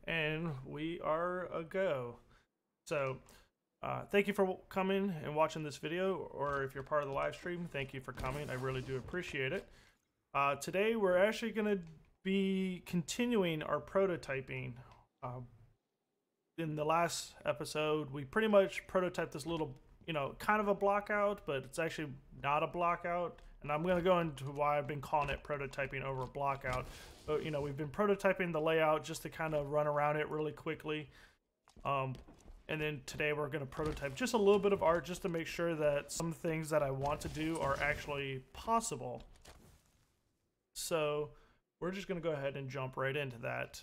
and we are a go. So, thank you for coming and watching this video, or if you're part of the live stream, thank you for coming. I really do appreciate it. Today, we're actually going to be continuing our prototyping. In the last episode, we pretty much prototyped this little, kind of a block out, but it's actually not a block out. And I'm going to go into why I've been calling it prototyping over block out. But, we've been prototyping the layout just to kind of run around it really quickly. And then today we're going to prototype just a little bit of art just to make sure that some things that I want to do are actually possible. So we're just going to go ahead and jump right into that.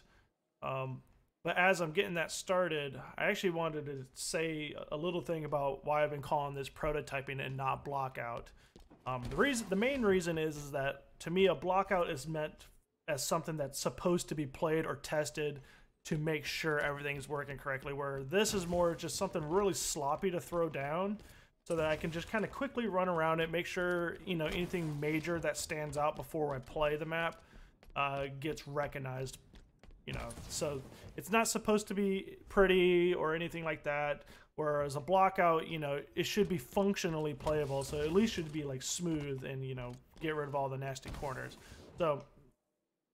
But as I'm getting that started, I actually wanted to say a little thing about why I've been calling this prototyping and not block out. The main reason is that to me a block out is meant as something that's supposed to be played or tested to make sure everything's working correctly, where this is more just something really sloppy to throw down so that I can just kind of quickly run around it, make sure anything major that stands out before I play the map gets recognized. So it's not supposed to be pretty or anything like that, whereas a block out, it should be functionally playable, so at least should be like smooth and get rid of all the nasty corners. So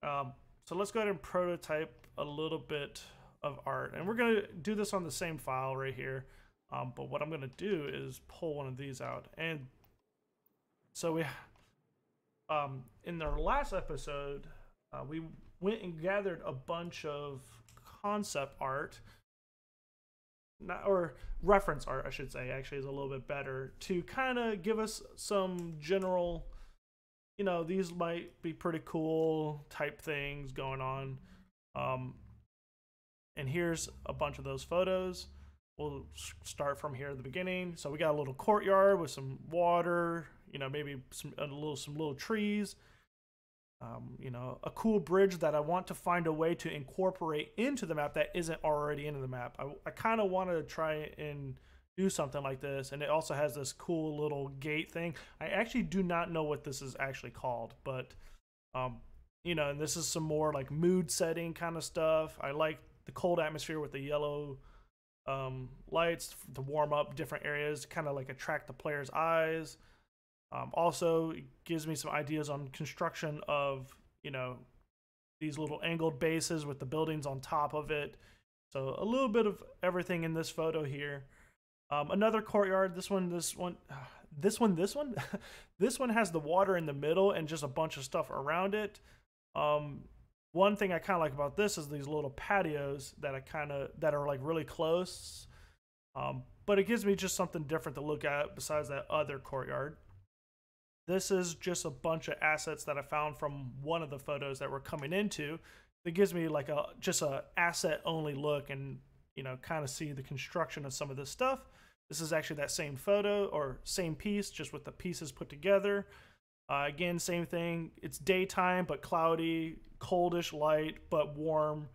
so let's go ahead and prototype a little bit of art, and we're gonna do this on the same file right here, but what I'm gonna do is pull one of these out. And so we in our last episode we went and gathered a bunch of concept art, or reference art I should say, actually is a little bit better, to kind of give us some general, these might be pretty cool type things going on. And here's a bunch of those photos. We'll start from here at the beginning. So we got a little courtyard with some water, maybe some little trees. A cool bridge that I want to find a way to incorporate into the map that isn't already into the map. I kind of want to try and do something like this, and it also has this cool little gate thing. I actually do not know what this is actually called, but and this is some more like mood setting kind of stuff. I like the cold atmosphere with the yellow lights to warm up different areas, kind of like attract the player's eyes. Also, it gives me some ideas on construction of, these little angled bases with the buildings on top of it. So a little bit of everything in this photo here. Another courtyard. This one this one has the water in the middle and just a bunch of stuff around it. One thing I kind of like about this is these little patios that that are like really close. But it gives me just something different to look at besides that other courtyard. This is just a bunch of assets that I found from one of the photos that we're coming into. It gives me like just a asset only look, and kind of see the construction of some of this stuff. This is actually that same photo or same piece, just with the pieces put together. Again, same thing. It's daytime but cloudy, coldish light but warm.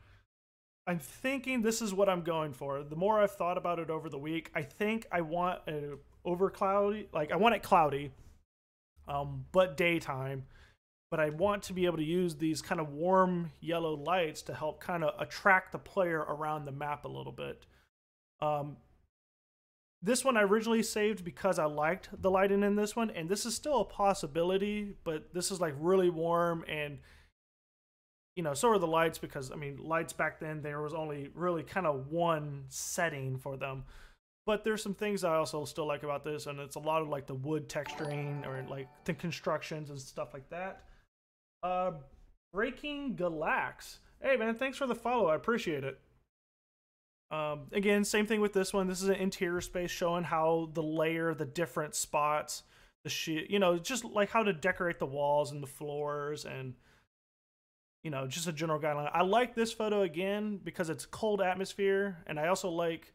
I'm thinking this is what I'm going for. The more I've thought about it over the week, I think I want it over cloudy. Like I want it cloudy, but daytime. But I want to be able to use these kind of warm yellow lights to help kind of attract the player around the map a little bit. This one I originally saved because I liked the lighting in this one, and this is still a possibility, but this is like really warm, and so are the lights, because lights back then, there was only really kind of one setting for them. But there's some things I also still like about this, and it's a lot of like the wood texturing or like the constructions and stuff like that. Breaking Galax. Hey man, thanks for the follow. I appreciate it. Again, same thing with this one. This is an interior space showing how the different spots, just like how to decorate the walls and the floors, and just a general guideline. I like this photo again because it's cold atmosphere, and I also like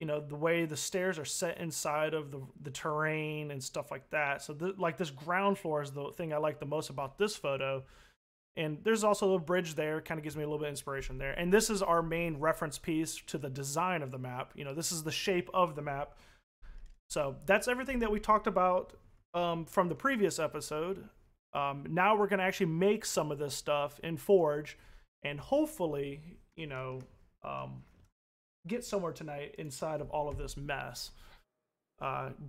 the way the stairs are set inside of the terrain and stuff like that. So like this ground floor is the thing I like the most about this photo. And there's also a bridge there, kind of gives me a little bit of inspiration there. And this is our main reference piece to the design of the map. This is the shape of the map. So that's everything that we talked about from the previous episode. Now we're going to actually make some of this stuff in Forge, and hopefully, you know, get somewhere tonight inside of all of this mess.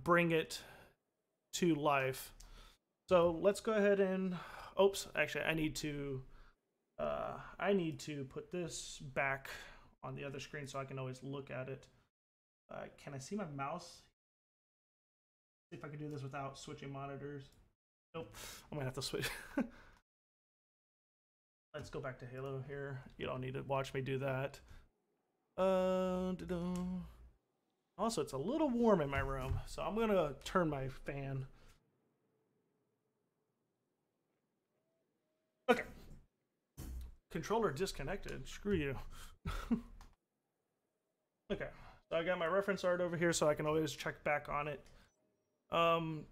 Bring it to life. So let's go ahead and, oops, actually I need to put this back on the other screen so I can always look at it. Can I see my mouse? See if I can do this without switching monitors. Nope, I'm gonna have to switch. Let's go back to Halo here. You don't need to watch me do that. Also, it's a little warm in my room, so I'm gonna turn my fan. Okay. Controller disconnected. Screw you. Okay. So I got my reference art over here so I can always check back on it. I'm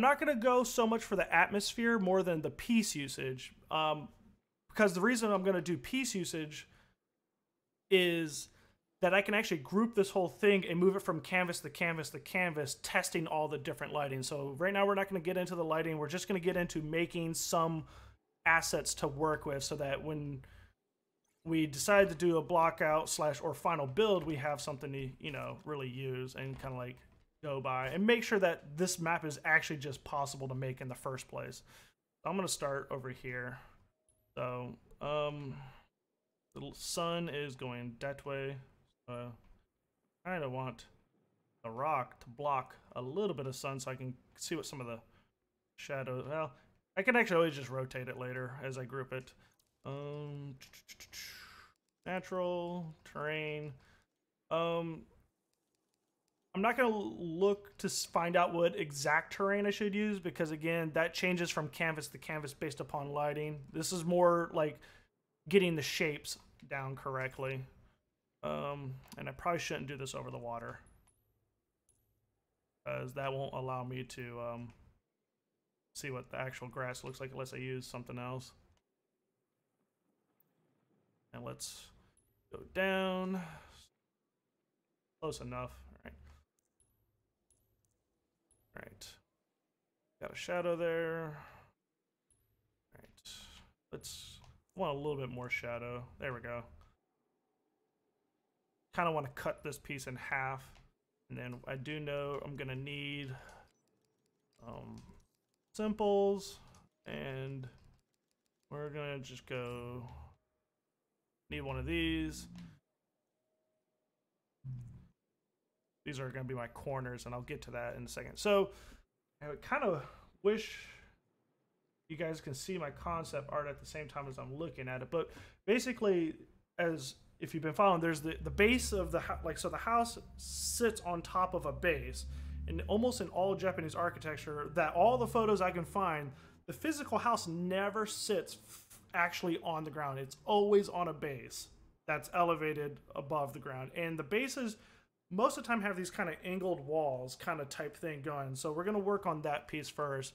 not going to go so much for the atmosphere more than the piece usage. Because the reason I'm going to do piece usage is that I can actually group this whole thing and move it from canvas to canvas to canvas, testing all the different lighting. So right now we're not going to get into the lighting. We're just going to get into making some assets to work with so that when we decide to do a block out / or final build, we have something to, you know, really use and kind of like go by and make sure that this map is actually just possible to make in the first place. So I'm going to start over here. So, the sun is going that way. I kind of want the rock to block a little bit of sun so I can see what some of the shadows. Well, I can actually always just rotate it later as I group it. Natural terrain. I'm not going to look to find out what exact terrain I should use because, again, that changes from canvas to canvas based upon lighting. This is more like getting the shapes down correctly. And I probably shouldn't do this over the water because that won't allow me to see what the actual grass looks like unless I use something else. And let's go down. Close enough. All right. All right. Got a shadow there. All right. Let's want a little bit more shadow. There we go. Kind of want to cut this piece in half. And then I do know I'm going to need simples. And we're going to just go... Need one of these. These are going to be my corners, and I'll get to that in a second. So I would kind of wish you guys can see my concept art at the same time as I'm looking at it. But basically, as if you've been following, there's the base of the house. Like, so the house sits on top of a base. And almost in all Japanese architecture, that all the photos I can find, the physical house never sits actually on the ground. It's always on a base that's elevated above the ground. And the bases most of the time have these kind of angled walls kind of type thing going. So we're going to work on that piece first.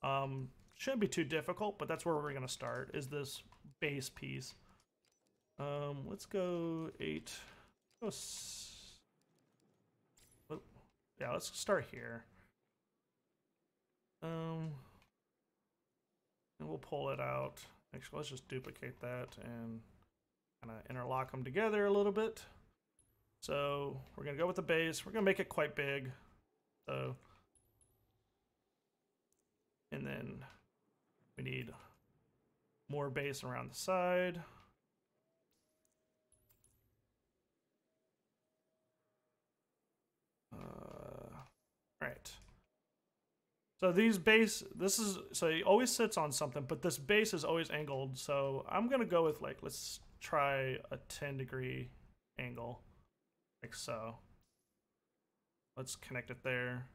Shouldn't be too difficult, but that's where we're going to start, is this base piece. Let's go 8. Yeah, let's start here. And we'll pull it out. Actually, let's just duplicate that and kind of interlock them together a little bit. So we're going to go with the base. We're going to make it quite big. So, and then we need more base around the side. Right. So these base, so it always sits on something, but this base is always angled. So I'm going to go with, like, let's try a 10-degree angle, like so. Let's connect it there.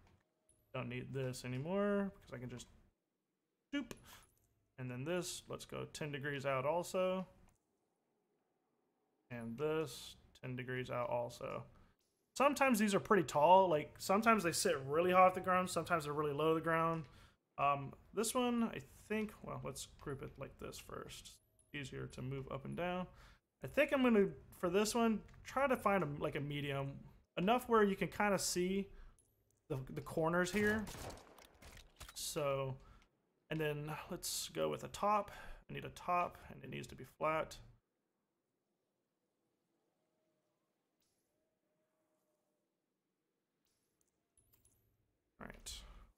Don't need this anymore because I can just doop. And then this, let's go 10 degrees out also. And this, 10 degrees out also. Sometimes these are pretty tall. Like, sometimes they sit really high off the ground. Sometimes they're really low to the ground. This one, I think, well, let's group it like this first. Easier to move up and down. I think I'm going to, for this one, try to find like a medium. Enough where you can kind of see the corners here. So, and then let's go with a top. I need a top, and it needs to be flat.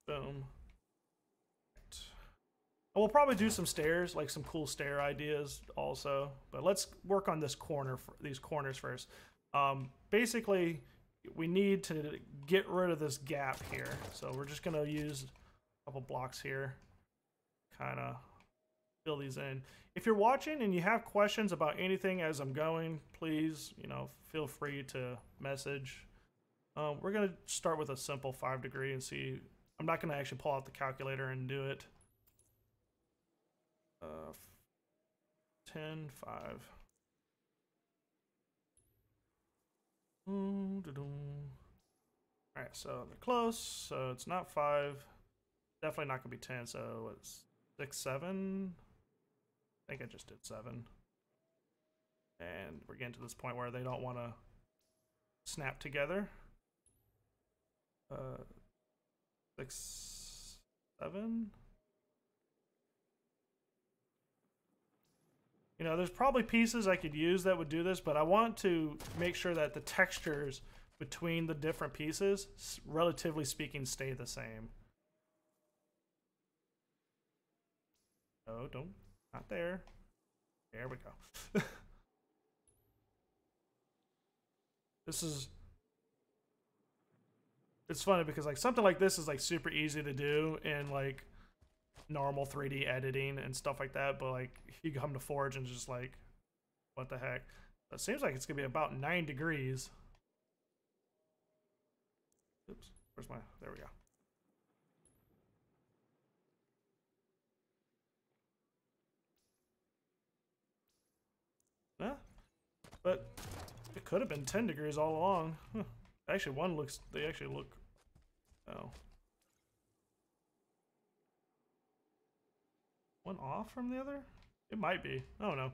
Boom. And we'll probably do some stairs, like some cool stair ideas also. But let's work on this corner, these corners first. Basically, we need to get rid of this gap here. So we're just gonna use a couple blocks here, kind of fill these in. If you're watching and you have questions about anything as I'm going, please, feel free to message. We're gonna start with a simple 5 degree and see. I'm not gonna actually pull out the calculator and do it. 10, 5. Alright, so they're close, so it's not 5. Definitely not gonna be 10, so it's 6, 7. I think I just did 7. And we're getting to this point where they don't want to snap together. 6, 7. There's probably pieces I could use that would do this, but I want to make sure that the textures between the different pieces, relatively speaking, stay the same. Oh, don't. Not there. There we go. It's funny because like something like this is like super easy to do in like normal 3D editing and stuff like that, but like you come to Forge and just like, what the heck? It seems like it's gonna be about 9 degrees. Oops, where's my, there we go. Huh? But it could have been 10 degrees all along. Huh. Actually, they actually look, oh. One off from the other? It might be. I don't know.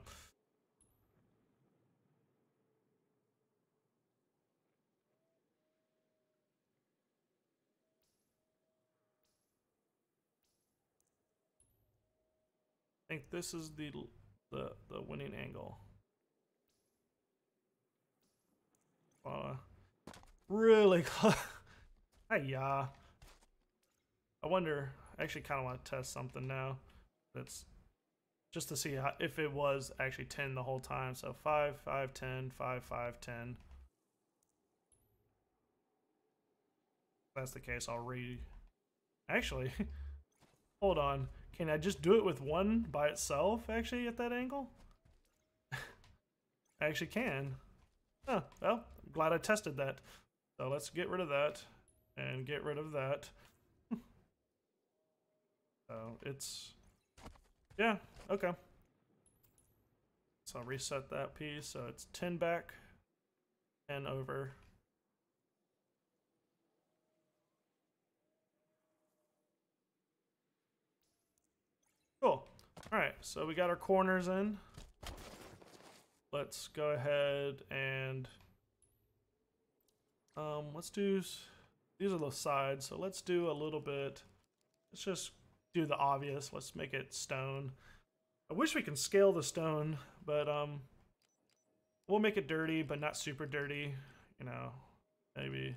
I think this is the winning angle. Really close. Yeah. I wonder. I actually kind of want to test something now. That's just to see if it was actually 10 the whole time. So 5, 5, 10, 5, 5, 10. If that's the case, I'll Actually, hold on. Can I just do it with one by itself, actually, at that angle? I actually can. Oh, well, I'm glad I tested that. So let's get rid of that and get rid of that. So it's, yeah, okay. So I'll reset that piece. So it's 10 back, 10 over. Cool. All right, so we got our corners in. Let's go ahead and let's do, these are the sides, so let's do a little bit, let's just do the obvious. Let's make it stone. I wish we can scale the stone, but we'll make it dirty, but not super dirty, maybe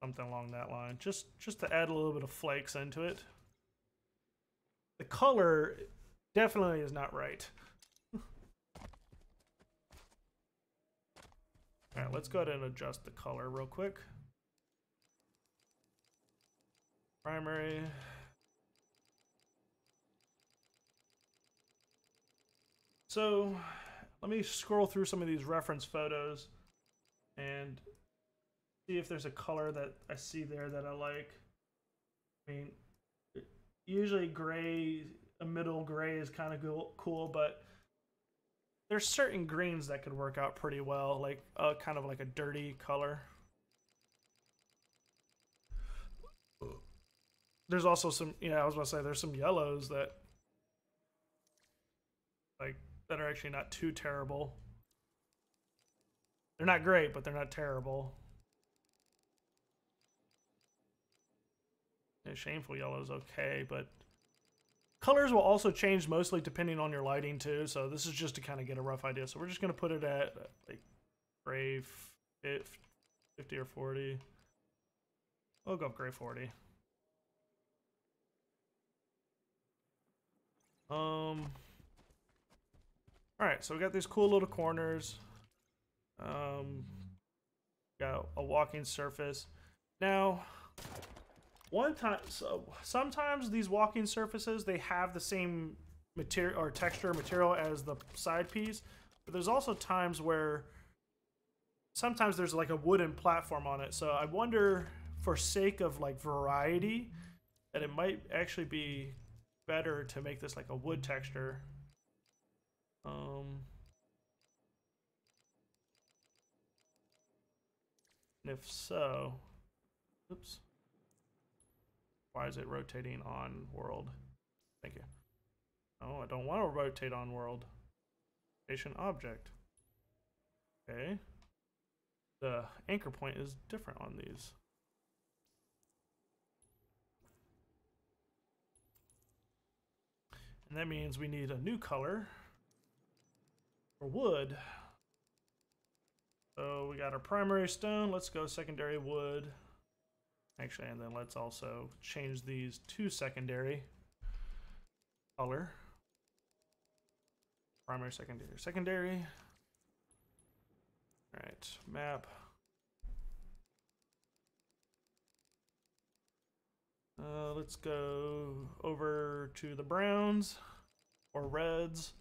something along that line, just to add a little bit of flakes into it. The color definitely is not right. All right, let's go ahead and adjust the color real quick. Primary. So let me scroll through some of these reference photos and see if there's a color that I see there that I like. I mean, usually gray, a middle gray is kind of cool, but there's certain greens that could work out pretty well, like kind of like a dirty color. There's also some, I was about to say there's some yellows that that are actually not too terrible. They're not great, but they're not terrible. Yeah, shameful yellow is okay, but colors will also change mostly depending on your lighting too, so this is just to kind of get a rough idea. So we're just going to put it at like gray 50 or 40. We'll go gray 40. All right, so we got these cool little corners. Got a walking surface. Now, sometimes these walking surfaces, they have the same material or texture material as the side piece, but there's also times where sometimes there's like a wooden platform on it. So I wonder, for sake of like variety, that it might actually be better to make this like a wood texture. And if so, oops, why is it rotating on world? Thank you. Oh, I don't want to rotate on world. Rotation object. Okay. The anchor point is different on these. And that means we need a new color for wood. So we got our primary stone. Let's go secondary wood. Actually, and then let's also change these to secondary color. Primary, secondary, secondary. All right, map. Let's go over to the browns or reds.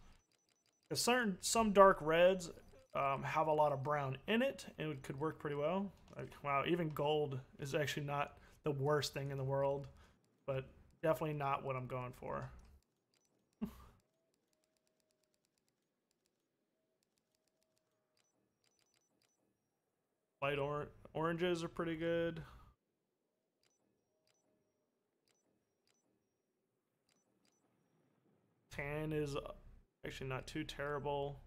Some dark reds have a lot of brown in it, and it could work pretty well. Like, wow, even gold is actually not the worst thing in the world, but definitely not what I'm going for. Light oranges are pretty good. Tan is actually not too terrible.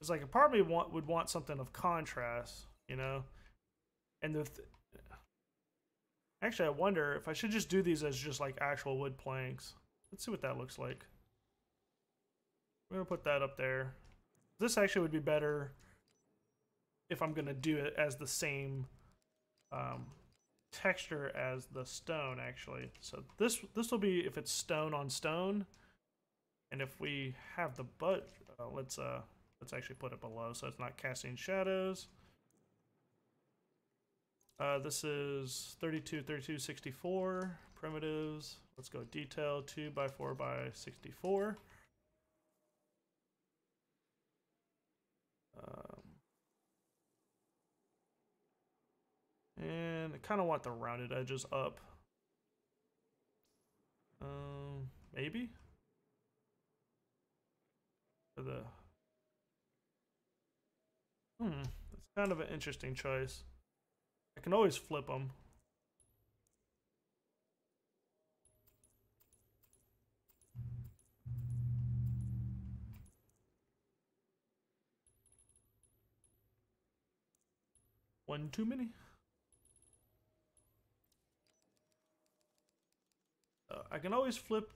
It's like a part of me would want something of contrast, you know? And actually, I wonder if I should just do these as just like actual wood planks. Let's see what that looks like. We're gonna put that up there. This actually would be better if I'm gonna do it as the same texture as the stone, actually. So this will be if it's stone on stone, and if we have the let's actually put it below so it's not casting shadows. This is 32, 32, 64 primitives. Let's go detail 2x4x64. And I kind of want the rounded edges up. Maybe? For the... That's kind of an interesting choice. I can always flip them. One too many. I can always flip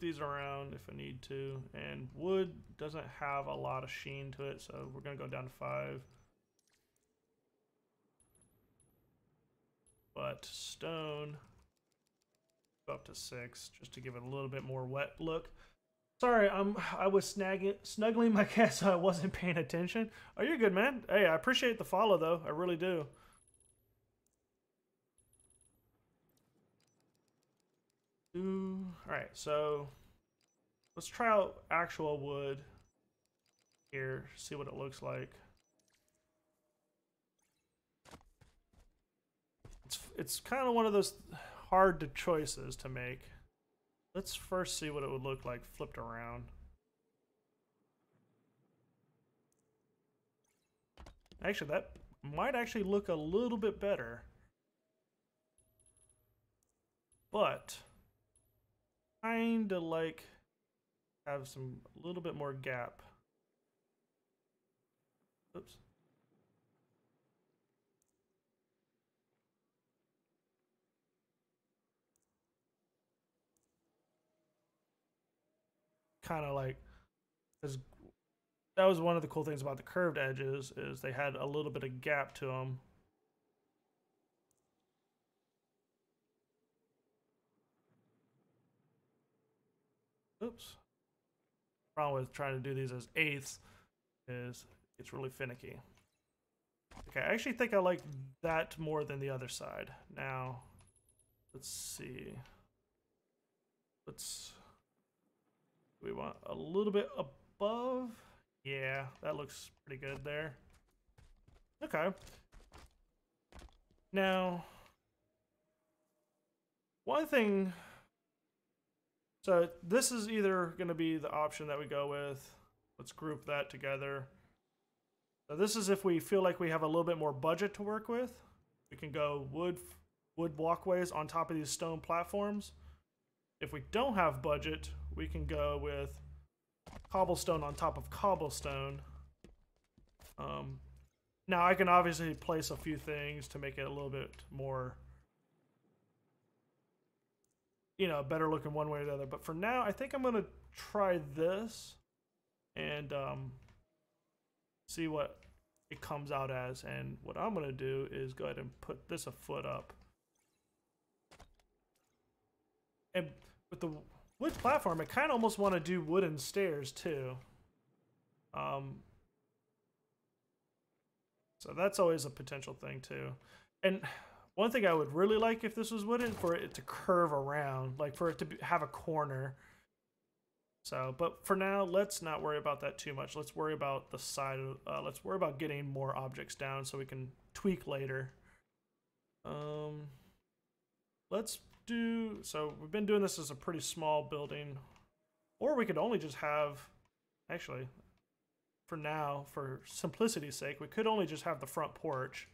these around if I need to, and wood doesn't have a lot of sheen to it, so we're gonna go down to 5. But stone, go up to 6 just to give it a little bit more wet look. Sorry, I was snuggling my cat, so I wasn't paying attention. Oh, you're good, man. Hey, I appreciate the follow though. I really do. All right, so let's try out actual wood here, see what it looks like. It's kind of one of those hard choices to make. Let's first see what it would look like flipped around. Actually, that might actually look a little bit better. But kinda like have some a little bit more gap. Oops. Kind of like, because that was one of the cool things about the curved edges is they had a little bit of gap to them. Oops. Problem with trying to do these as eighths is it's really finicky. Okay, I actually think I like that more than the other side. Now, let's see. We want a little bit above. Yeah, that looks pretty good there. Okay. Now, one thing. So this is either going to be the option that we go with. Let's group that together. So this is if we feel like we have a little bit more budget to work with. We can go wood walkways on top of these stone platforms. If we don't have budget, we can go with cobblestone on top of cobblestone. Now I can obviously place a few things to make it a little bit more, you know, better looking one way or the other. But for now, I think I'm gonna try this and see what it comes out as. And what I'm gonna do is go ahead and put this a foot up. And with the wood platform, I kind of almost want to do wooden stairs too. So that's always a potential thing too. And one thing I would really like if this was wooden, for it to curve around, like for it to have a corner. So, but for now, let's not worry about that too much. Let's worry about the side of, let's worry about getting more objects down so we can tweak later. Let's do, so we've been doing this as a pretty small building, or we could only just have, actually, for now, for simplicity's sake, we could only just have the front porch.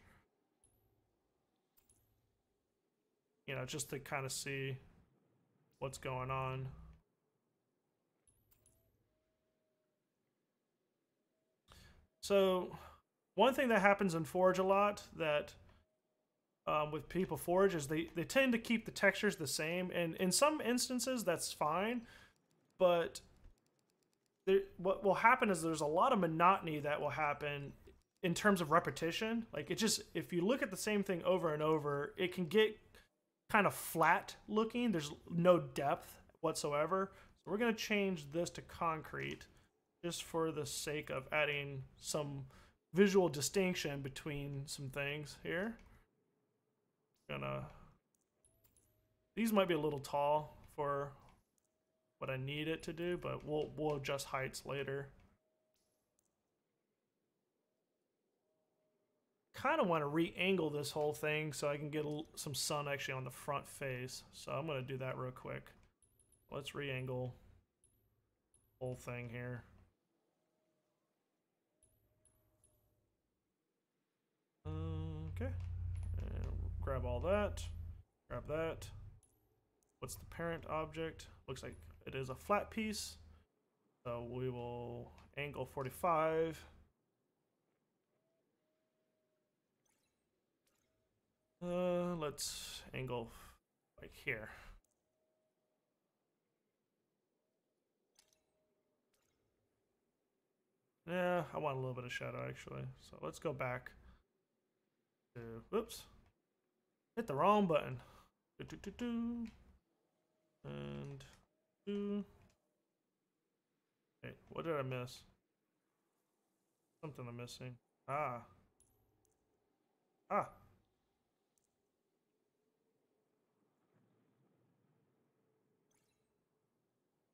You know, just to kind of see what's going on. So, one thing that happens in Forge a lot that with people Forge is they tend to keep the textures the same, and in some instances that's fine, but what will happen is there's a lot of monotony that will happen in terms of repetition. Like it just, if you look at the same thing over and over, it can get kind of flat looking. There's no depth whatsoever. So we're going to change this to concrete just for the sake of adding some visual distinction between some things here. These might be a little tall for what I need it to do, but we'll adjust heights later. Kind of want to re-angle this whole thing so I can get some sun actually on the front face. So I'm going to do that real quick. Let's re-angle the whole thing here. Okay. And grab all that. Grab that. What's the parent object? Looks like it is a flat piece. So we will angle 45. Let's angle like here. Yeah, I want a little bit of shadow actually. So let's go back to, whoops, hit the wrong button. And wait, what did I miss? Something I'm missing. Ah.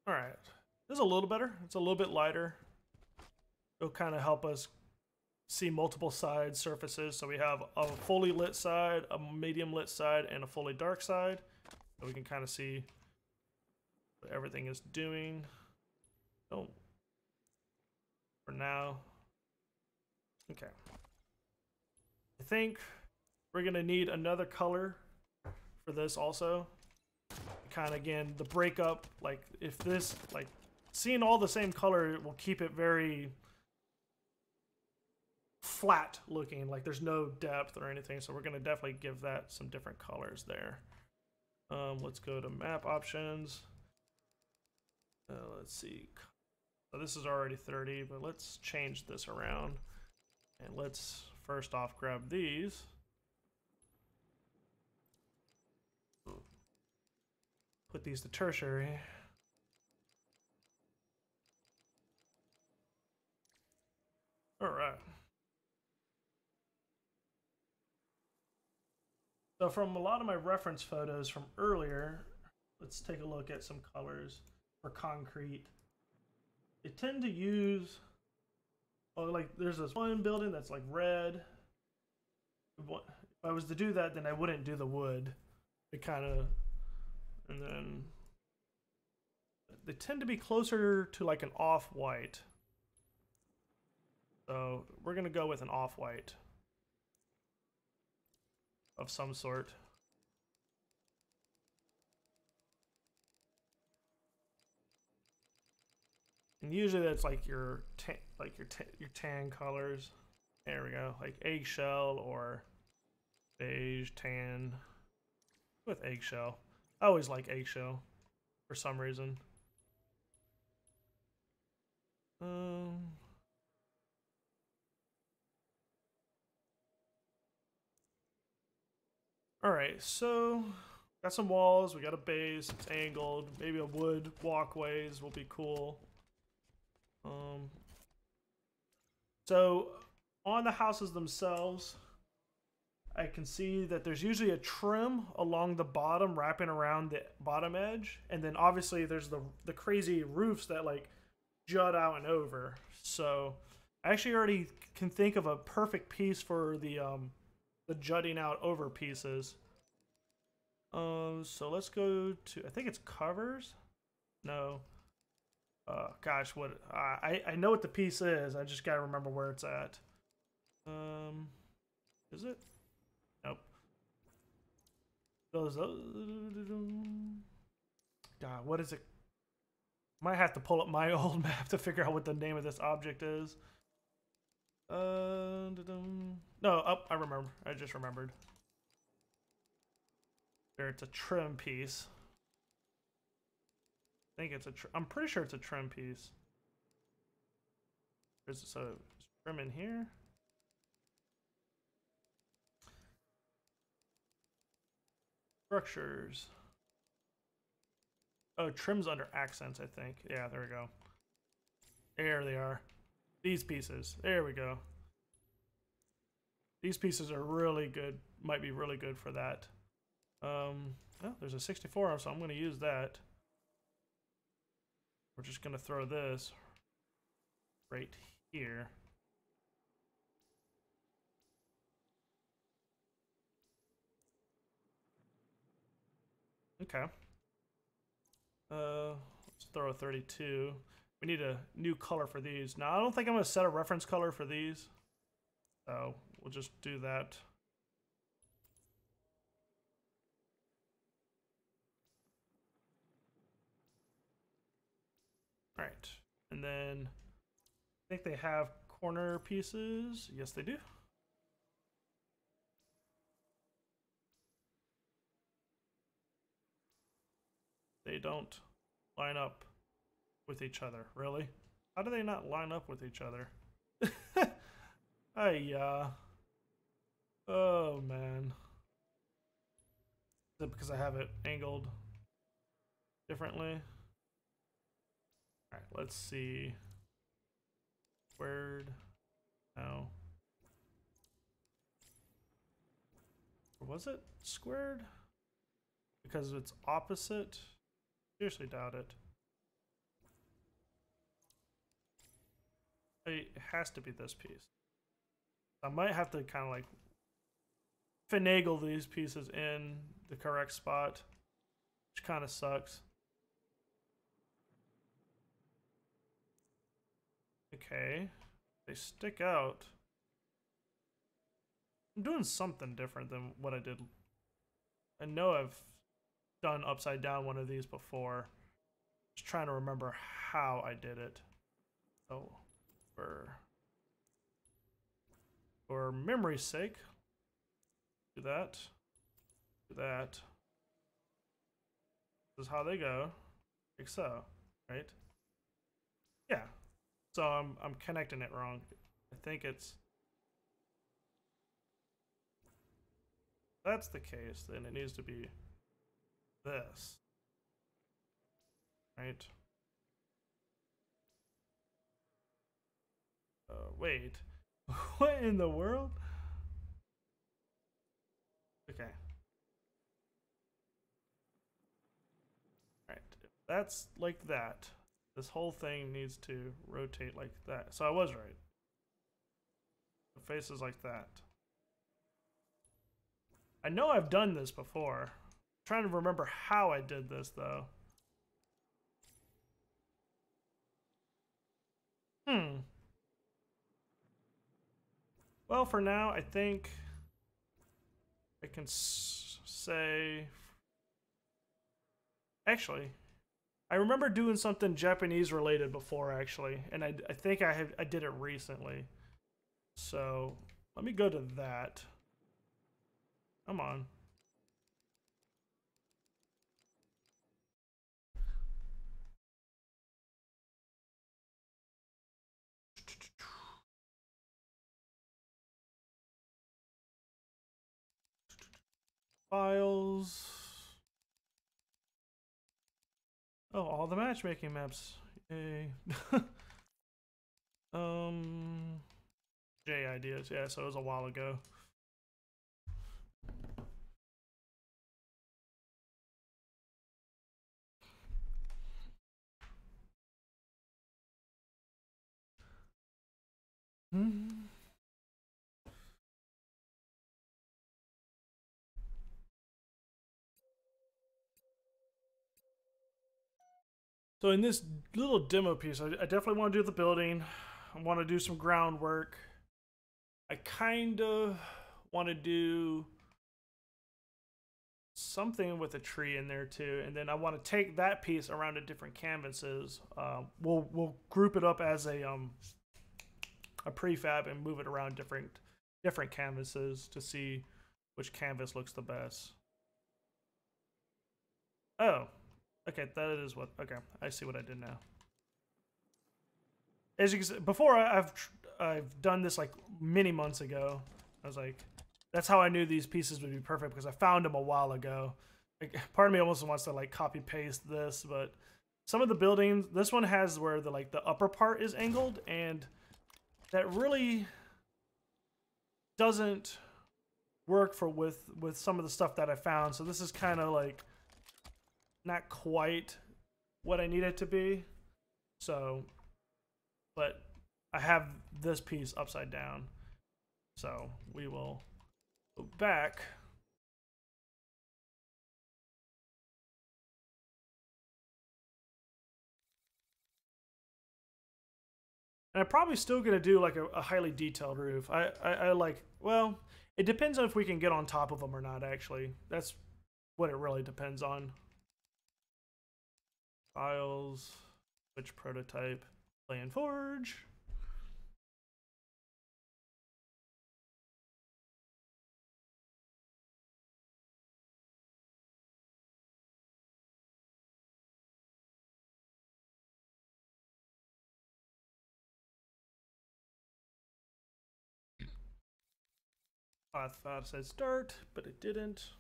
All right. This is a little better. It's a little bit lighter. It'll kind of help us see multiple side surfaces. So we have a fully lit side, a medium lit side, and a fully dark side. So we can kind of see what everything is doing. Oh, for now. Okay. I think we're gonna need another color for this also. Kind of, again, the breakup, like if this, like seeing all the same color will keep it very flat looking, like there's no depth or anything. So we're gonna definitely give that some different colors there. Let's go to map options. Let's see. So this is already 30, but let's change this around. And let's first off grab these. Put these to tertiary. All right. So from a lot of my reference photos from earlier, let's take a look at some colors for concrete. They tend to use, oh, like there's this one building that's like red. If I was to do that, then I wouldn't do the wood. It kind of, and then they tend to be closer to like an off-white. So we're gonna go with an off-white of some sort. And usually that's like your tan colors. There we go, like eggshell or beige, tan. With eggshell. I always like eggshell for some reason. Alright, so got some walls, we got a base, it's angled, maybe a wood walkways will be cool. So on the houses themselves, I can see that there's usually a trim along the bottom wrapping around the bottom edge, and then obviously there's the crazy roofs that like jut out and over. So I actually already can think of a perfect piece for the jutting out over pieces. So let's go to, I think it's covers. No. Gosh, what I know what the piece is. I just gotta remember where it's at. Is it? Nope. God, what is it? Might have to pull up my old map to figure out what the name of this object is. No, oh, I remember. I just remembered. There, it's a trim piece. I think it's a. I'm pretty sure it's a trim piece. There's a trim in here. Structures. Oh, trims under accents, I think. Yeah, there we go. There they are. These pieces. There we go. These pieces are really good. Might be really good for that. Oh, there's a 64, so I'm going to use that. We're just going to throw this right here. Okay. Let's throw a 32. We need a new color for these. Now, I don't think I'm going to set a reference color for these. So we'll just do that. All right. And then I think they have corner pieces. Yes, they do. They don't line up with each other. Really? How do they not line up with each other? Oh, man. Is it because I have it angled differently? Alright, let's see. Squared. No. Or was it squared? Because it's opposite? Seriously doubt it. It has to be this piece. I might have to kind of like finagle these pieces in the correct spot, which kind of sucks. Okay, they stick out. I'm doing something different than what I did. I know I've done upside down one of these before. Just trying to remember how I did it. Oh, for memory's sake, do that. Do that. This is how they go, like so, right? Yeah. So I'm connecting it wrong. I think it's. If that's the case, then it needs to be this, right? Wait. What in the world? Okay. Alright. That's like that. This whole thing needs to rotate like that. So I was right. The face is like that. I know I've done this before. I'm trying to remember how I did this though. Well, for now, I think I can say. Actually, I remember doing something Japanese related before, actually, and I think I did it recently. So let me go to that. Come on. Files. Oh, all the matchmaking maps. Yay. J ideas. Yeah, so it was a while ago. So in this little demo piece, I definitely want to do the building. I want to do some groundwork. I kind of want to do something with a tree in there too, and then I want to take that piece around to different canvases. We'll group it up as a prefab and move it around different canvases to see which canvas looks the best. Oh, okay, that is what. Okay, I see what I did now. As you can see, before I've done this like many months ago. I was like, that's how I knew these pieces would be perfect because I found them a while ago. Like, part of me almost wants to like copy paste this, but some of the buildings, this one has where the upper part is angled, and that really doesn't work for with some of the stuff that I found. So this is kind of like not quite what I need it to be. So, but I have this piece upside down. So we will go back. And I'm probably still going to do like a highly detailed roof. I like, well, it depends on if we can get on top of them or not, actually. That's what it really depends on. Files, switch prototype, play and forge. I thought it said start, but it didn't.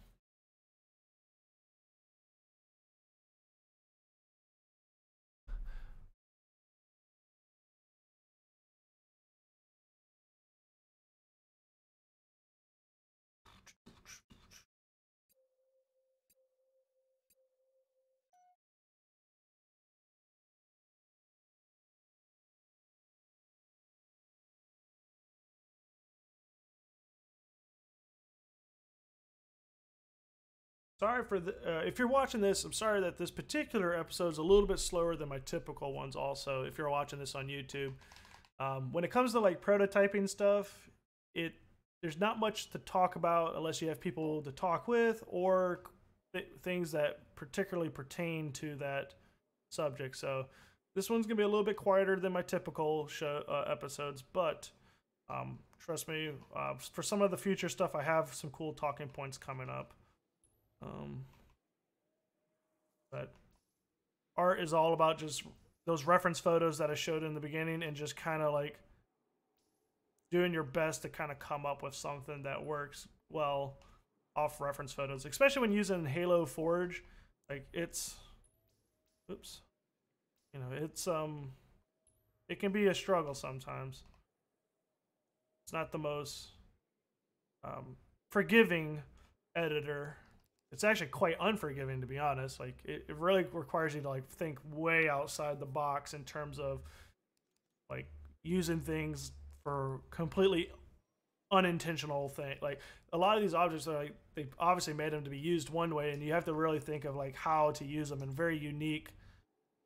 Sorry for the if you're watching this, I'm sorry that this particular episode is a little bit slower than my typical ones. Also, if you're watching this on YouTube, when it comes to like prototyping stuff, there's not much to talk about unless you have people to talk with or things that particularly pertain to that subject. So this one's gonna be a little bit quieter than my typical show episodes, but trust me, for some of the future stuff, I have some cool talking points coming up. But art is all about just those reference photos that I showed in the beginning and just kind of like doing your best to kind of come up with something that works well off reference photos, especially when using Halo Forge. Like it's, oops, you know, it's it can be a struggle sometimes. It's not the most forgiving editor. It's actually quite unforgiving, to be honest. Like it really requires you to like think way outside the box in terms of like using things for completely unintentional thing. Like a lot of these objects are like they obviously made them to be used one way, and you have to really think of like how to use them in very unique,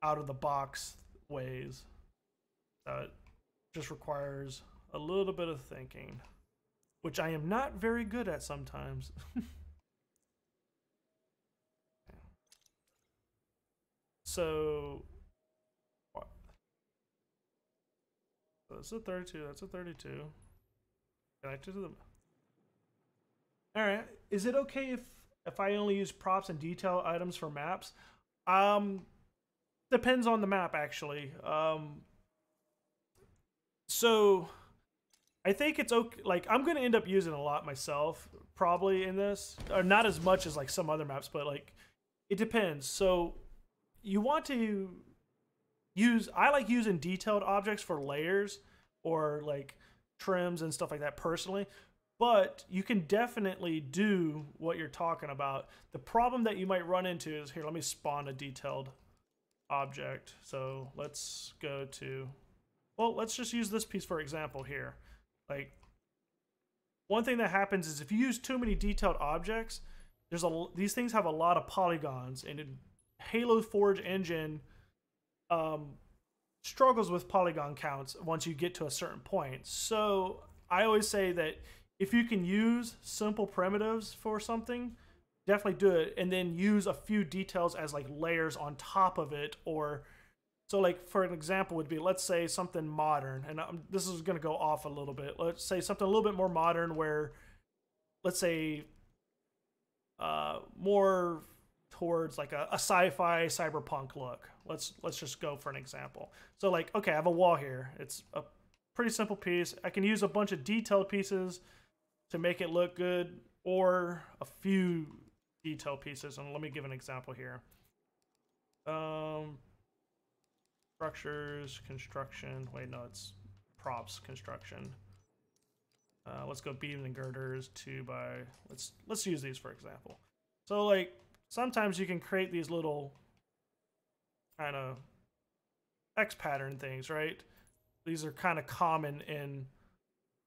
out of the box ways. It just requires a little bit of thinking, which I am not very good at sometimes. So, what? That's a 32. That's a 32. Connected to the. All right. Is it okay if I only use props and detail items for maps? Depends on the map actually. So I think it's okay. Like I'm gonna end up using a lot myself probably in this, or not as much as like some other maps, but like it depends. So you want to use. I like using detailed objects for layers or like trims and stuff like that personally. But you can definitely do what you're talking about. The problem that you might run into is here. Let me spawn a detailed object. So let's go to. Well, let's just use this piece for example here. Like one thing that happens is if you use too many detailed objects, these things have a lot of polygons, and Halo Forge engine struggles with polygon counts once you get to a certain point. So I always say that if you can use simple primitives for something, definitely do it, and then use a few details as like layers on top of it. Or so like for an example would be, let's say something modern, and this is going to go off a little bit. Let's say something a little bit more modern where, let's say more towards like a sci-fi cyberpunk look. Let's just go for an example. So like, okay, I have a wall here. It's a pretty simple piece. I can use a bunch of detailed pieces to make it look good, or a few detail pieces. And let me give an example here. Structures, construction. Wait, no, it's props, construction. Let's go beams and girders 2 by. Let's use these for example. So like sometimes you can create these little kind of X pattern things, right? These are kind of common in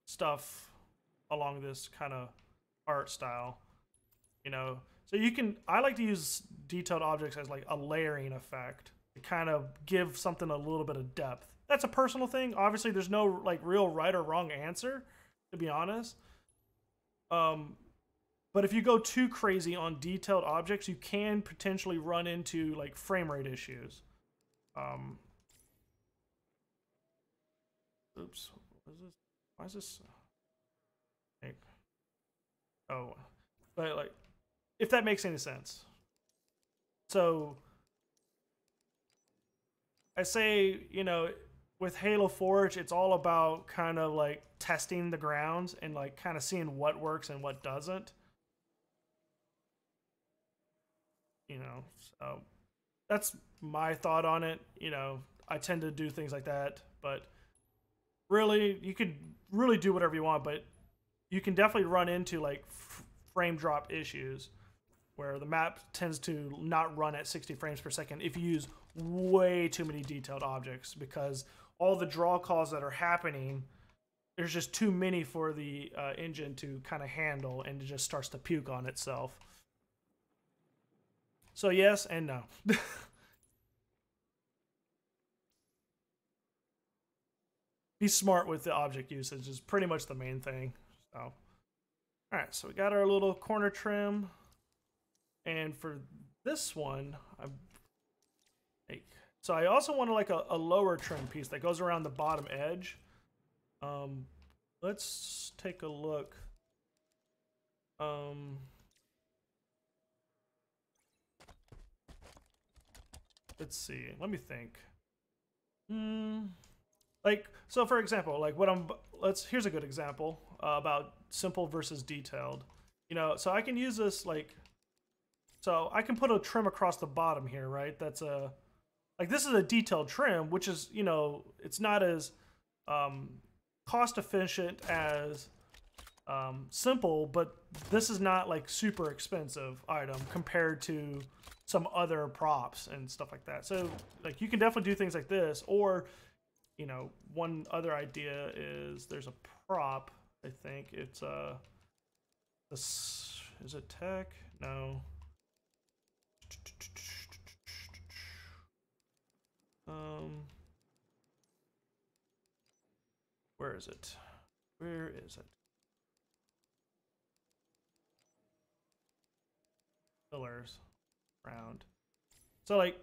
stuff along this kind of art style, you know. So you can, I like to use detailed objects as like a layering effect to kind of give something a little bit of depth. That's a personal thing. Obviously there's no like real right or wrong answer, to be honest. But if you go too crazy on detailed objects, you can potentially run into like frame rate issues. Oops, what is this? Why is this? Oh, but like, if that makes any sense. So I say, you know, with Halo Forge, it's all about kind of like testing the grounds and like kind of seeing what works and what doesn't. You know, so that's my thought on it. You know, I tend to do things like that, but really, you could really do whatever you want, but you can definitely run into like frame drop issues where the map tends to not run at 60 frames per second if you use way too many detailed objects, because all the draw calls that are happening, there's just too many for the engine to kind of handle, and it just starts to puke on itself. So yes and no. Be smart with the object usage is pretty much the main thing. So, all right, so we got our little corner trim, and for this one, so I also want like a lower trim piece that goes around the bottom edge. Let's take a look. Let's see. Let me think. Like, so for example, like here's a good example about simple versus detailed. You know, so I can use this like, so I can put a trim across the bottom here, right? That's like this is a detailed trim, which is, you know, it's not as cost efficient as simple, but this is not like super expensive item compared to some other props and stuff like that. So like you can definitely do things like this, or you know, one other idea is there's a prop. I think it's this is it tech? No. Where is it? Where is it? Pillars round. So like,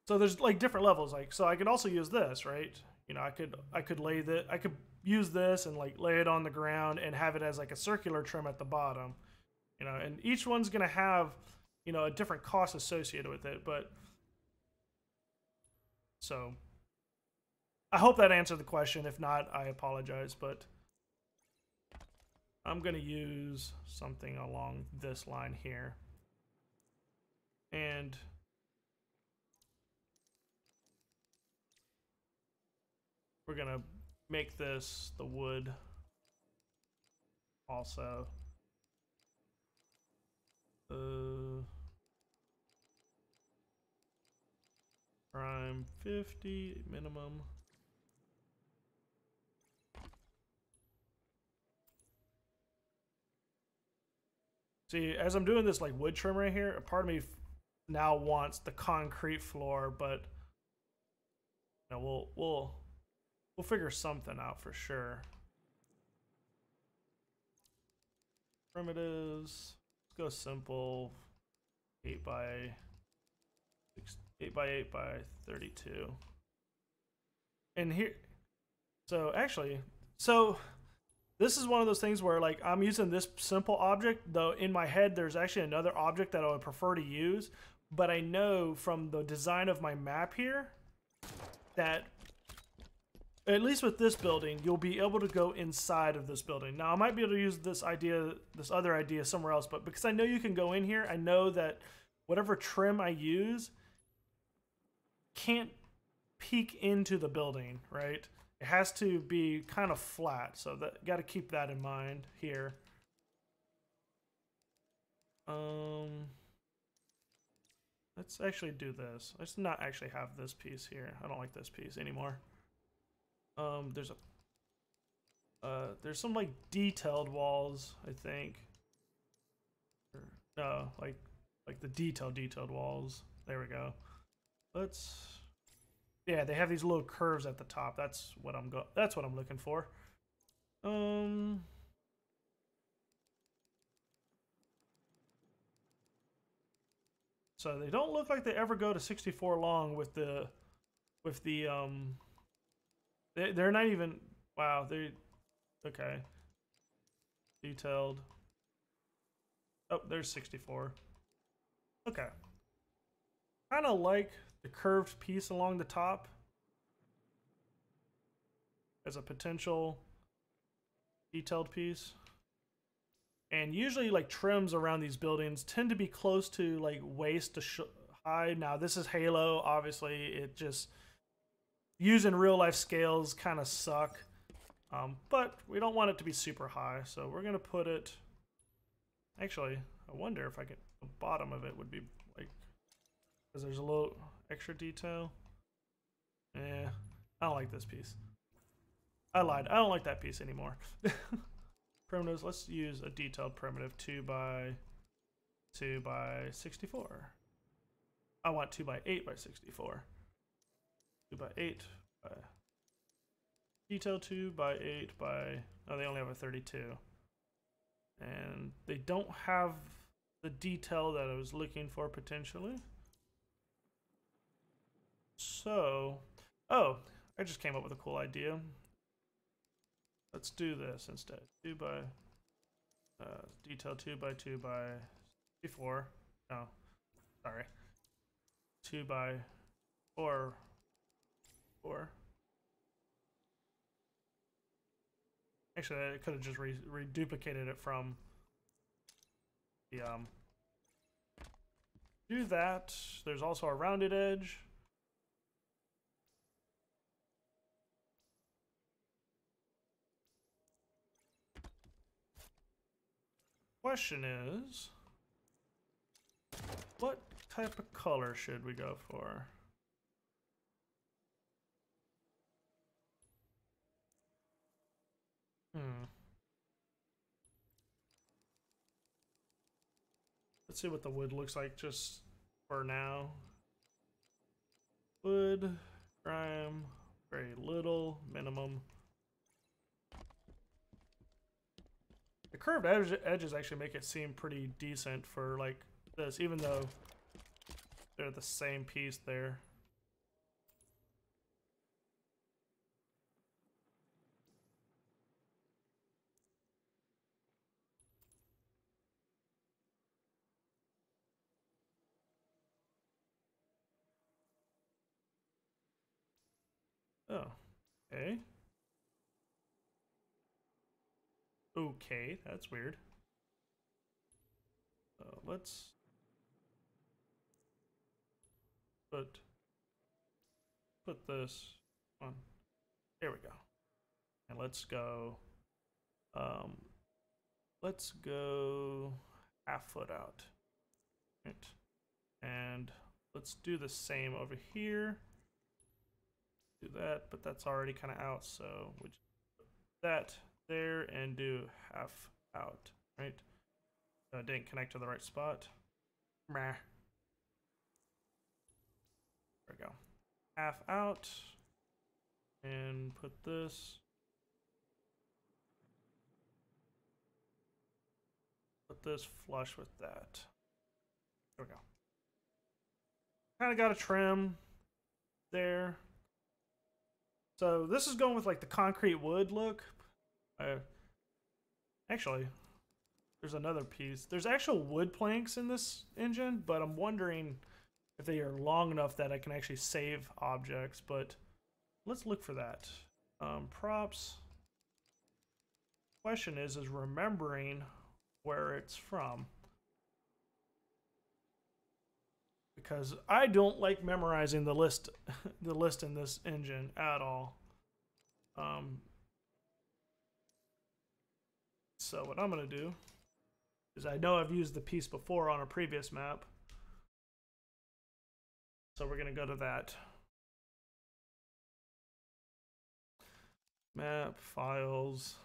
so there's like different levels. Like, so I could also use this, right? You know, I could lay that, I could use this and like lay it on the ground and have it as like a circular trim at the bottom. You know, and each one's gonna have, you know, a different cost associated with it. But so I hope that answered the question. If not, I apologize. But I'm gonna use something along this line here. And we're gonna make this the wood also. Prime 50 minimum. See, as I'm doing this like wood trim right here, a part of me now wants the concrete floor, but you know, we'll figure something out for sure. Primitives. Let's go simple. 8 by 8 by 32. And here, so actually, so this is one of those things where like I'm using this simple object, though in my head there's actually another object that I would prefer to use, but I know from the design of my map here that at least with this building, you'll be able to go inside of this building. Now I might be able to use this idea, this other idea somewhere else, but because I know you can go in here, I know that whatever trim I use can't peek into the building, right? It has to be kind of flat, so that got to keep that in mind here. Let's actually do this. Let's not actually have this piece here. I don't like this piece anymore. There's some like detailed walls, I think. No, like the detailed walls. There we go. Yeah, they have these little curves at the top. That's what I'm looking for. So they don't look like they ever go to 64 long with the they're not even, wow, okay. Detailed. Oh, there's 64. Okay. Kind of like the curved piece along the top as a potential detailed piece. And usually like trims around these buildings tend to be close to like waist to high. Now this is Halo, obviously it just using real life scales kind of suck. But we don't want it to be super high, so we're gonna put it, actually I wonder if I could, the bottom of it would be like, because there's a little extra detail. Yeah, I don't like this piece. I lied, I don't like that piece anymore. Primitives, let's use a detailed primitive 2 by 64. I want 2 by 8 by 64. 2 by 8 by detail 2 by 8 by, oh, they only have a 32. And they don't have the detail that I was looking for potentially. So, oh, I just came up with a cool idea. Let's do this instead. 2 by detail 2 by 2 by 64. No, sorry. 2 by 4. Actually, I could have just reduplicated it from the do that. There's also a rounded edge. Question is, what type of color should we go for? Let's see what the wood looks like just for now. Wood, grime, very little, minimum. The curved edges actually make it seem pretty decent for like this, even though they're the same piece there. Oh, okay. Okay, that's weird. Let's put this on. There we go. And let's go. Let's go half foot out. Right. And let's do the same over here. Do that, but that's already kind of out, so we just put that there and do half out, right? Didn't connect to the right spot. Meh. There we go. Half out, and put this. Put this flush with that. There we go. Kind of got a trim there. So this is going with like the concrete wood look. Actually, there's another piece. There's actual wood planks in this engine, but I'm wondering if they are long enough that I can actually save objects. But let's look for that. Props. Question is remembering where it's from. Because I don't like memorizing the list in this engine at all. So what I'm gonna do is, I know I've used the piece before on a previous map, so we're gonna go to that map, files,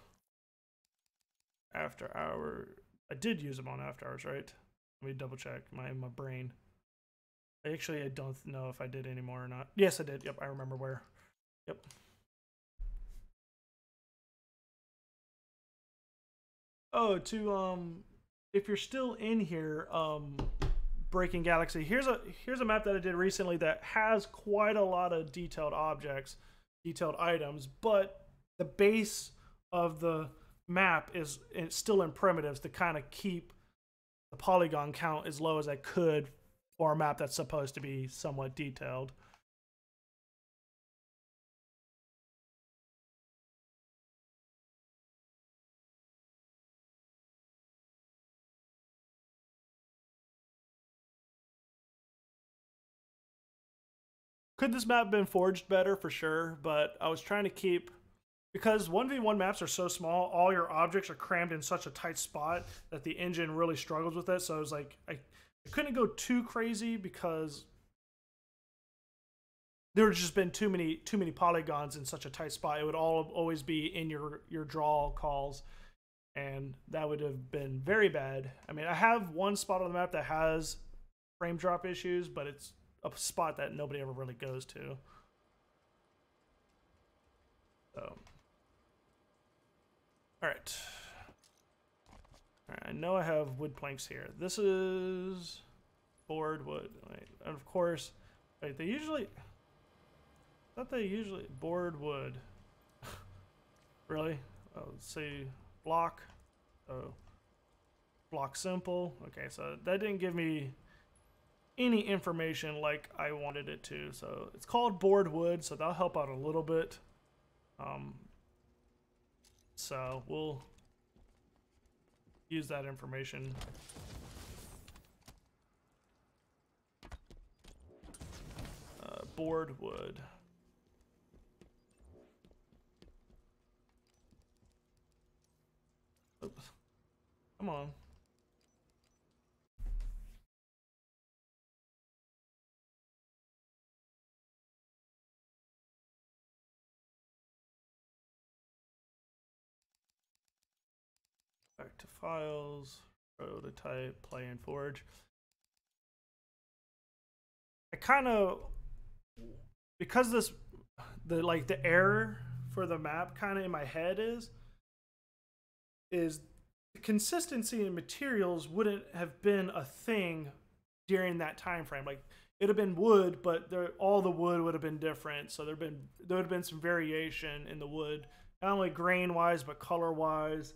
after hour. I did use them on after hours, right? Let me double check my brain. Actually, I don't know if I did anymore or not. Yes, I did. Yep, I remember where. Yep. Oh, if you're still in here, Breaking Galaxy, here's a map that I did recently that has quite a lot of detailed objects, detailed items, but the base of the map is still in primitives to kind of keep the polygon count as low as I could for a map that's supposed to be somewhat detailed. Could this map have been forged better? For sure, but I was trying to keep, because 1v1 maps are so small, all your objects are crammed in such a tight spot that the engine really struggles with it. So I was like, I couldn't go too crazy because there would just been too many polygons in such a tight spot. It would always be in your draw calls, and that would have been very bad. I mean, I have one spot on the map that has frame drop issues, but it's a spot that nobody ever really goes to. So, all right. I know I have wood planks here. This is board wood. And of course, wait, they usually, I thought they usually board wood. Really? Oh, let's see, block. Oh, block simple. Okay, so that didn't give me any information like I wanted it to. So it's called board wood, so that'll help out a little bit. So we'll use that information. Board wood. Oops. Come on. Back to files, prototype, play and forge. I kind of, because the error for the map kind of in my head is the consistency in materials wouldn't have been a thing during that time frame. Like it'd have been wood, but all the wood would have been different. So there would have been some variation in the wood, not only grain wise but color wise.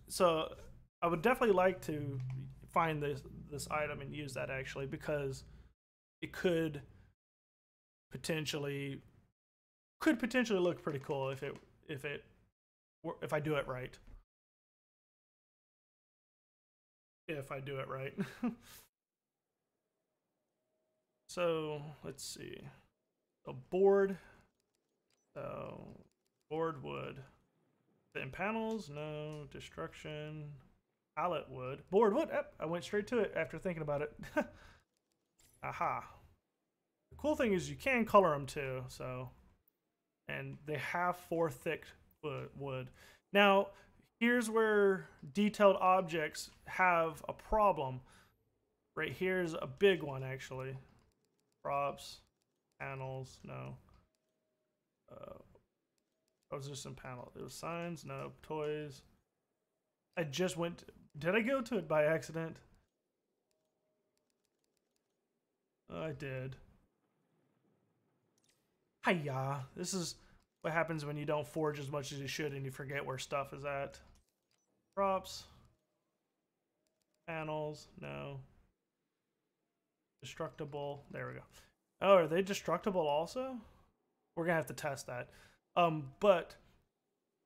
So I would definitely like to find this item and use that actually, because it could potentially look pretty cool if I do it right. If I do it right. So let's see. A board. So board wood. In panels, no. Destruction. Pallet wood. Board wood. Yep, I went straight to it after thinking about it. Aha. The cool thing is you can color them too, so. And they have 4 thick wood. Now, here's where detailed objects have a problem. Right here's a big one, actually. Props, panels, no. I was just in panel. It was signs, no. Toys. I just went. Did I go to it by accident? I did. Hiya. This is what happens when you don't forge as much as you should and you forget where stuff is at. Props. Panels, no. Destructible. There we go. Oh, are they destructible also? We're gonna have to test that. But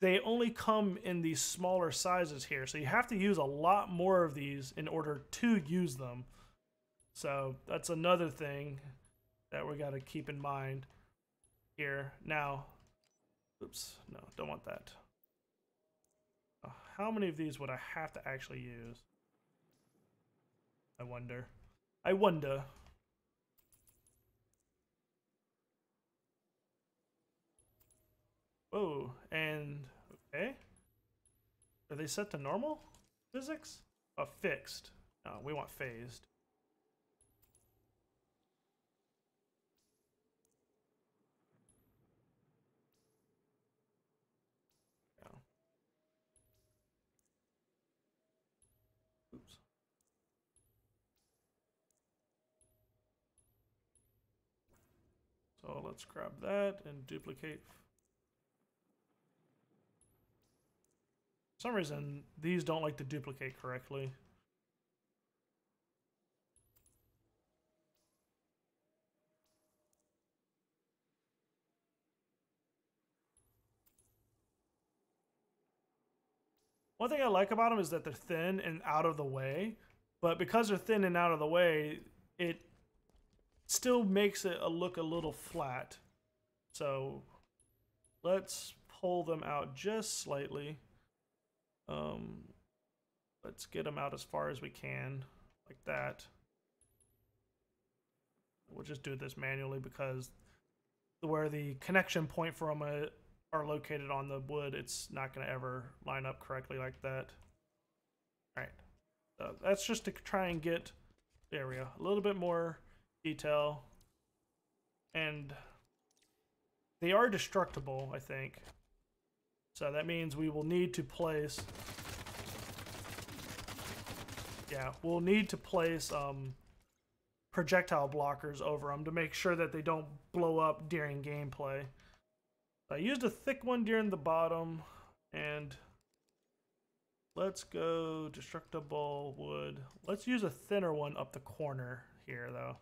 they only come in these smaller sizes here, so you have to use a lot more of these in order to use them. So that's another thing that we got to keep in mind here. Now, oops, no, don't want that. How many of these would I have to actually use? I wonder. I wonder. Whoa, and okay. Are they set to normal physics? Oh, fixed. No, we want phased. Yeah. Oops. So let's grab that and duplicate. For some reason, these don't like to duplicate correctly. One thing I like about them is that they're thin and out of the way, but because they're thin and out of the way, it still makes it look a little flat. So let's pull them out just slightly. Let's get them out as far as we can, like that. We'll just do this manually because where the connection point for them are located on the wood, it's not going to ever line up correctly like that. All right, so that's just to try and get, there we go, a little bit more detail. And they are destructible, I think. So that means we will need to place, yeah, we'll need to place projectile blockers over them to make sure that they don't blow up during gameplay. I used a thick one during the bottom, and let's go destructible wood. Let's use a thinner one up the corner here, though.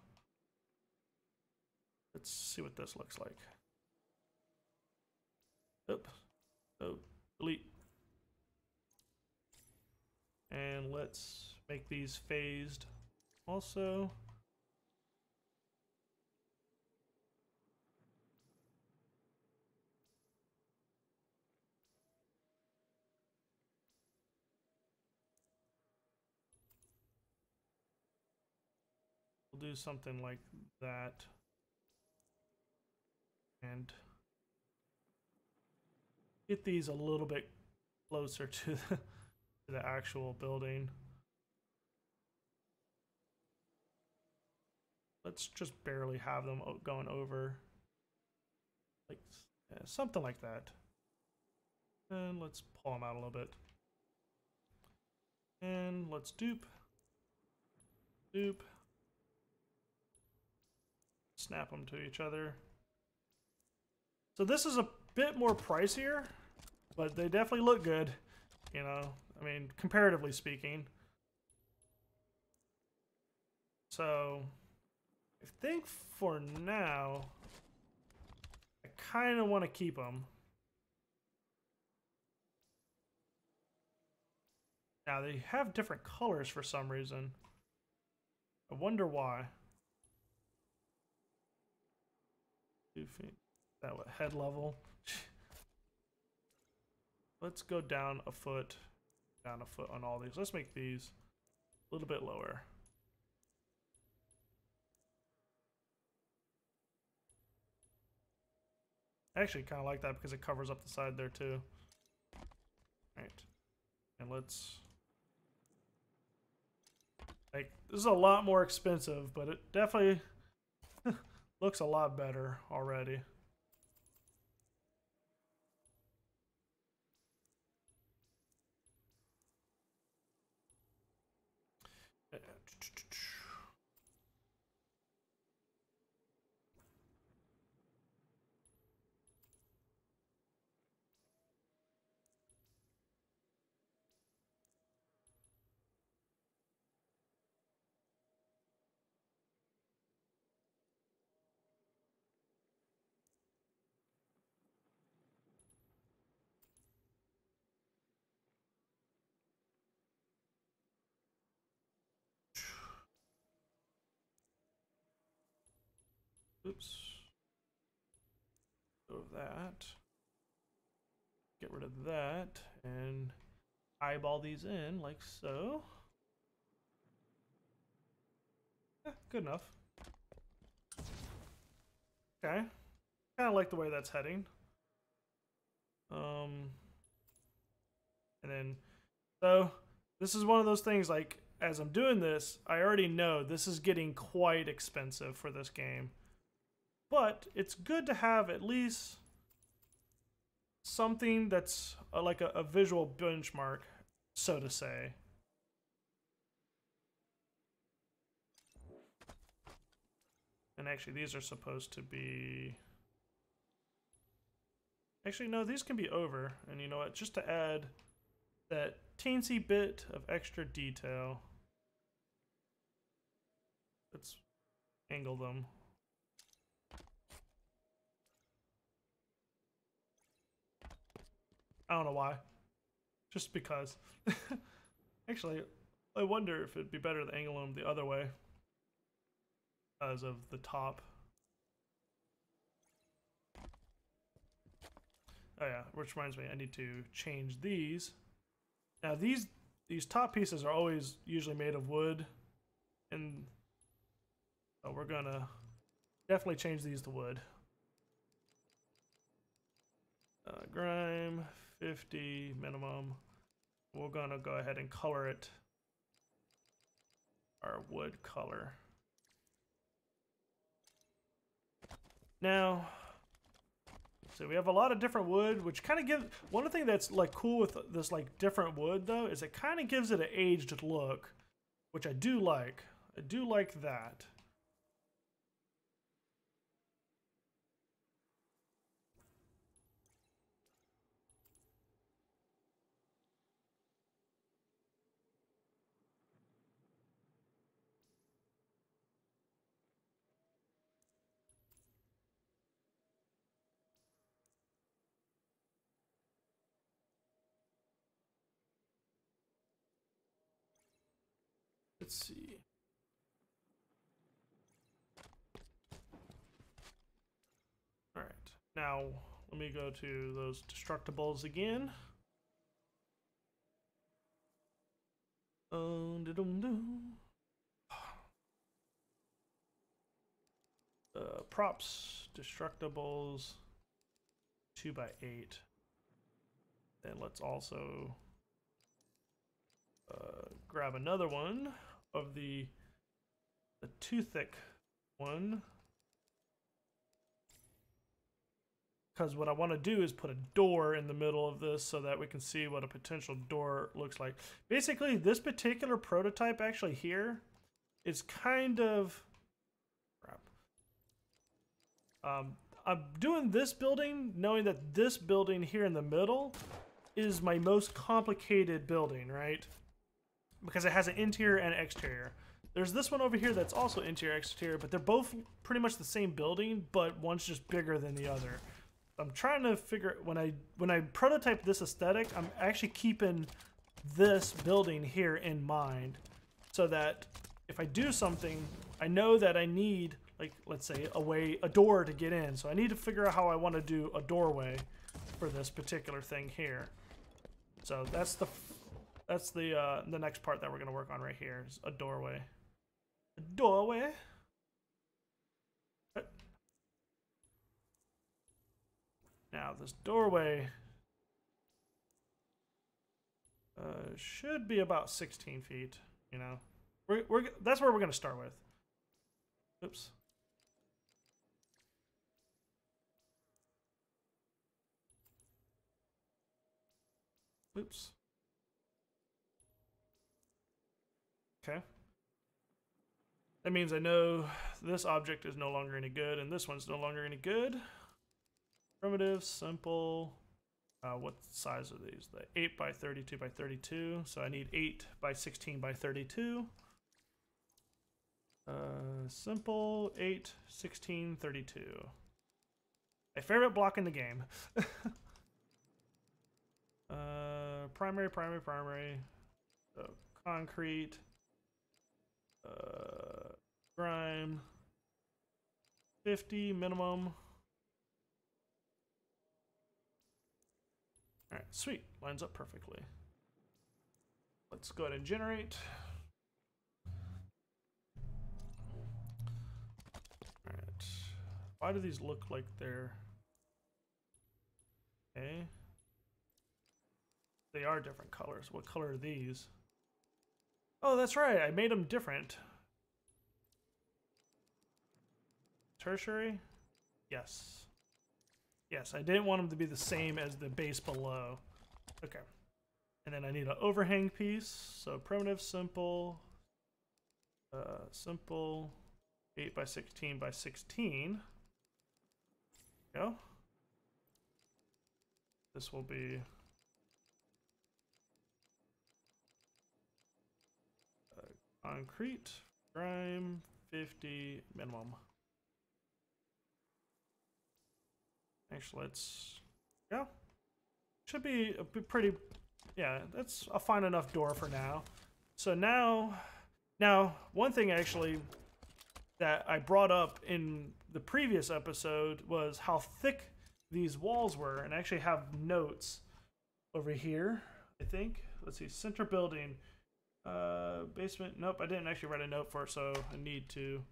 Let's see what this looks like. Oops. Oh, delete. And let's make these phased also. We'll do something like that. And get these a little bit closer to the actual building. Let's just barely have them going over, like yeah, something like that. And let's pull them out a little bit. And let's dupe. Dupe. Snap them to each other. So this is a bit more pricier, but they definitely look good. You know, I mean, comparatively speaking. So I think for now, I kind of want to keep them. Now they have different colors for some reason. I wonder why. 2 feet. That what, head level? Let's go down a foot on all these. Let's make these a little bit lower. I actually kind of like that because it covers up the side there too. Right. And let's... Like, this is a lot more expensive, but it definitely looks a lot better already. Oops. Go of that. Get rid of that and eyeball these in like so. Good enough. Okay. Kind of like the way that's heading. And then, so this is one of those things, like, as I'm doing this, I already know this is getting quite expensive for this game. But it's good to have at least something that's like a visual benchmark, so to say. And actually, these are supposed to be... Actually, no, these can be over. And you know what? Just to add that teensy bit of extra detail, let's angle them. I don't know why. Just because. Actually, I wonder if it'd be better to angle them the other way because of the top. Oh yeah, which reminds me, I need to change these. Now these top pieces are always usually made of wood, and so we're gonna definitely change these to wood. Grime 50 minimum. We're gonna go ahead and color it our wood color. Now, so we have a lot of different wood, which kind of gives, one thing that's like cool with this like different wood though, is it kind of gives it an aged look, which I do like. I do like that. Let's see. All right, now let me go to those destructibles again. Props, destructibles, 2x8. And let's also grab another one of the too thick one. Because what I want to do is put a door in the middle of this so that we can see what a potential door looks like. Basically, this particular prototype actually here is kind of... crap. I'm doing this building knowing that this building here in the middle is my most complicated building, right? Because it has an interior and an exterior. There's this one over here that's also interior, exterior, but they're both pretty much the same building, but one's just bigger than the other. I'm trying to figure, when I prototype this aesthetic, I'm actually keeping this building here in mind so that if I do something, I know that I need, like, let's say a door to get in. So I need to figure out how I want to do a doorway for this particular thing here. So that's the next part that we're going to work on right here is a doorway. A doorway. Now this doorway should be about 16 feet. You know, that's where we're going to start with. Oops. Oops. Okay. That means I know this object is no longer any good, and this one's no longer any good. Primitive, simple. What size are these? The 8 by 32 by 32. So I need 8 by 16 by 32. Simple, 8, 16, 32. My favorite block in the game. Primary. So concrete. Grime. 50 minimum. All right, sweet. Lines up perfectly. Let's go ahead and generate. All right. Why do these look like they're... Okay. They are different colors. What color are these? Oh, that's right. I made them different. Tertiary? Yes. Yes, I didn't want them to be the same as the base below. Okay. And then I need an overhang piece. So primitive, simple. Simple. 8 by 16 by 16. Go. This will be... concrete. Grime. 50 minimum. Actually, let's go. Should be a pretty, yeah, that's a fine enough door for now. So now one thing actually that I brought up in the previous episode was how thick these walls were, and I actually have notes over here, I think. Let's see, center building, basement. Nope, I didn't actually write a note for it, so I need to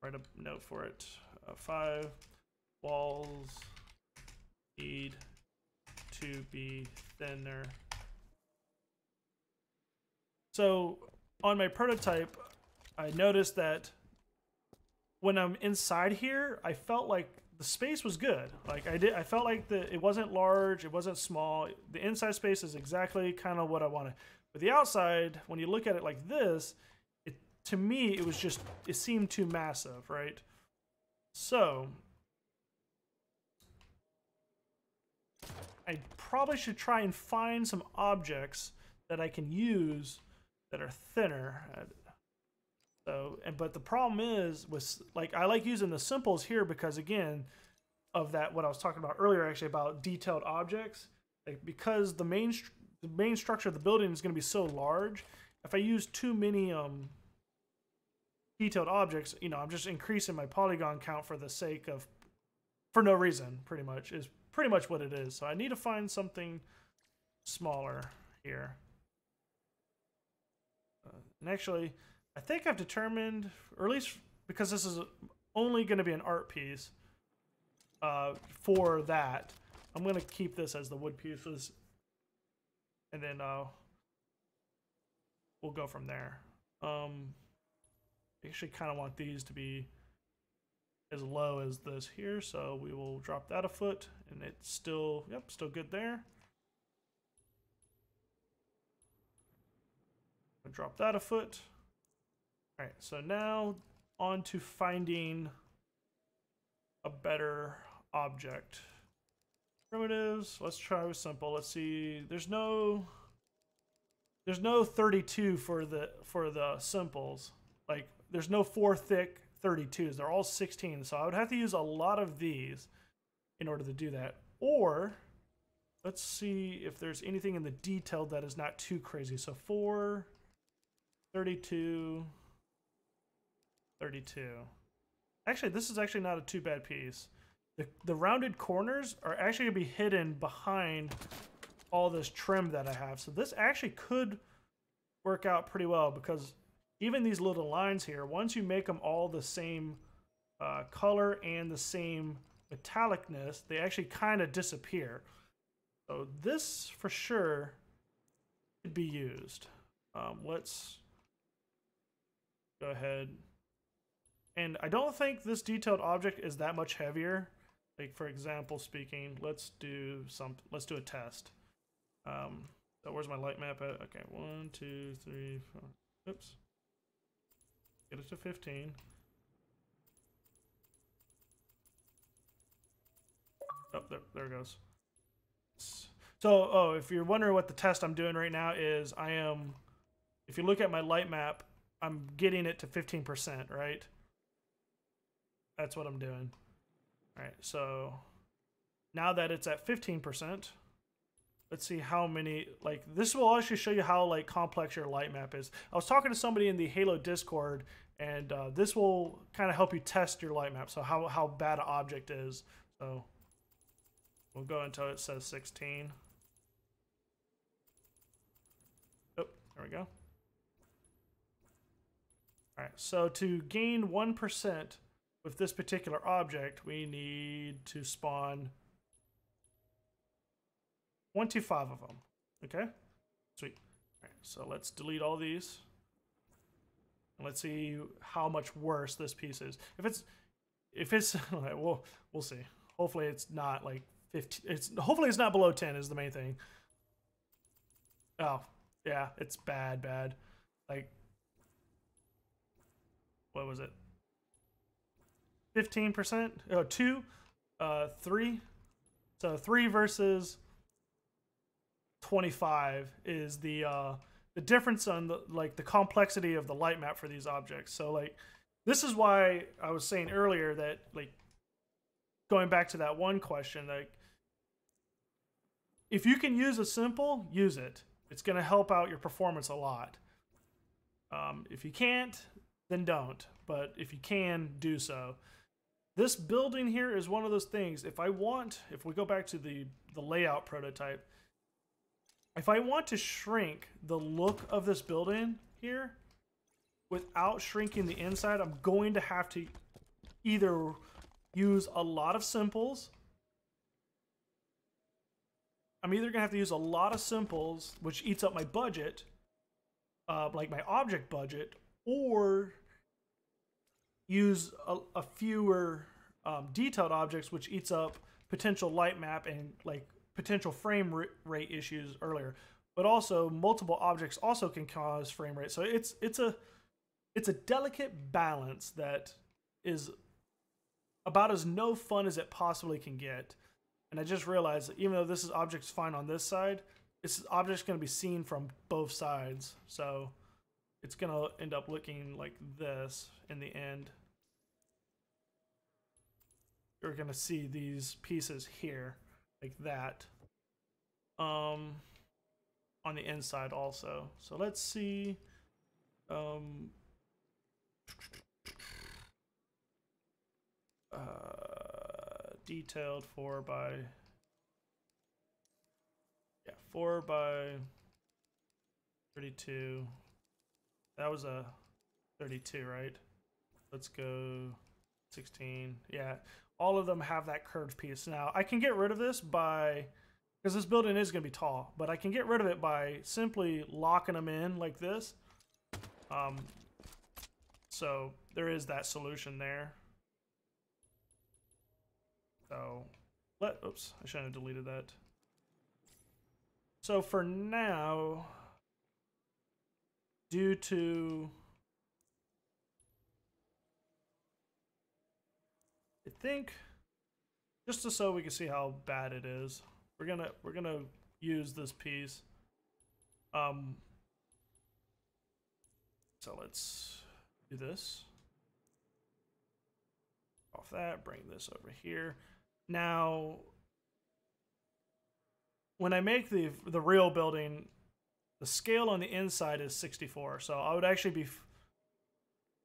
write a note for it. 5 walls need to be thinner. So on my prototype, I noticed that when I'm inside here, I felt like the space was good. Like I felt like it wasn't large, it wasn't small. The inside space is exactly kind of what I wanted. But the outside, when you look at it like this, to me, it seemed too massive, right? So I probably should try and find some objects that I can use that are thinner. So, but the problem is with, like, I like using the simples here because, again, of that what I was talking about earlier, actually, about detailed objects. Like, because the main structure of the building is going to be so large, if I use too many detailed objects, you know, I'm just increasing my polygon count for the sake of, for no reason, pretty much, is pretty much what it is. So I need to find something smaller here. And actually, I think I've determined, or at least because this is only going to be an art piece for that, I'm going to keep this as the wood pieces. and then we'll go from there. I actually kind of want these to be as low as this here, so we will drop that a foot, and it's still, yep, still good there. I'll drop that a foot. All right, so now on to finding a better object. Primitives, let's try with simple. Let's see, there's no 32 for the simples. Like, there's no 4 thick 32s. They're all 16. So I would have to use a lot of these in order to do that. Or let's see if there's anything in the detailed that is not too crazy. So 4, 32, 32. Actually, this is actually not a too bad piece. The rounded corners are actually going to be hidden behind all this trim that I have. So this actually could work out pretty well, because even these little lines here, once you make them all the same color and the same metallicness, they actually kind of disappear. So this for sure could be used. Let's go ahead. And I don't think this detailed object is that much heavier. Like, for example speaking, let's do a test. So where's my light map at? Okay, 1, 2, 3, 4. Oops. Get it to 15. Oh, there it goes. So, oh, if you're wondering what the test I'm doing right now is, if you look at my light map, I'm getting it to 15%, right? That's what I'm doing. All right, so now that it's at 15%, let's see how many, like, this will actually show you how, like, complex your light map is. I was talking to somebody in the Halo Discord, and this will kind of help you test your light map, so how bad an object is. So we'll go until it says 16. Oh, there we go. All right, so to gain 1% with this particular object, we need to spawn 25 of them. Okay, sweet. All right, so let's delete all these, and let's see how much worse this piece is. If it's we'll see. Hopefully it's not like 15. Hopefully it's not below 10 is the main thing. Oh yeah, it's bad. Like, what was it? 15%? Oh, 2, 3. So 3 versus 25 is the difference on the complexity of the light map for these objects. So, like, this is why I was saying earlier that, like, going back to that one question, like, if you can use a simple, use it. It's going to help out your performance a lot. If you can't, then don't. But if you can, do so. This building here is one of those things. If we go back to the layout prototype, if I want to shrink the look of this building here without shrinking the inside, I'm going to have to either use a lot of simples. I'm either going to have to use a lot of simples, which eats up my budget, like my object budget, or use a fewer detailed objects, which eats up potential light map and, like, potential frame rate issues earlier. But also multiple objects also can cause frame rate. So it's a delicate balance that is about as no fun as it possibly can get. And I just realized that even though this object's fine on this side, this object's going to be seen from both sides. So it's going to end up looking like this in the end. You're going to see these pieces here, like that, on the inside also. So let's see. Detailed 4 by 32. That was a 32, right? Let's go 16. Yeah, all of them have that curved piece. Now I can get rid of this by, because this building is going to be tall, but I can get rid of it by simply locking them in like this. So there is that solution there. So oops, I shouldn't have deleted that. So for now, due to, I think, just so we can see how bad it is, we're gonna use this piece. So let's do this. Off that, bring this over here. Now, when I make the real building, the scale on the inside is 64. So I would actually be,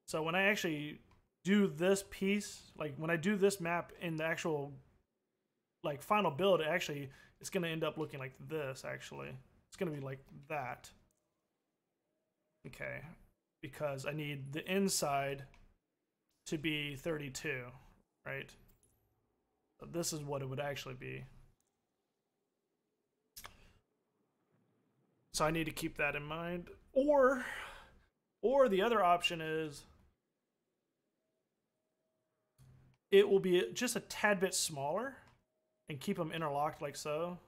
so when I actually do this piece, like when I do this map in the actual like final build, it's going to end up looking like this. Actually, it's going to be like that. Okay, because I need the inside to be 32, right? So this is what it would actually be. So I need to keep that in mind. Or the other option is it will be just a tad bit smaller and keep them interlocked like so.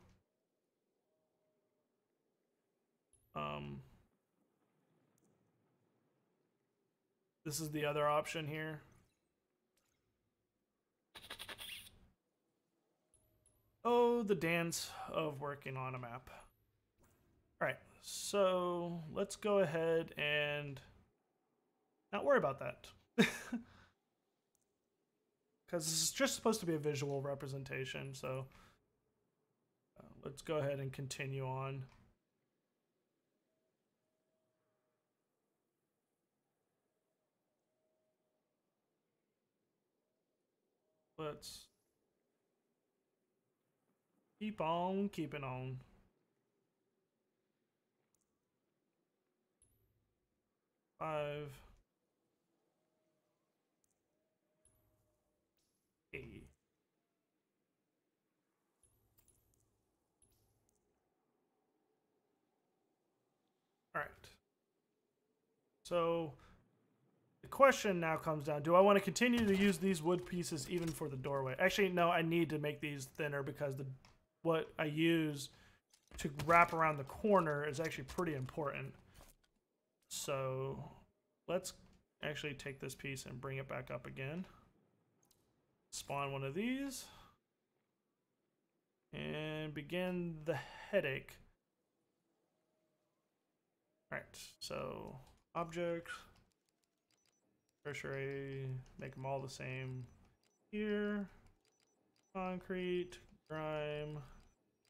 This is the other option here. Oh, the dance of working on a map. All right, so let's go ahead and not worry about that. Because this is just supposed to be a visual representation, so let's go ahead and continue on. Let's keep on keeping on. Five. 8. All right. So the question now comes down, do I want to continue to use these wood pieces even for the doorway? Actually, no, I need to make these thinner because what I use to wrap around the corner is actually pretty important. So let's actually take this piece and bring it back up again. Spawn one of these. And begin the headache. Alright, so objects, tertiary, make them all the same here. Concrete, grime,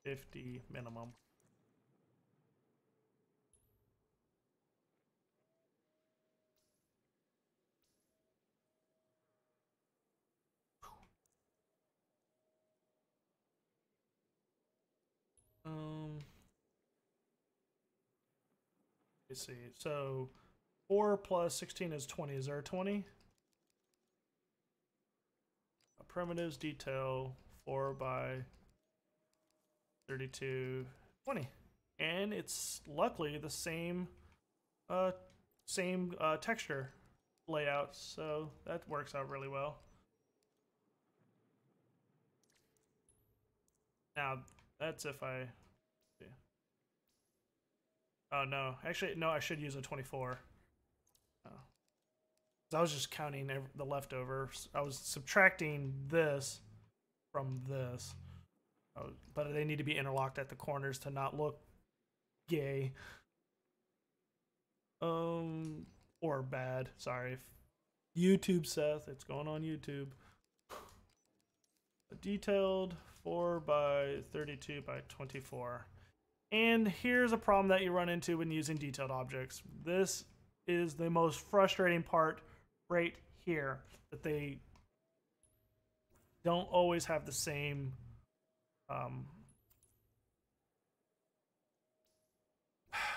50 minimum. Let's see. So 4 plus 16 is 20. Is there a 20? Primitives detail 4 by 32, 20. And it's luckily the same texture layout, so that works out really well. Now that's if I, oh no, actually no, I should use a 24. I was just counting the leftovers. I was subtracting this from this, but they need to be interlocked at the corners to not look gay. Or bad. Sorry. YouTube, Seth. It's going on YouTube. A detailed 4 by 32 by 24. And here's a problem that you run into when using detailed objects. This is the most frustrating part right here, that they don't always have the same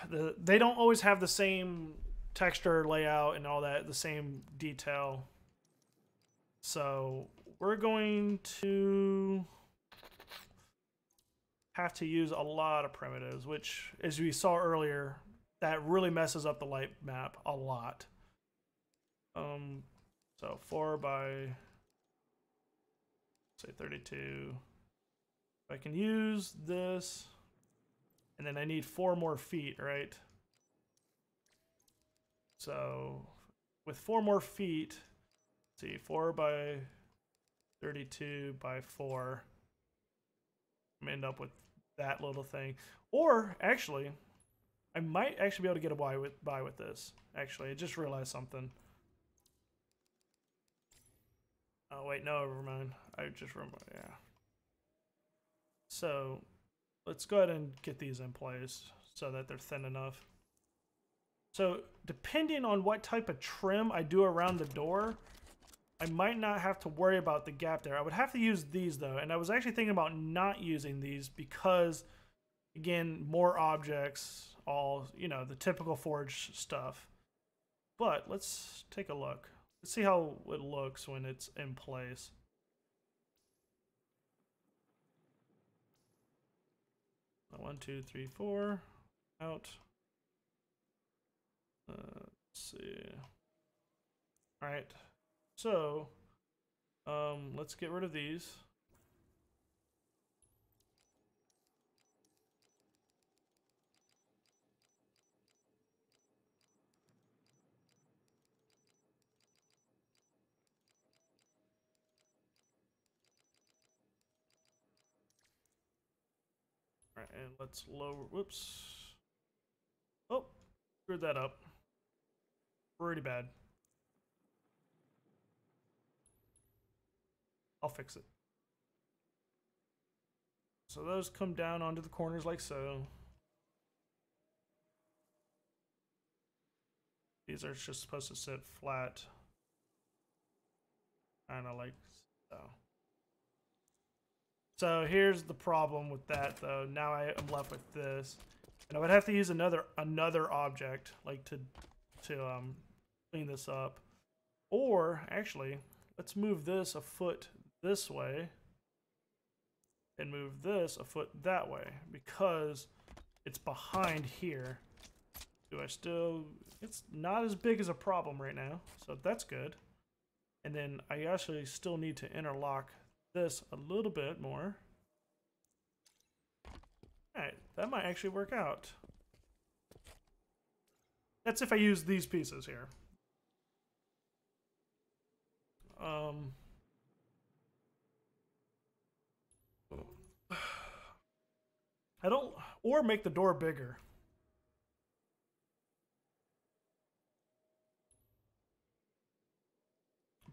they don't always have the same texture layout and all that, the same detail. So we're going to have to use a lot of primitives, which, as we saw earlier, that really messes up the light map a lot. So 4 by, say, 32. I can use this, and then I need 4 more feet, right? So with 4 more feet, let's see, 4 by 32 by 4, I'm gonna end up with that little thing. Or actually, I might actually be able to get by with this. Actually, I just realized something. Oh wait, no, never mind. I just remember, yeah. So let's go ahead and get these in place so that they're thin enough. So depending on what type of trim I do around the door, I might not have to worry about the gap there. I would have to use these though, and I was actually thinking about not using these because, again, more objects, all, you know, the typical Forge stuff. But let's take a look. Let's see how it looks when it's in place. One, two, three, four, out. Let's see. All right, so let's get rid of these. All right, and let's lower. Whoops. Oh, screwed that up. Pretty bad. I'll fix it. So those come down onto the corners like so. These are just supposed to sit flat. Kind of like so. So here's the problem with that though. Now I am left with this. And I would have to use another object like to clean this up. Or actually, let's move this a foot this way and move this a foot that way because it's behind here. Do I still... It's not as big as a problem right now, so that's good. And then I actually still need to interlock this a little bit more. Alright, that might actually work out. That's if I use these pieces here. I don't... Or make the door bigger.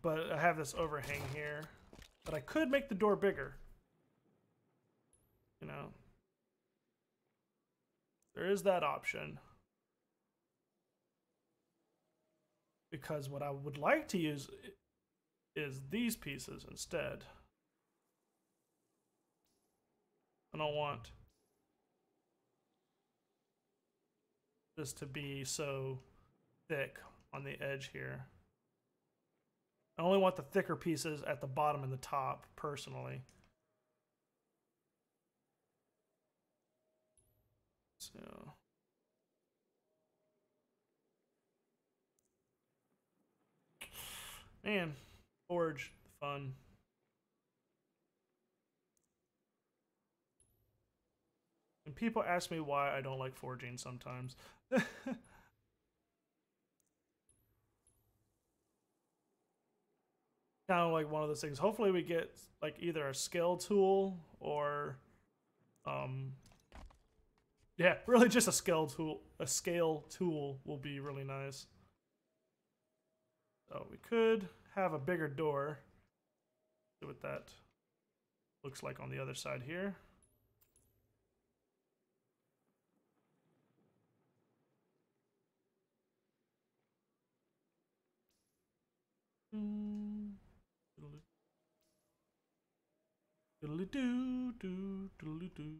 But I have this overhang here. But I could make the door bigger. You know. There is that option. Because what I would like to use is these pieces instead. I don't want this to be so thick on the edge here. I only want the thicker pieces at the bottom and the top, personally. So... Man, Forge, fun. And people ask me why I don't like forging sometimes. Kind of like one of those things. Hopefully we get like either a scale tool or yeah, really just a scale tool. A scale tool will be really nice. So we could have a bigger door. See what that looks like on the other side here. Diddly-doo-doo-diddly-doo.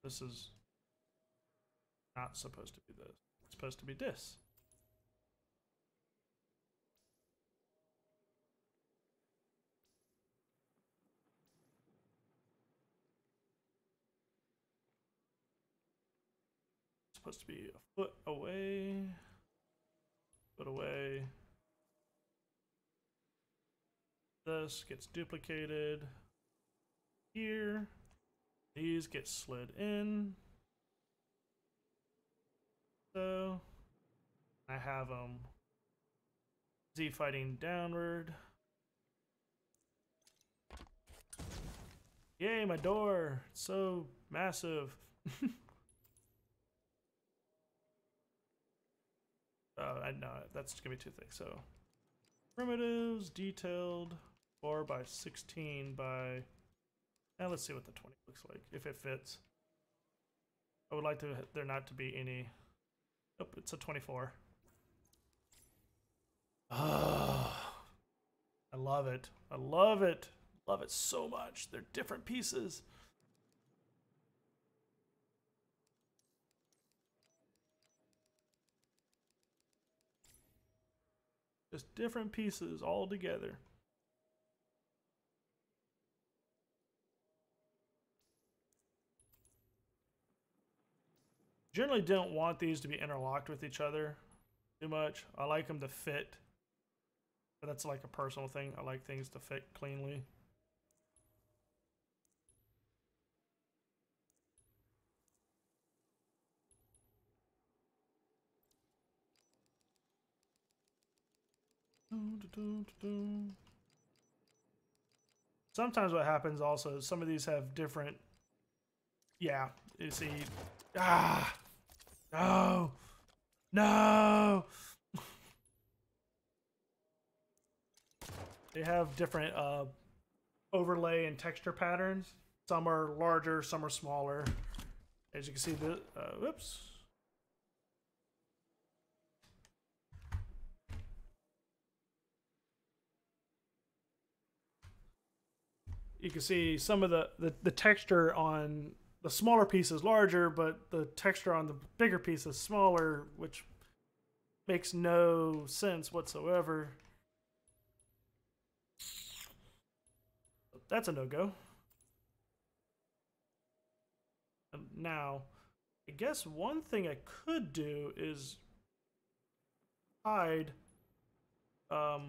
This is not supposed to be this. It's supposed to be this. It's supposed to be a foot away. Foot away. This gets duplicated here. These get slid in. So I have them Z fighting downward. Yay, my door! It's so massive. I know that's gonna be too thick. So primitives detailed 4 by 16 by. Now let's see what the 20 looks like if it fits. I would like there not to be any. Oh, it's a 24. Oh, I love it. I love it. Love it so much. They're different pieces. Just different pieces all together. Generally don't want these to be interlocked with each other too much. I like them to fit. But that's like a personal thing. I like things to fit cleanly. Sometimes what happens also is some of these have different. Yeah, you see. Ah! No! No! They have different overlay and texture patterns. Some are larger, some are smaller. As you can see, whoops. You can see some of the texture on the smaller piece is larger, but the texture on the bigger piece is smaller, which makes no sense whatsoever. That's a no-go. Now, I guess one thing I could do is hide a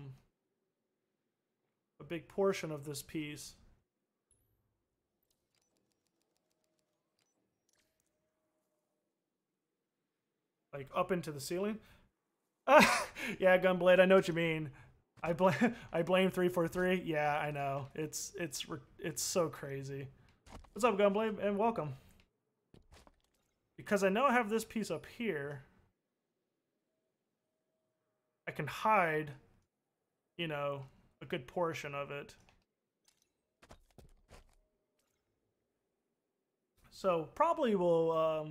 big portion of this piece. Like up into the ceiling. Yeah, Gunblade, I know what you mean. I blame 343. Yeah, I know. It's so crazy. What's up, Gunblade, and welcome. Because I know I have this piece up here, I can hide, you know, a good portion of it. So probably will,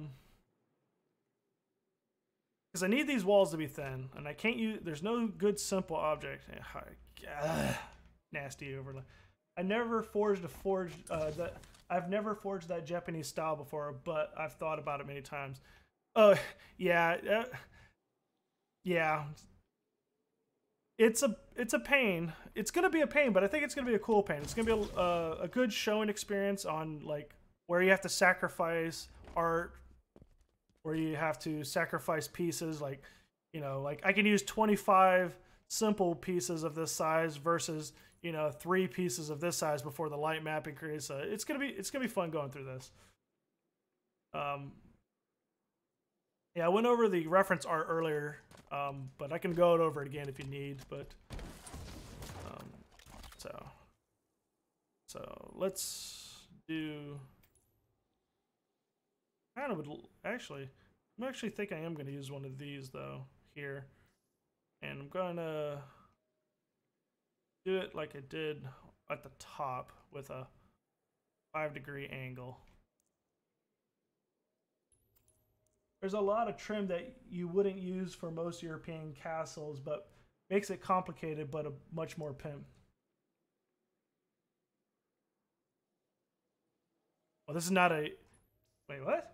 because I need these walls to be thin, and I can't use. There's no good simple object. Nasty overlay. I never forged a that. I've never forged that Japanese style before, but I've thought about it many times. Yeah, yeah. It's a pain. It's gonna be a pain, but I think it's gonna be a cool pain. It's gonna be a good showing experience on like where you have to sacrifice art, where you have to sacrifice pieces. Like, you know, like I can use 25 simple pieces of this size versus, you know, 3 pieces of this size before the light mapping creates. It's gonna be fun going through this. Yeah, I went over the reference art earlier, but I can go over it again if you need. But so let's do. Kind of would actually. I'm actually think I am going to use one of these though here, and I'm gonna do it like I did at the top with a 5-degree angle. There's a lot of trim that you wouldn't use for most European castles, but makes it complicated, but a much more pimp. Well, this is not a. Wait, what?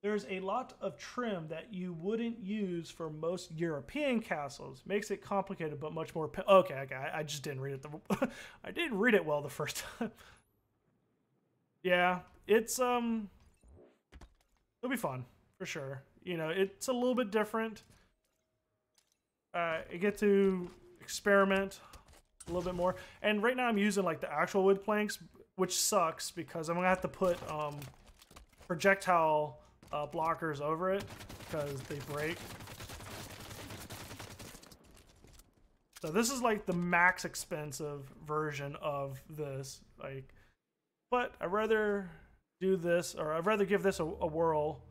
There's a lot of trim that you wouldn't use for most European castles. Makes it complicated, but much more. Okay, okay. I just didn't read it. I didn't read it well the first time. Yeah, it'll be fun for sure. You know, it's a little bit different. I get to experiment a little bit more. And right now I'm using like the actual wood planks, which sucks because I'm gonna have to put projectile blockers over it because they break. So this is like the max expensive version of this. Like, but I'd rather do this, or I'd rather give this a whirl,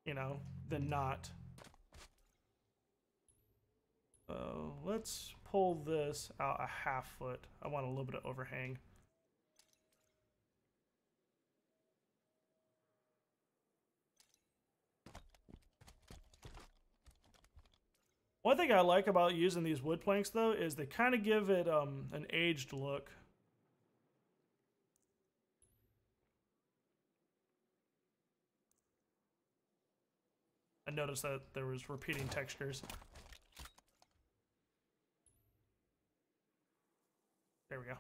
you know, than not. Let's pull this out a half foot. I want a little bit of overhang. One thing I like about using these wood planks, though, is they kind of give it an aged look. I noticed that there was repeating textures. There we go.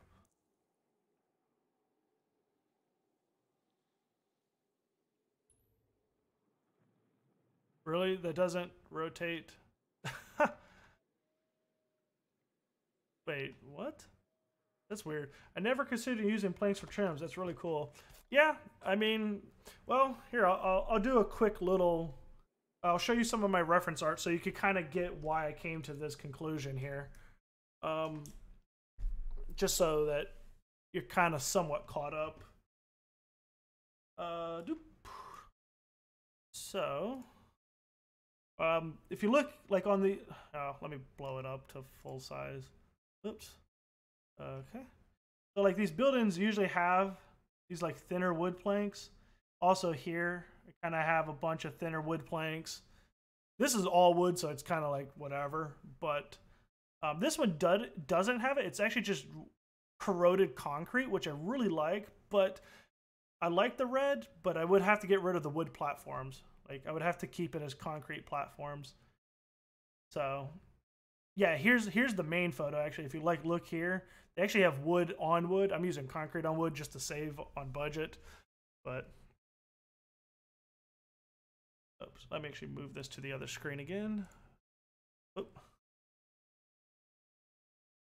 Really? That doesn't rotate? Wait, what? That's weird. I never considered using planks for trims. That's really cool. Yeah, I mean, well, here, I'll do a quick little... I'll show you some of my reference art so you can kind of get why I came to this conclusion here. Just so that you're kind of somewhat caught up. So, if you look like on the... let me blow it up to full size. Oops. Okay. So like these buildings usually have these like thinner wood planks. Also here, I kind of have a bunch of thinner wood planks. This is all wood, so it's kind of like whatever. But this one doesn't have it. It's actually just corroded concrete, which I really like. But I like the red, but I would have to get rid of the wood platforms. Like I would have to keep it as concrete platforms. So yeah, here's the main photo. Actually, if you like, look here. They actually have wood on wood. I'm using concrete on wood just to save on budget. But oops, let me actually move this to the other screen again. Oop.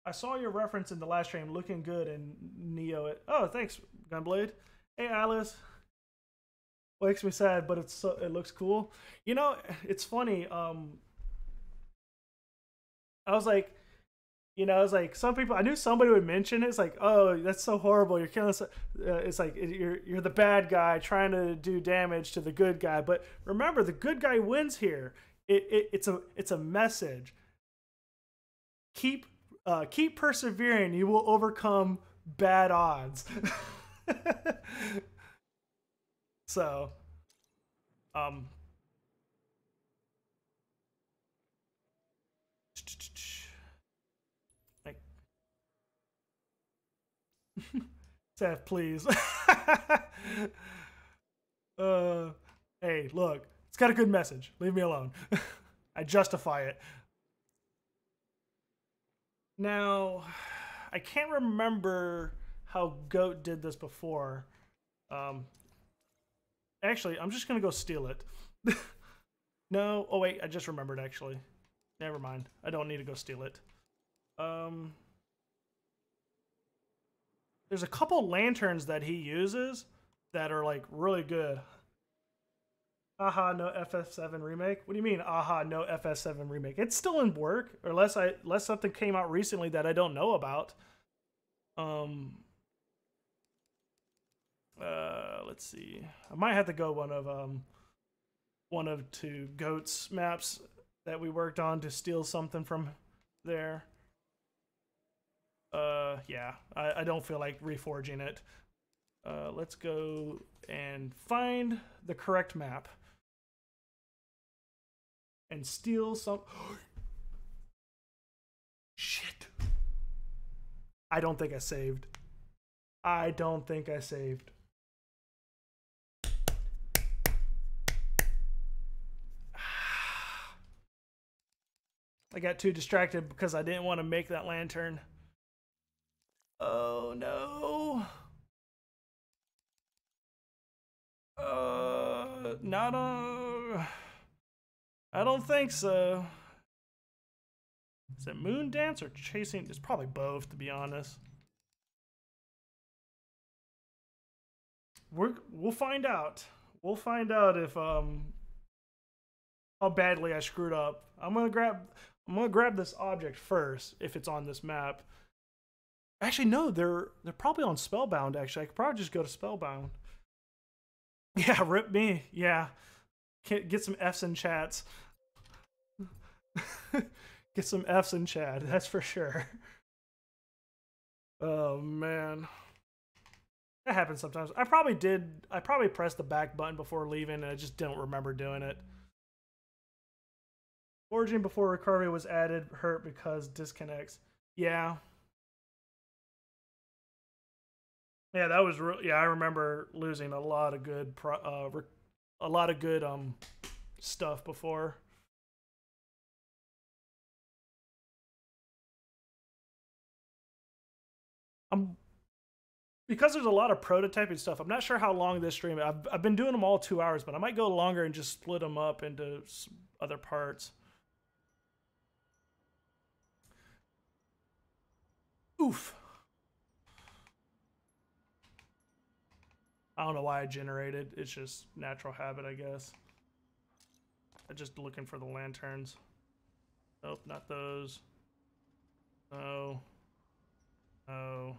I saw your reference in the last stream, looking good and Neo it. Oh, thanks, Gunblade. Hey, Alice. Makes me sad, but it looks cool. You know, it's funny. I was like, you know, it's like some people. I knew somebody would mention it. It's like, oh, that's so horrible. You're killing. It's like you're the bad guy trying to do damage to the good guy. But remember, the good guy wins here. It's a message. Keep persevering. You will overcome bad odds. So, like, Seth, please. Hey, look, it's got a good message. Leave me alone. I justify it. Now, I can't remember how Goat did this before. Actually, I'm just gonna go steal it. No, oh wait, I just remembered actually. Never mind. I don't need to go steal it. There's a couple lanterns that he uses that are like really good. Aha, no FF7 remake. What do you mean? Aha, no FF7 remake. It's still in work, or unless something came out recently that I don't know about. Let's see. I might have to go one of two Goats maps that we worked on to steal something from there. Yeah, I don't feel like reforging it. Let's go and find the correct map and steal some. Shit. I don't think I saved. I don't think I saved. I got too distracted because I didn't want to make that lantern. Oh no. Not I don't think so. Is it moon dance or chasing? It's probably both, to be honest. We'll find out. We'll find out if how badly I screwed up. I'm gonna grab this object first if it's on this map. Actually, no, they're probably on Spellbound. Actually, I could probably just go to Spellbound. Yeah, rip me. Yeah, get some F's in chats. Get some F's in chat. That's for sure. Oh man, that happens sometimes. I probably pressed the back button before leaving, and I just don't remember doing it. Forging before recovery was added hurt because disconnects. Yeah. Yeah, that was real. Yeah, I remember losing a lot of good stuff before. Because there's a lot of prototyping stuff. I'm not sure how long this stream. I've been doing them all 2 hours, but I might go longer and just split them up into other parts. Oof. I don't know why I generated. It's just natural habit, I guess. I'm just looking for the lanterns. Nope, not those. No. No.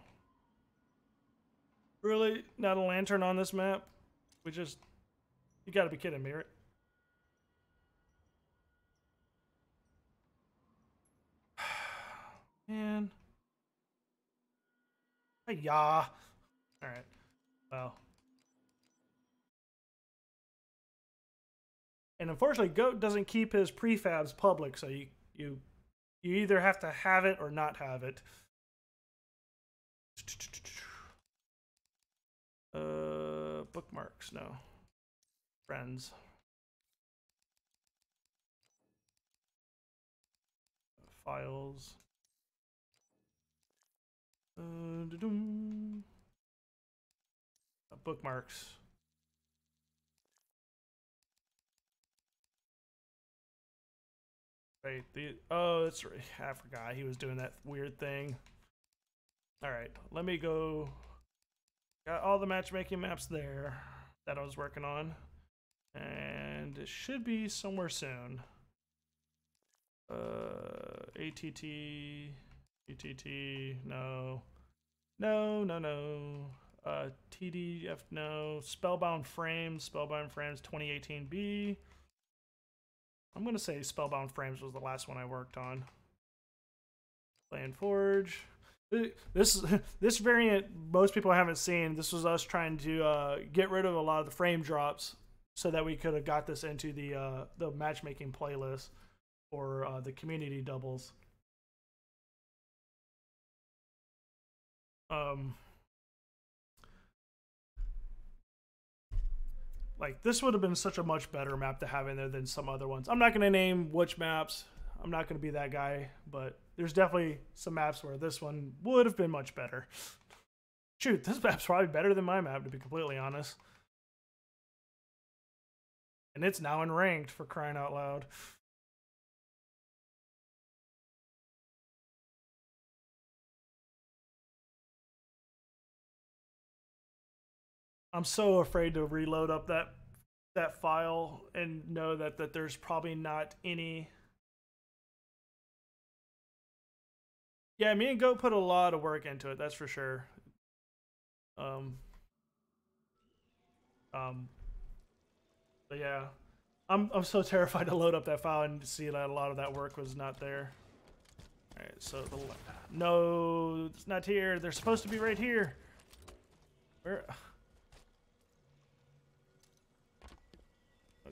Really? Not a lantern on this map? You gotta be kidding me, right? Man. Yeah. Alright. Well. And unfortunately, Goat doesn't keep his prefabs public, so you either have to have it or not have it. Bookmarks, no. Friends. Files. Bookmarks. Wait, it's I forgot he was doing that weird thing. All right, let me go. Got all the matchmaking maps there that I was working on, and it should be somewhere soon. ATT, ETT, no. TDF, no. Spellbound Frames 2018B. I'm gonna say Spellbound Frames was the last one I worked on. Playing Forge. This variant most people haven't seen. This was us trying to get rid of a lot of the frame drops so that we could have got this into the matchmaking playlist or the community doubles. Like, this would have been such a much better map to have in there than some other ones. I'm not going to name which maps. I'm not going to be that guy, but there's definitely some maps where this one would have been much better. Shoot, this map's probably better than my map, to be completely honest. And it's now in ranked, for crying out loud. I'm so afraid to reload up that file and know that there's probably not any. Yeah, me and Goat put a lot of work into it, that's for sure. But yeah, I'm so terrified to load up that file and see that a lot of that work was not there. All right, so no, it's not here. They're supposed to be right here. Where?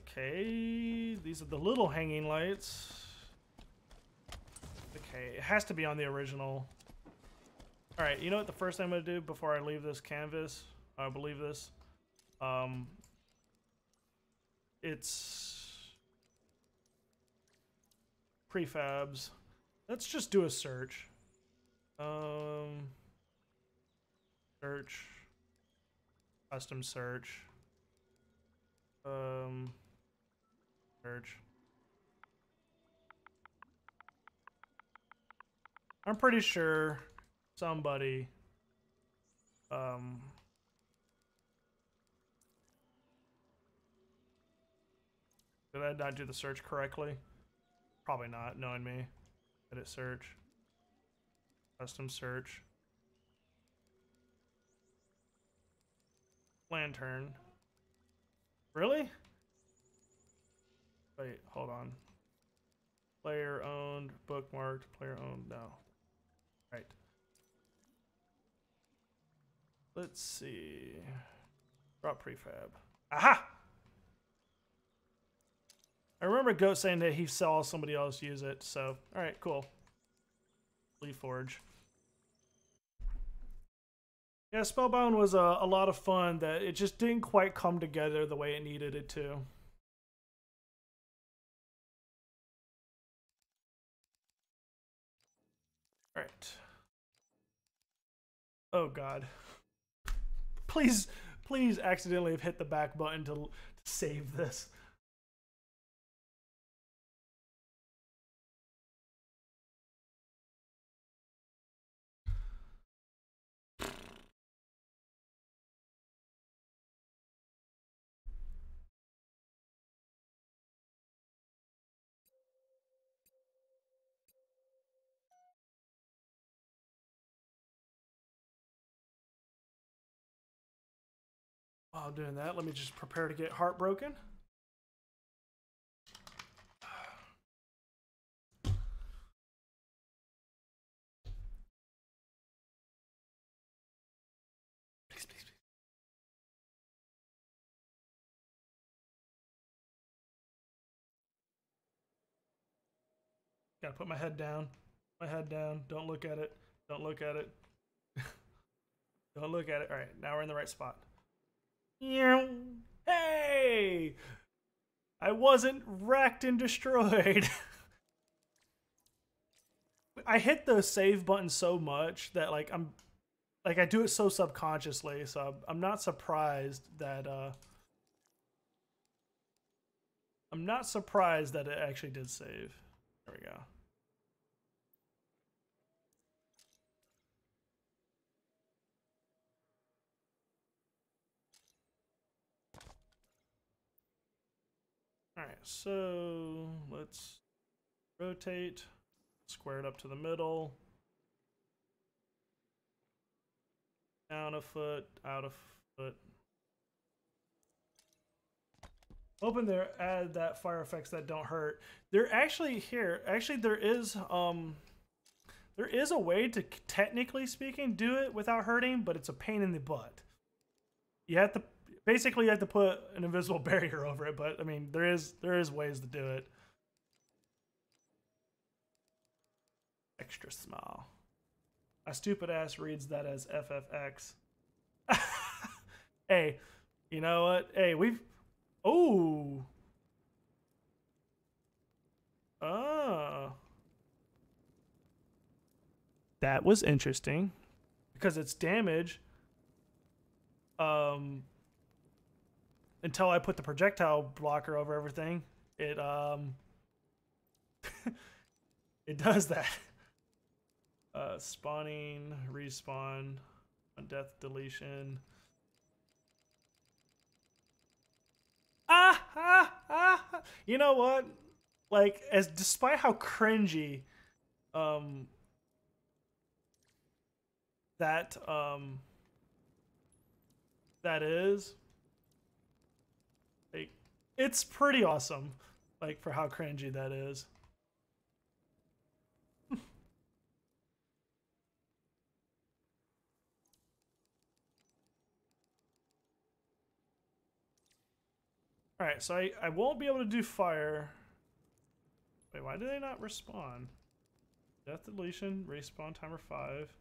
Okay, these are the little hanging lights. Okay, it has to be on the original. All right, you know what the first thing I'm gonna do before I leave this canvas? I believe this. It's prefabs. Let's just do a search. Search. Custom search. Search. I'm pretty sure somebody did I not do the search correctly? Probably not, knowing me. Edit search. Custom search. Lantern. Really? Wait, hold on. Player owned, bookmarked, player owned, no. Right. Let's see. Drop prefab. Aha! I remember Goat saying that he saw somebody else use it, so alright, cool. Forge. Yeah, Spellbound was a lot of fun that it just didn't quite come together the way it needed it to. Alright. Oh god. Please, please accidentally have hit the back button to save this. While doing that, let me just prepare to get heartbroken. Please, please, please. Gotta put my head down. My head down. Don't look at it. Don't look at it. Don't look at it. All right, now we're in the right spot. Hey! I wasn't wrecked and destroyed. I hit the save button so much that like I do it so subconsciously, so I'm not surprised that it actually did save. There we go. All right, so let's rotate, square it up to the middle, down a foot, out a foot. Open there, add that fire effects that don't hurt. There actually there is a way to, technically speaking, do it without hurting, but it's a pain in the butt. You have to basically put an invisible barrier over it, but I mean there is ways to do it. Extra small. My stupid ass reads that as FFX. Hey, you know what? Hey, we've oh. That was interesting because it's damage until I put the projectile blocker over everything. It it does that. Spawning, respawn, death deletion. You know what? Like, as despite how cringy that that is, like, it's pretty awesome, like, for how cringy that is. Alright, so I won't be able to do fire. Wait, why do they not respawn? Death deletion, respawn timer 5.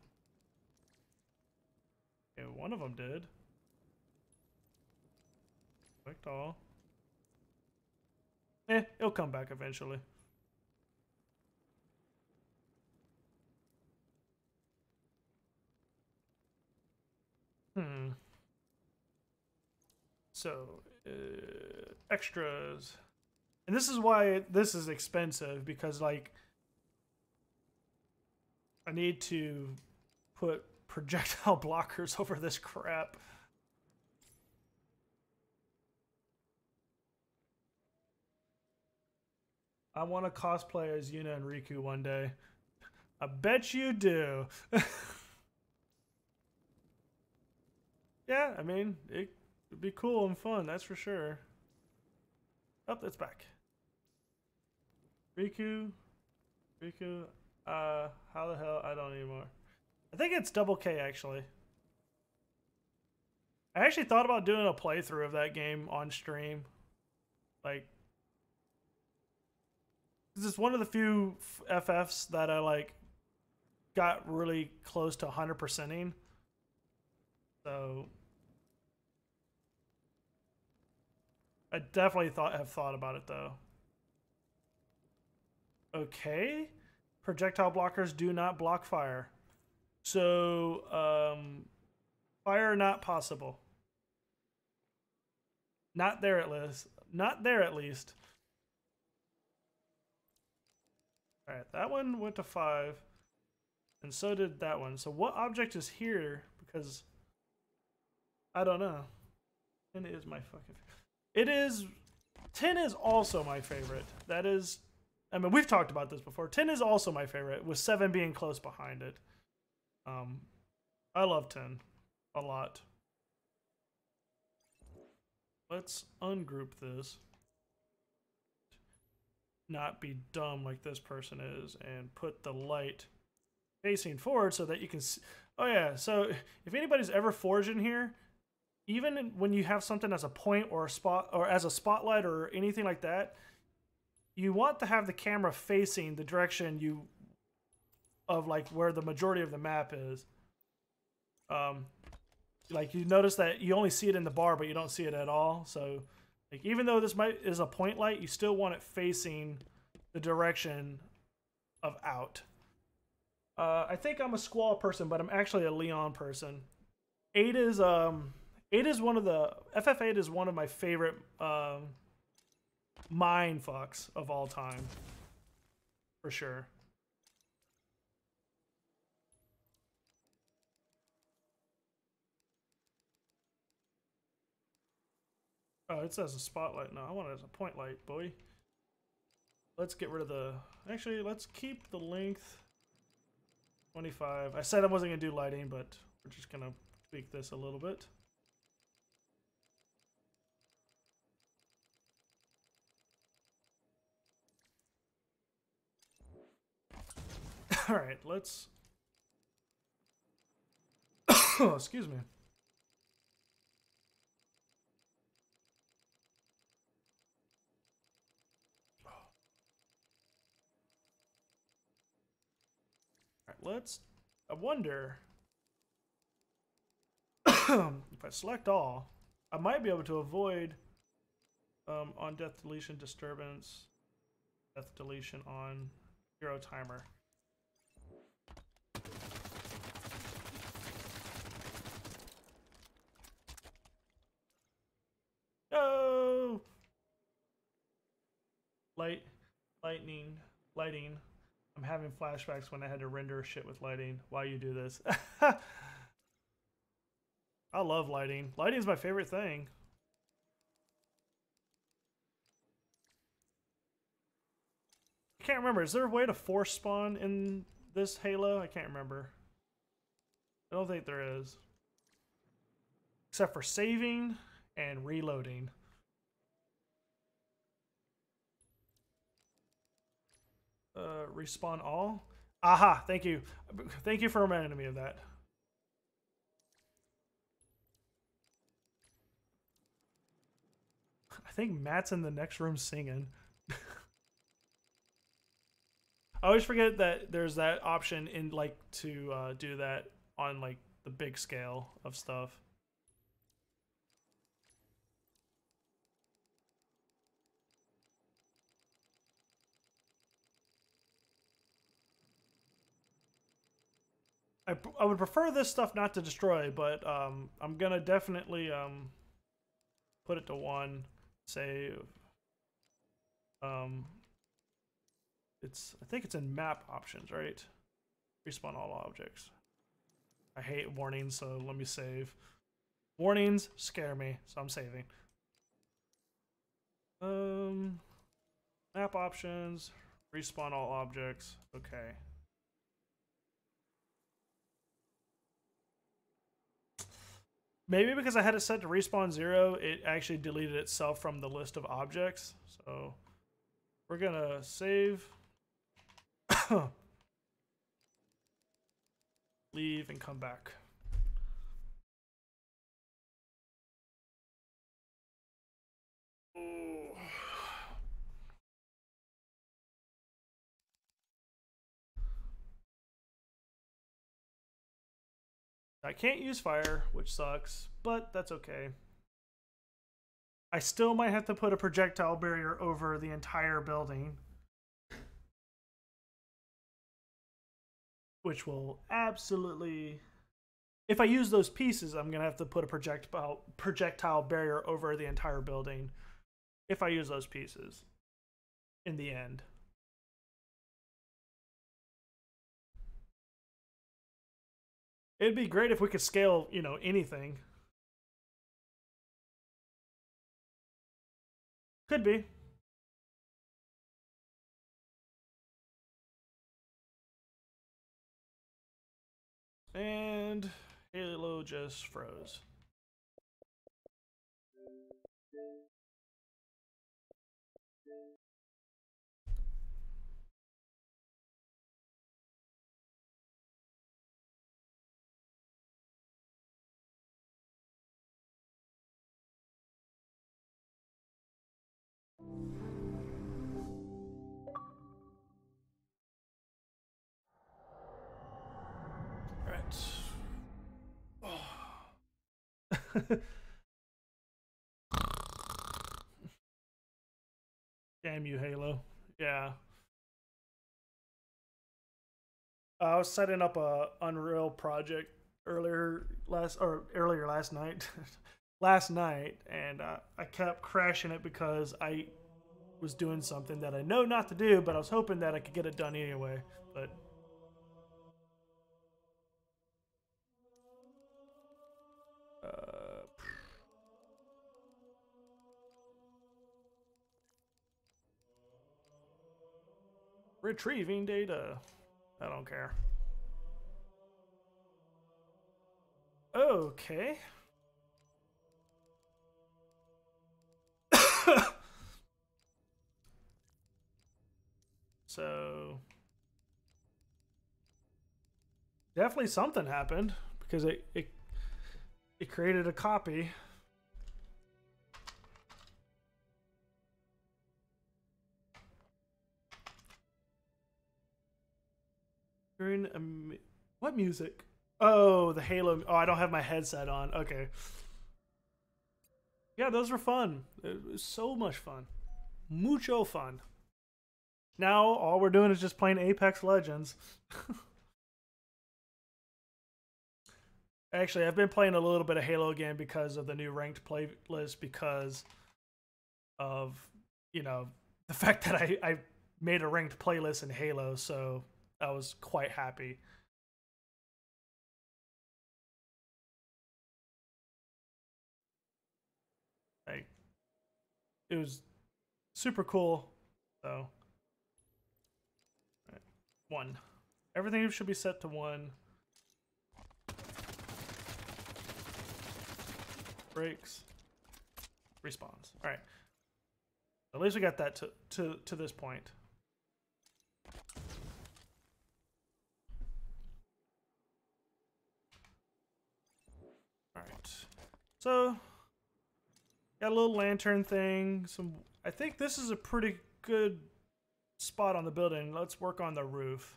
Okay, one of them did. Select all. It'll come back eventually. Hmm. So, extras. And this is why this is expensive, because like I need to put projectile blockers over this crap. I want to cosplay as Yuna and Riku one day. I bet you do. Yeah, I mean, it would be cool and fun, that's for sure. Oh, it's back. Riku, how the hell? I don't anymore. I think it's double K, actually. I actually thought about doing a playthrough of that game on stream. Like, this is one of the few FFs that I, like, got really close to 100%ing. So, I definitely have thought about it, though. Okay. Projectile blockers do not block fire. So, fire not possible. Not there at least. Not there at least. Alright, that one went to 5. And so did that one. So what object is here? Because I don't know. 10 is my fucking... It is... 10 is also my favorite. That is... I mean, we've talked about this before. 10 is also my favorite, with 7 being close behind it. I love 10 a lot. Let's ungroup this. Not be dumb like this person is, and put the light facing forward so that you can see. Oh yeah, so if anybody's ever forged in here, even when you have something as a point or a spot or as a spotlight or anything like that, you want to have the camera facing the direction you of like where the majority of the map is. Like you notice that you only see it in the bar, but you don't see it at all. So like even though this is a point light, you still want it facing the direction of out. I think I'm a Squall person, but I'm actually a Leon person. 8 is one of the FF8 is one of my favorite mind fucks of all time, for sure. Oh, it says a spotlight. No, I want it as a point light, boy. Let's get rid of the... Actually, let's keep the length 25. I said I wasn't going to do lighting, but we're just going to tweak this a little bit. All right, let's... Excuse me. Let's... I wonder if I select all, I might be able to avoid on death deletion disturbance, death deletion on hero timer. Oh! Lighting. I'm having flashbacks when I had to render shit with lighting. Why you do this? I love lighting. Lighting is my favorite thing. I can't remember. Is there a way to force spawn in this Halo? I can't remember. I don't think there is. Except for saving and reloading. Respawn all? Aha, thank you. Thank you for reminding me of that. I think Matt's in the next room singing. I always forget that there's that option in like to do that on like the big scale of stuff. I would prefer this stuff not to destroy, but I'm gonna definitely put it to 1. Save. I think it's in map options, right? Respawn all objects. I hate warnings, so let me save. Warnings scare me, so I'm saving. Map options, respawn all objects. Okay. Maybe because I had it set to respawn 0, it actually deleted itself from the list of objects. So we're gonna save, leave, and come back. I can't use fire, which sucks, but that's okay. I still might have to put a projectile barrier over the entire building, which will absolutely... If I use those pieces, I'm going to have to put a projectile barrier over the entire building if I use those pieces in the end. It'd be great if we could scale, you know, anything. Could be. And Halo just froze. All right. Damn you, Halo. Yeah. I was setting up a Unreal project earlier last night, last night, and I kept crashing it because I was doing something that I know not to do, but I was hoping that I could get it done anyway. But retrieving data. I don't care. Okay. So definitely something happened because it created a copy. What music? Oh, the Halo. Oh, I don't have my headset on. Okay. Yeah, those were fun. It was so much fun. Mucho fun. Now all we're doing is just playing Apex Legends. Actually, I've been playing a little bit of Halo again because of the new ranked playlist, because of, you know, the fact that I made a ranked playlist in Halo, so I was quite happy. Like, it was super cool. So, right. 1. Everything should be set to 1. Breaks. Respawns. All right. At least we got that to this point. All right. So, got a little lantern thing. I think this is a pretty good spot on the building. Let's work on the roof.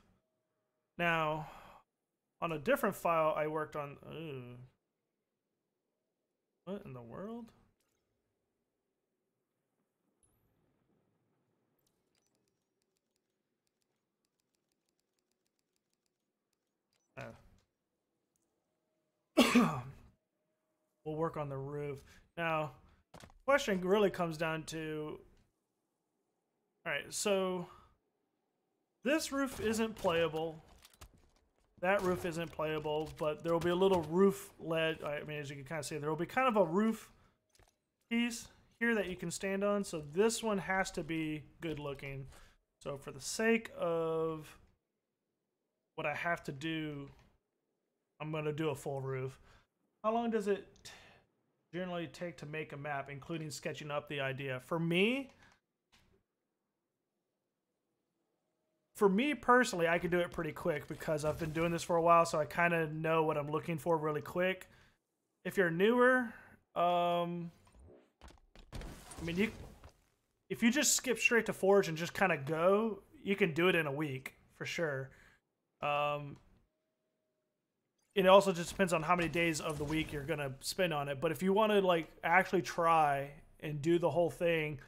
Now, on a different file, I worked on. What in the world? Oh. We'll work on the roof. Now, question really comes down to, all right, so this roof isn't playable. That roof isn't playable, but there will be a little roof ledge. I mean, as you can kind of see, there will be kind of a roof piece here that you can stand on. So this one has to be good looking. So for the sake of what I have to do, I'm going to do a full roof. How long does it generally take to make a map, including sketching up the idea? For me personally, I can do it pretty quick because I've been doing this for a while, so I kind of know what I'm looking for really quick. If you're newer, I mean, if you just skip straight to Forge and just kind of go, you can do it in a week for sure. It also just depends on how many days of the week you're gonna spend on it. But if you want to like actually try and do the whole thing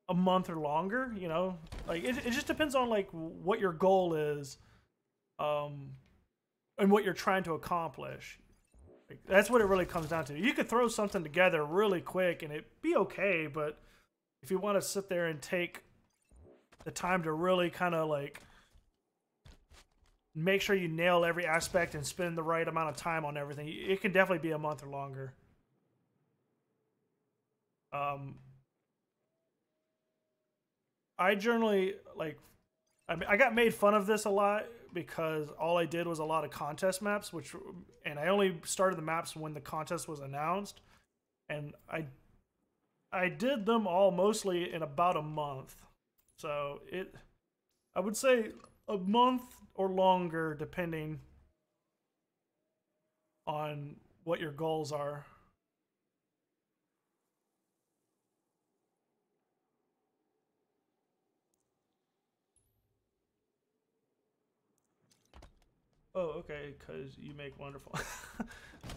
a month or longer, you know, like it just depends on like what your goal is, and what you're trying to accomplish. Like, that's what it really comes down to. You could throw something together really quick and it'd be okay, but if you want to sit there and take the time to really kind of like make sure you nail every aspect and spend the right amount of time on everything, it can definitely be a month or longer. I generally like, I mean, I got made fun of this a lot because all I did was a lot of contest maps, and I only started the maps when the contest was announced, and I did them all mostly in about a month. So I would say a month or longer, depending on what your goals are. Oh, okay, because you make wonderful.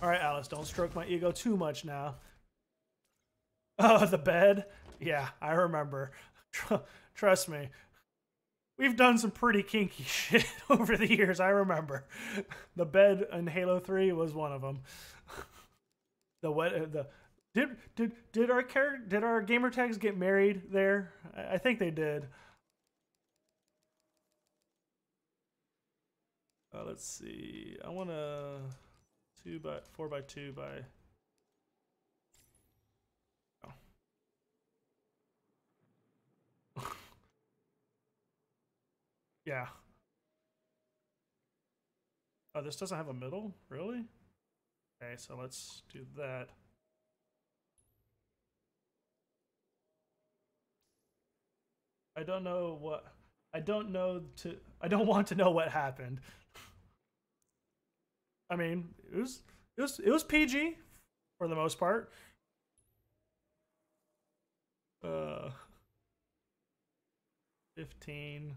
All right, Alice, don't stroke my ego too much now. Oh, the bed? Yeah, I remember. Trust me. We've done some pretty kinky shit over the years, I remember. The bed in Halo 3 was one of them. Did our gamer tags get married there? I think they did. Let's see. I want a 4x2 by. Oh. Yeah. Oh, this doesn't have a middle? Really? Okay, so let's do that. I don't want to know what happened. I mean, it was PG for the most part. 15.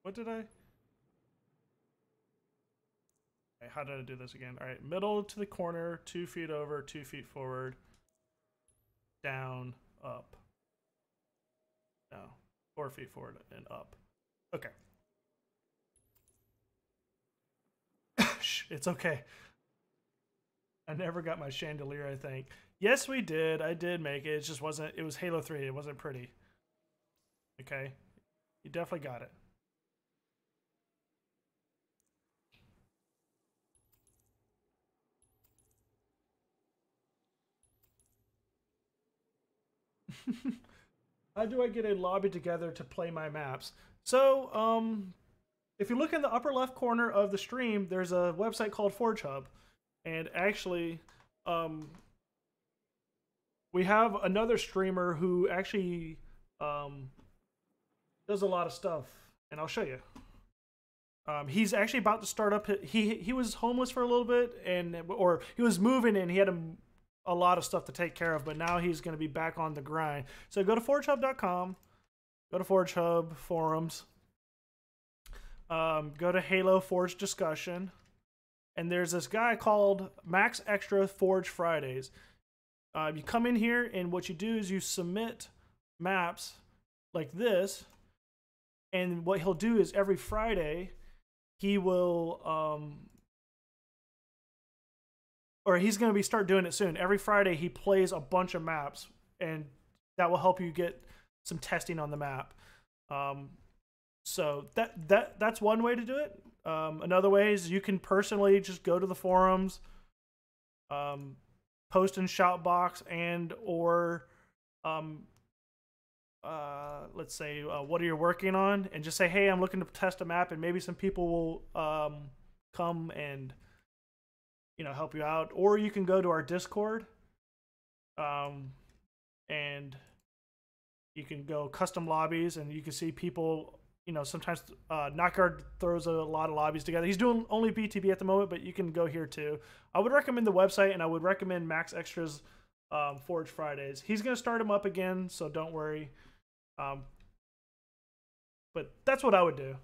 What did I? Okay, how did I do this again? All right, middle to the corner, 2 feet over, 2 feet forward, down, up. No, 4 feet forward and up. Okay. It's okay. I never got my chandelier, I think. Yes, we did. I did make it. It just wasn't, it was Halo 3. It wasn't pretty. Okay. You definitely got it. How do I get a lobby together to play my maps? So, if you look in the upper left corner of the stream, there's a website called Forge Hub. And actually, we have another streamer who actually does a lot of stuff. And I'll show you. He's actually about to start up. He was homeless for a little bit, or he was moving and he had a lot of stuff to take care of, but now he's going to be back on the grind. So go to forgehub.com, go to Forge Hub forums, go to Halo Forge discussion, and there's this guy called Max Extra Forge Fridays. You come in here, and what you do is you submit maps like this, And what he'll do is every Friday he will or he's going to be start doing it soon. Every Friday he plays a bunch of maps, and that will help you get some testing on the map. So that's one way to do it. Another way is you can personally just go to the forums, post in Shoutbox, and or let's say what are you working on, and just say, hey, I'm looking to test a map, and maybe some people will come and help you out. Or you can go to our Discord, and you can go custom lobbies, and you can see people. Sometimes Knockyard throws a lot of lobbies together. He's doing only BTB at the moment, but you can go here too. I would recommend the website, and I would recommend Max Extra's Forge Fridays. He's going to start them up again, so don't worry. But that's what I would do.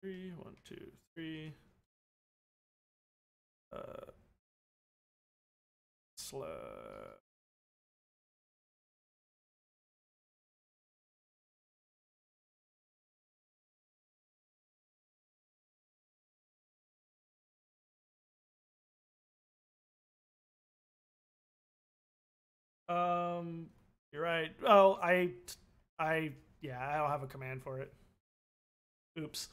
Three, 1, 2, 3. You're right. Oh, yeah, I don't have a command for it. Oops.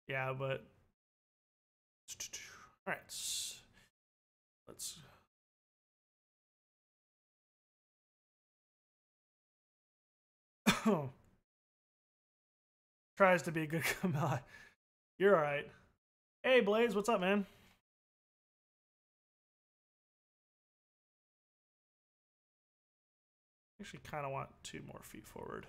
Yeah, but all right. Let's. Tries to be a good command. You're all right. Hey, Blaze, what's up, man? Actually, kind of want 2 more feet forward.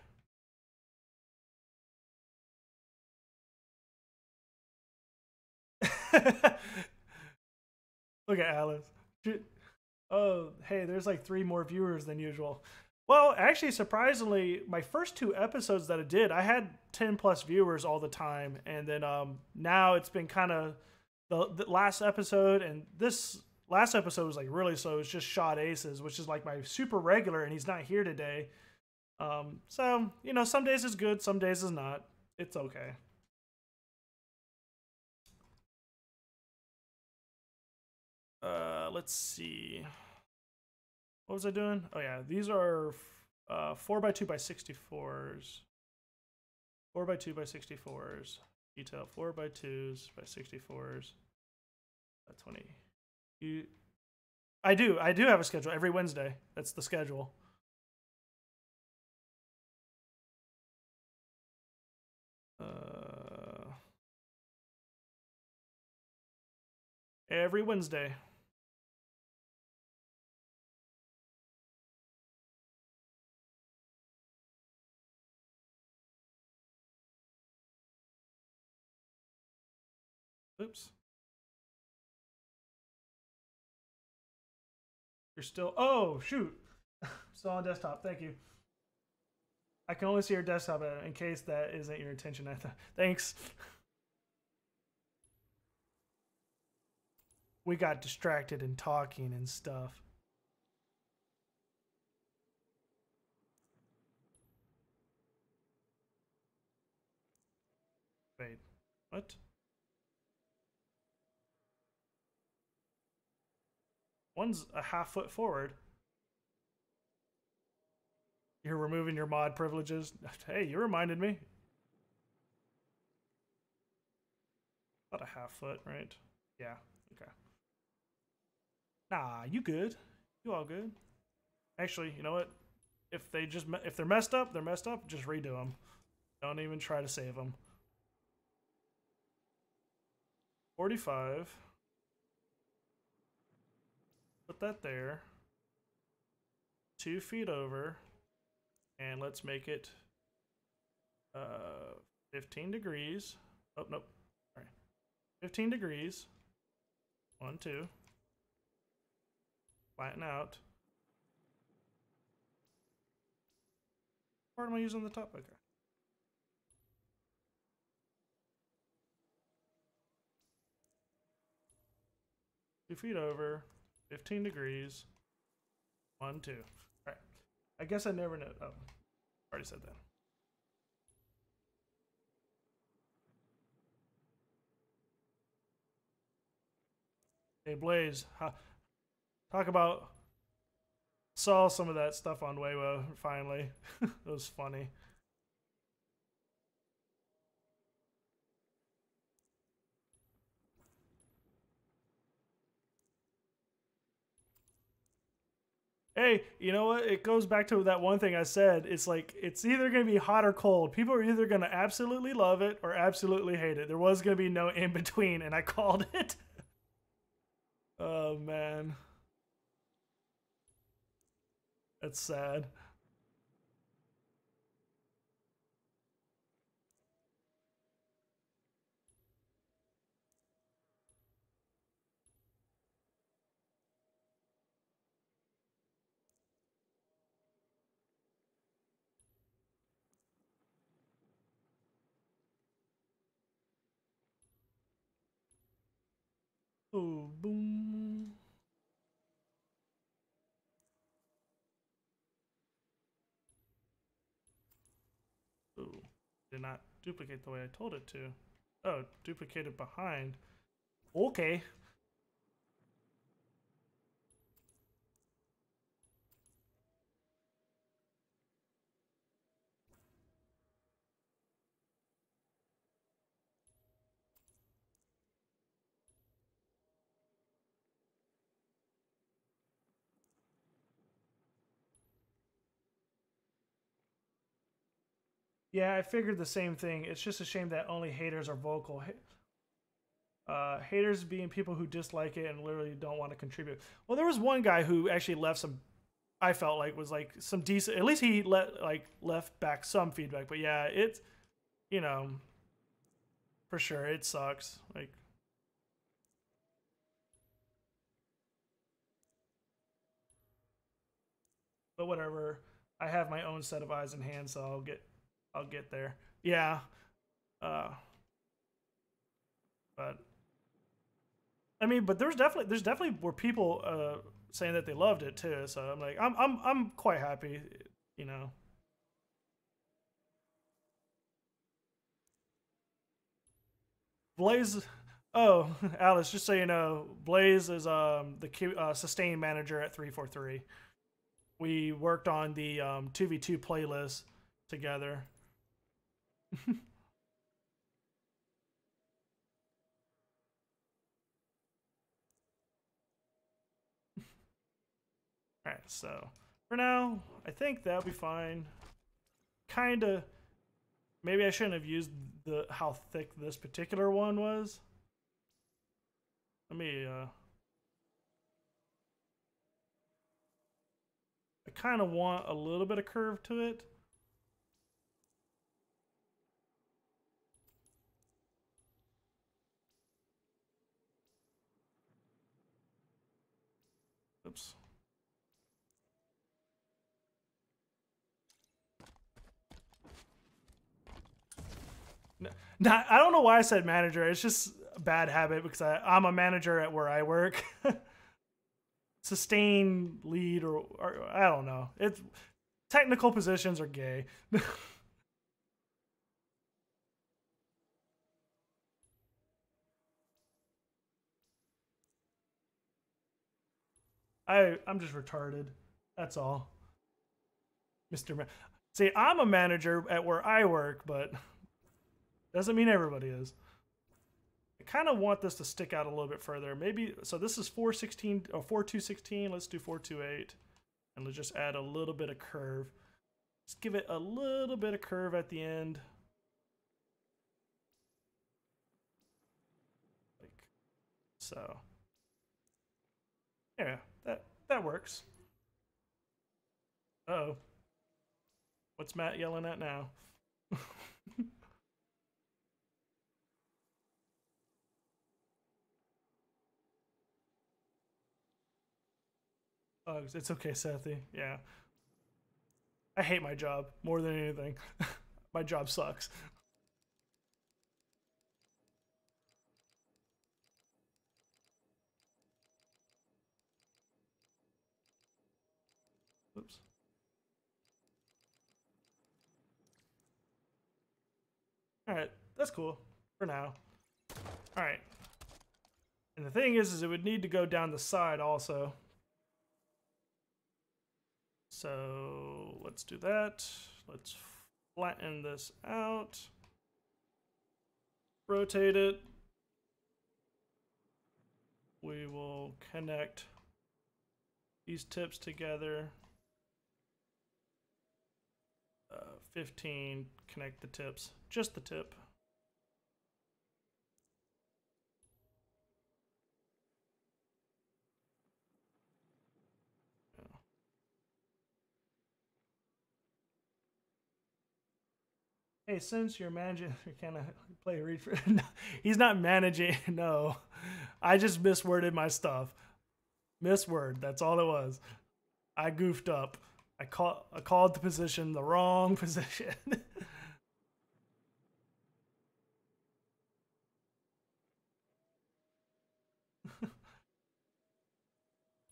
Look at Alice. Oh, hey, there's like 3 more viewers than usual. Well, actually, surprisingly, my first 2 episodes that I did, I had 10 plus viewers all the time, and then now it's been kind of the last episode, and this last episode was like really slow. It's just Shot Aces, which is like my super regular, and he's not here today. So some days is good, some days is not. It's okay. Let's see. What was I doing? Oh yeah, these are 4x2 by 64s. 4x2 by 64s. Detail 4x2s by 64s. 20. I do have a schedule every Wednesday. That's the schedule. Every Wednesday. Oops. You're still. Oh, shoot. Still on desktop. Thank you. I can only see your desktop in case that isn't your intention. Thanks. We got distracted in talking and stuff. Wait. What? One's a half foot forward. You're removing your mod privileges. Hey, you reminded me. About a half foot, right? Yeah. Okay. Nah, you good. You all good. Actually, you know what? If they're messed up, they're messed up. Just redo them. Don't even try to save them. 45. Put that there. 2 feet over. And let's make it 15 degrees. Oh, nope. All right. 15 degrees. 1, 2. Flatten out. What am I using the top? Okay. Two feet over. 15 degrees. 1, 2. All right. I guess I never know. Oh, already said that. Hey, Blaze, talk about. Saw some of that stuff on Weibo finally. It was funny. Hey, you know what? It goes back to that one thing I said. It's like it's either going to be hot or cold. People are either going to absolutely love it or absolutely hate it. There was going to be no in between, and I called it. Oh man, that's sad. Oh boom. Ooh, did not duplicate the way I told it to. Oh, duplicated behind. Okay. Yeah, I figured the same thing. It's just a shame that only haters are vocal. Haters being people who dislike it and literally don't want to contribute. Well, there was one guy who actually left some. I felt like was like some decent. At least he left back some feedback. But yeah, it's you know for sure it sucks. Like, but whatever. I have my own set of eyes and hands, so I'll get there. Yeah. Uh, but I mean, but there's definitely were people saying that they loved it too. So I'm like, I'm quite happy, you know. Blaze, oh Alice, just so you know, Blaze is the sustain manager at 343. We worked on the 2v2 playlist together. All right, so for now, I think that'll be fine. Kind of. Maybe I shouldn't have used the how thick this particular one was. Let me. I kind of want a little bit of curve to it. Oops. Not, I don't know why I said manager. It's just a bad habit because I'm a manager at where I work. Sustain lead or I don't know. It's technical positions are gay. I'm just retarded. That's all, Mister. See, I'm a manager at where I work, but doesn't mean everybody is. I kind of want this to stick out a little bit further. Maybe so. This is 416 or 4216. Let's do 428, and let's just add a little bit of curve. Just give it a little bit of curve at the end, like so. Yeah, that works. Uh oh, what's Matt yelling at now? Oh, it's okay, Sethy. Yeah, I hate my job more than anything. My job sucks. All right, that's cool for now. All right. And the thing is it would need to go down the side also. So let's do that. Let's flatten this out. Rotate it. We will connect these tips together. 15, connect the tips, just the tip. Hey, since you're managing, can I play a read for? No, he's not managing. No, I just misworded my stuff. Misword. That's all it was. I goofed up. I called the position the wrong position.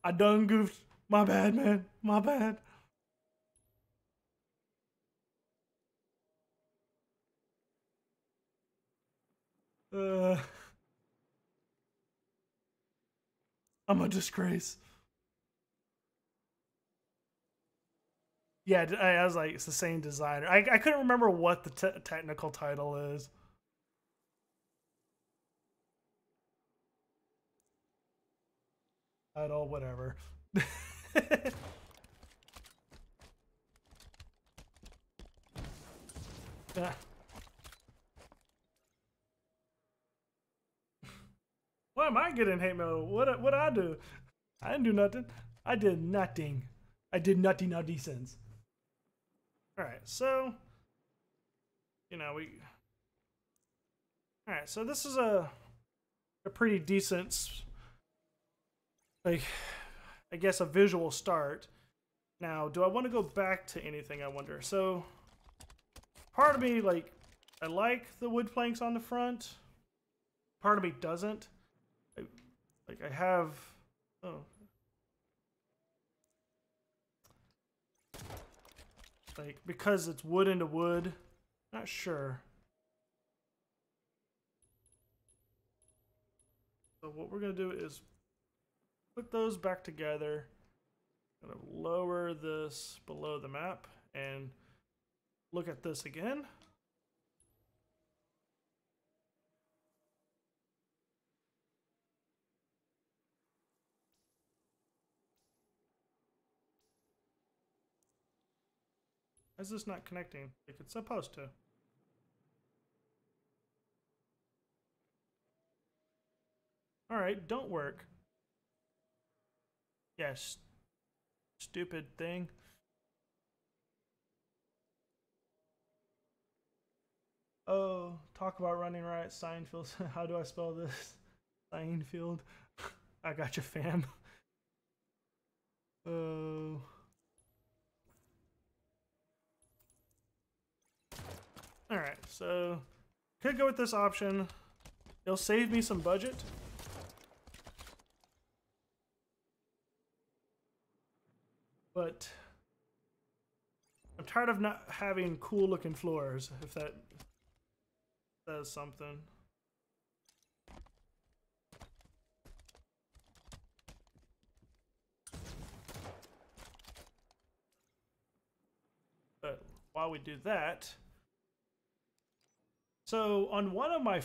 I done goofed. My bad, man. My bad. I'm a disgrace. Yeah, I was like, it's the same designer. I couldn't remember what the technical title is. Title, whatever. Why am I getting hate mail? What I do? I didn't do nothing. I did nothing. I did nothing sense. All right, so we. All right, so this is a pretty decent, like, I guess a visual start. Now, do I want to go back to anything? I wonder. So, part of me I like the wood planks on the front. Part of me doesn't. I have. Oh. Because it's wood into wood. Not sure. So what we're going to do is put those back together. I'm going to lower this below the map and look at this again. Why is this not connecting like it's supposed to? All right, don't work. Yes, stupid thing. Oh, talk about running right. Seinfeld. How do I spell this? Seinfeld. I got you, fam. Oh. All right, so could go with this option. It'll save me some budget. But I'm tired of not having cool looking floors, if that says something. But while we do that, so on one of my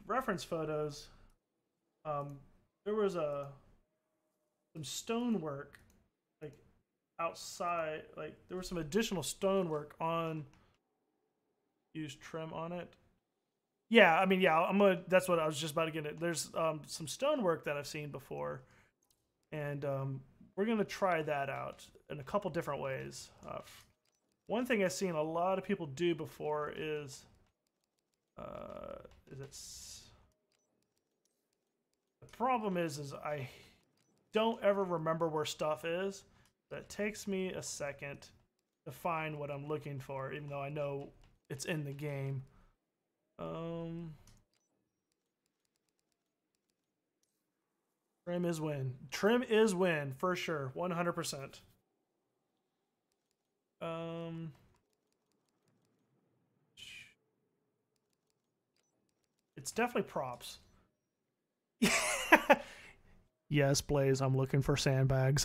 reference photos, there was some stonework outside. There was some additional stonework on. Use trim on it. Yeah, I mean, yeah, that's what I was just about to get at. There's some stonework that I've seen before, and we're gonna try that out in a couple different ways. One thing I've seen a lot of people do before is the problem is I don't ever remember where stuff is. That takes me a second to find what I'm looking for, even though I know it's in the game. Trim is win. Trim is win for sure, 100%. It's definitely props. Yes, Blaze, I'm looking for sandbags.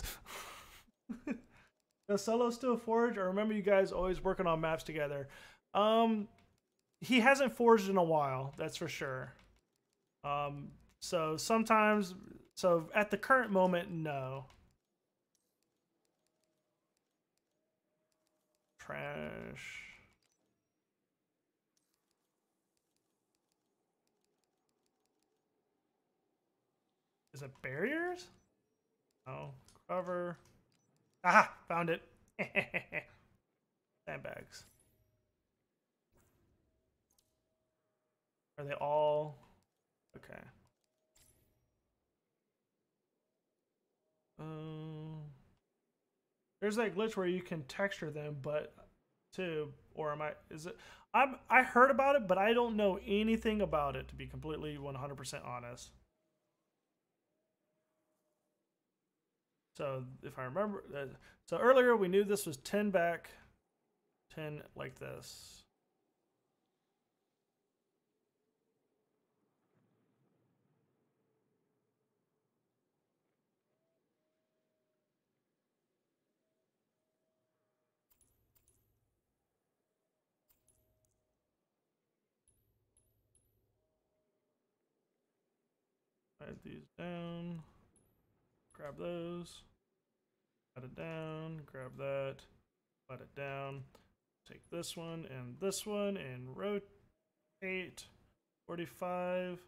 Does Solo still forge? I remember you guys always working on maps together. Um, he hasn't forged in a while, that's for sure. So sometimes, so at the current moment, no. Trash. Is it barriers? Oh, cover. Ah, found it. Sandbags. Are they all? Okay. There's that glitch where you can texture them, but too, or am I? Is it? I heard about it, but I don't know anything about it to be completely 100% honest. So if I remember, so earlier we knew this was 10 back, 10 like this. Write these down. Grab those. Put it down. Grab that. Put it down. Take this one and rotate 45.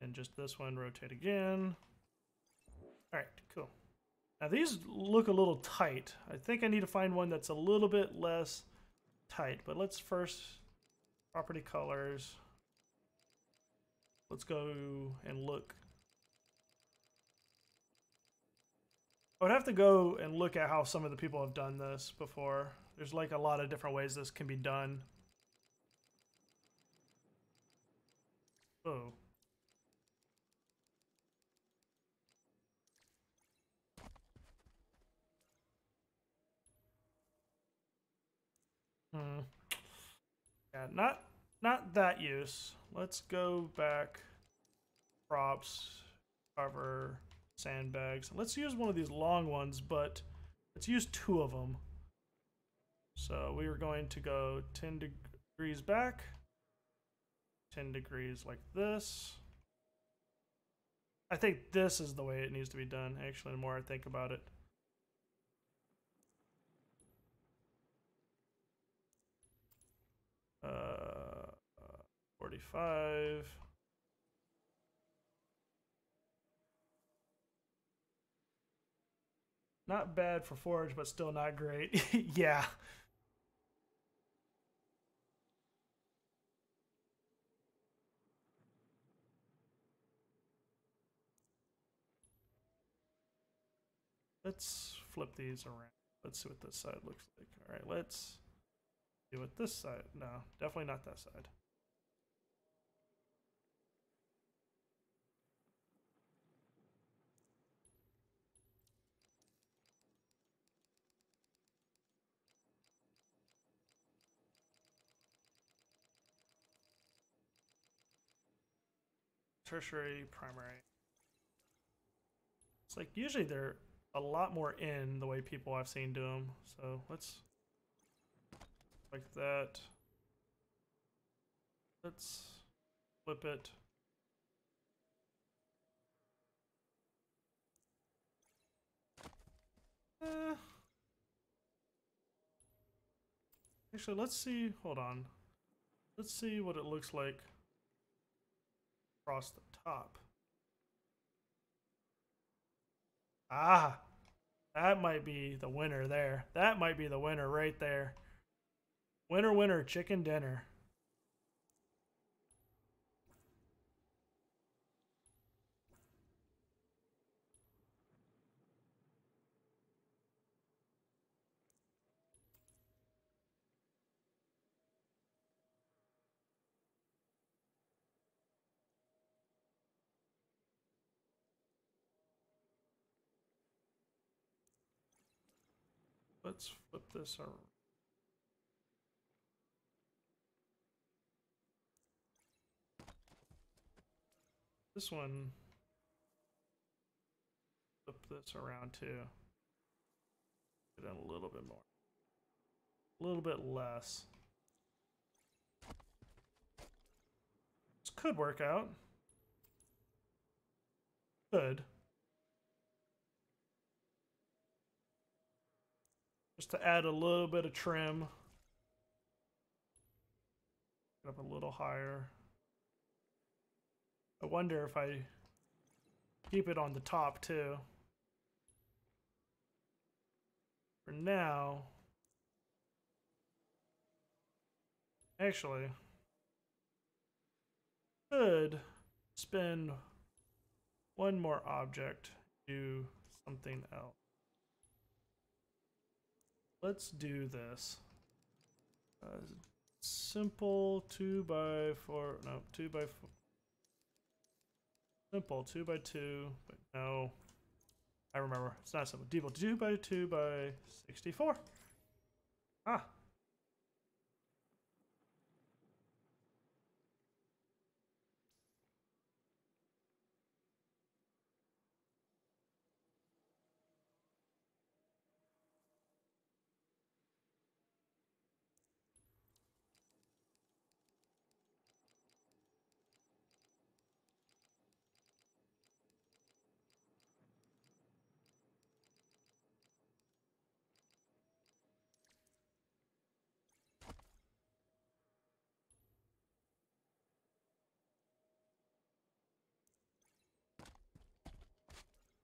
And just this one, rotate again. All right, cool. Now these look a little tight. I think I need to find one that's a little bit less tight, but let's first property colors. Let's go and look. I would have to go and look at how some of the people have done this before. There's like a lot of different ways this can be done. Oh. Hmm. Yeah, not that use. Let's go back. Props, cover, sandbags. Let's use one of these long ones, but let's use 2 of them. So we are going to go 10 degrees back, 10 degrees like this. I think this is the way it needs to be done, actually, the more I think about it. Uh, 45. Not bad for Forge, but still not great. Yeah. Let's flip these around. Let's see what this side looks like. All right, let's see what this side. No, definitely not that side. Tertiary, primary. It's like usually they're a lot more in the way people I've seen do them. So let's like that. Let's flip it. Actually, let's see. Hold on. Let's see what it looks like across the top. Ah, that might be the winner there. That might be the winner right there. Winner, winner, chicken dinner. Let's flip this around. This one, flip this around too. Get in a little bit more. A little bit less. This could work out. Could. Just to add a little bit of trim. Get up a little higher. I wonder if I keep it on the top too. For now, actually, could spin one more object, do something else. Let's do this. Simple 2x4, no, 2x4. Simple 2x2, but no. I remember, it's not simple. Default 2x2 by 64. Ah.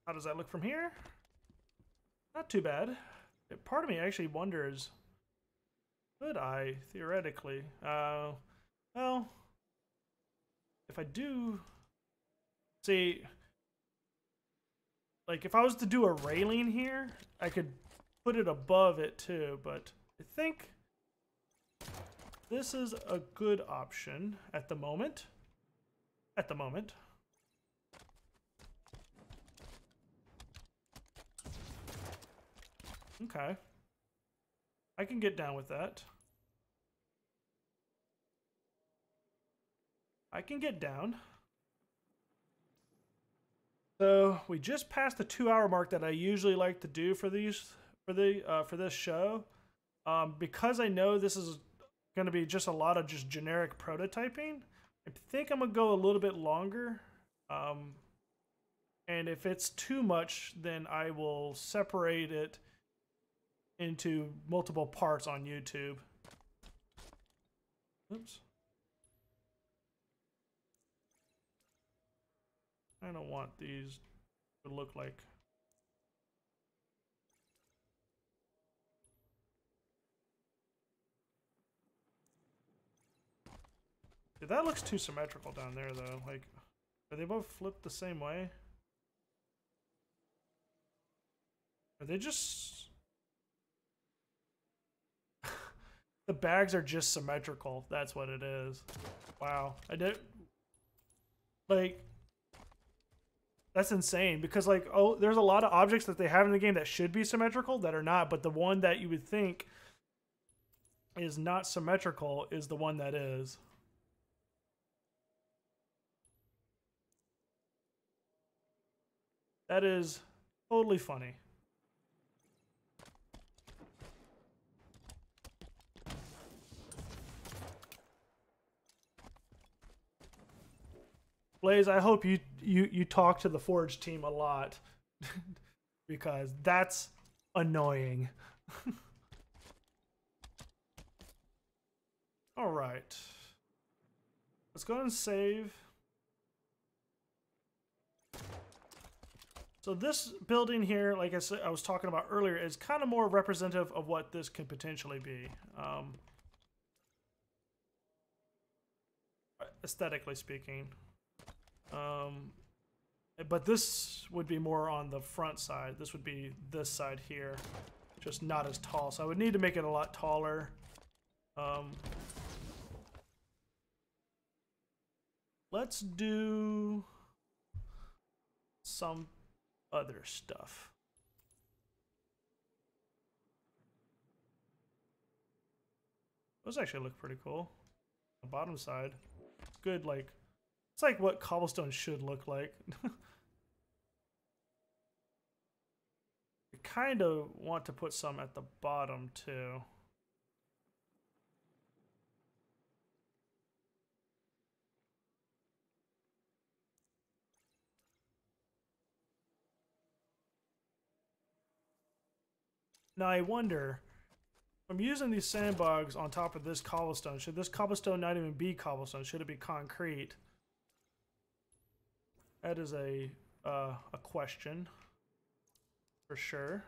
How does that look from here? Not too bad. Part of me actually wonders, could I theoretically, well, if I do, see, like if I was to do a railing here, I could put it above it too, but I think this is a good option at the moment. At the moment. Okay. I can get down with that. I can get down. So we just passed the 2-hour mark that I usually like to do for these for this show. Because I know this is going to be just a lot of just generic prototyping, I think I'm gonna go a little bit longer. And if it's too much, then I will separate it into multiple parts on YouTube. Oops. I don't want these to look like. Dude, that looks too symmetrical down there though. Like, are they both flipped the same way? Are they just... The bags are just symmetrical. That's what it is. Wow. I did... Like... That's insane because like, oh, there's a lot of objects that they have in the game that should be symmetrical that are not, but the one that you would think is not symmetrical is the one that is. That is totally funny. Blaze, I hope you talk to the Forge team a lot because that's annoying. All right. Let's go and save. So this building here, like I said, I was talking about earlier, is kind of more representative of what this could potentially be. Aesthetically speaking. But this would be more on the front side. This would be this side here, just not as tall. So I would need to make it a lot taller. Let's do some other stuff. Those actually look pretty cool. The bottom side, it's good, like It's like what cobblestone should look like. I kind of want to put some at the bottom too. Now I wonder, if I'm using these sandbags on top of this cobblestone, should this cobblestone not even be cobblestone? Should it be concrete? That is a question for sure.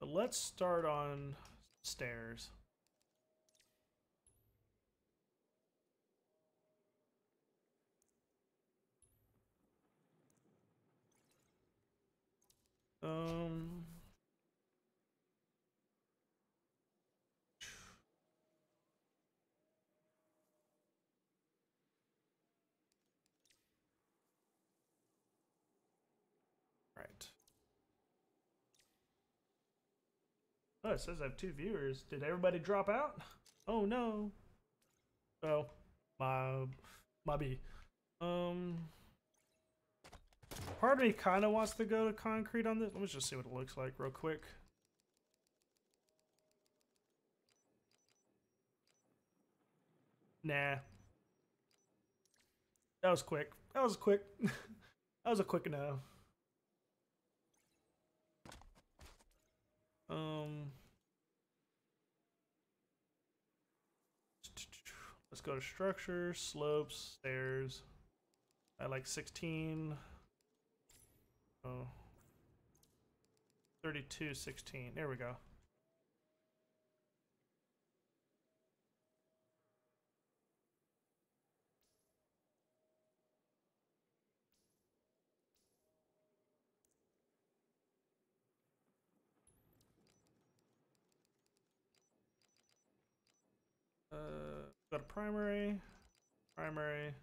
But let's start on stairs. Um, right. Oh, it says I have 2 viewers. Did everybody drop out? Oh no. Oh, my B. Part of me kind of wants to go to concrete on this. Let me just see what it looks like real quick. Nah. That was quick. That was quick. That was a quick no. Let's go to structure, slopes, stairs. I like 16. Oh. 32, 16. There we go. Go to primary, primary,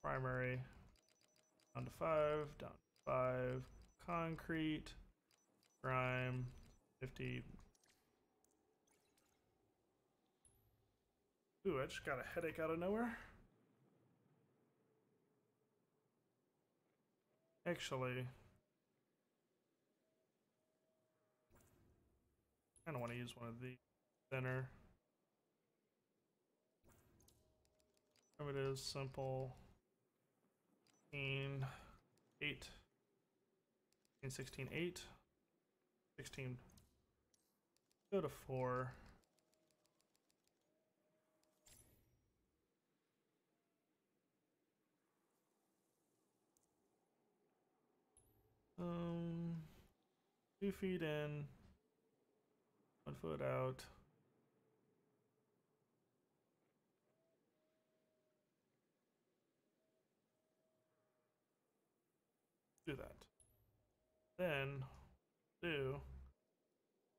primary, down to 5, down to 5, concrete, grime, 50. Ooh, I just got a headache out of nowhere. Actually, I don't want to use one of the center. It is simple. 8, 16, 8, 16. Go to 4. Um, 2 feet in, 1 foot out. Do that. Then do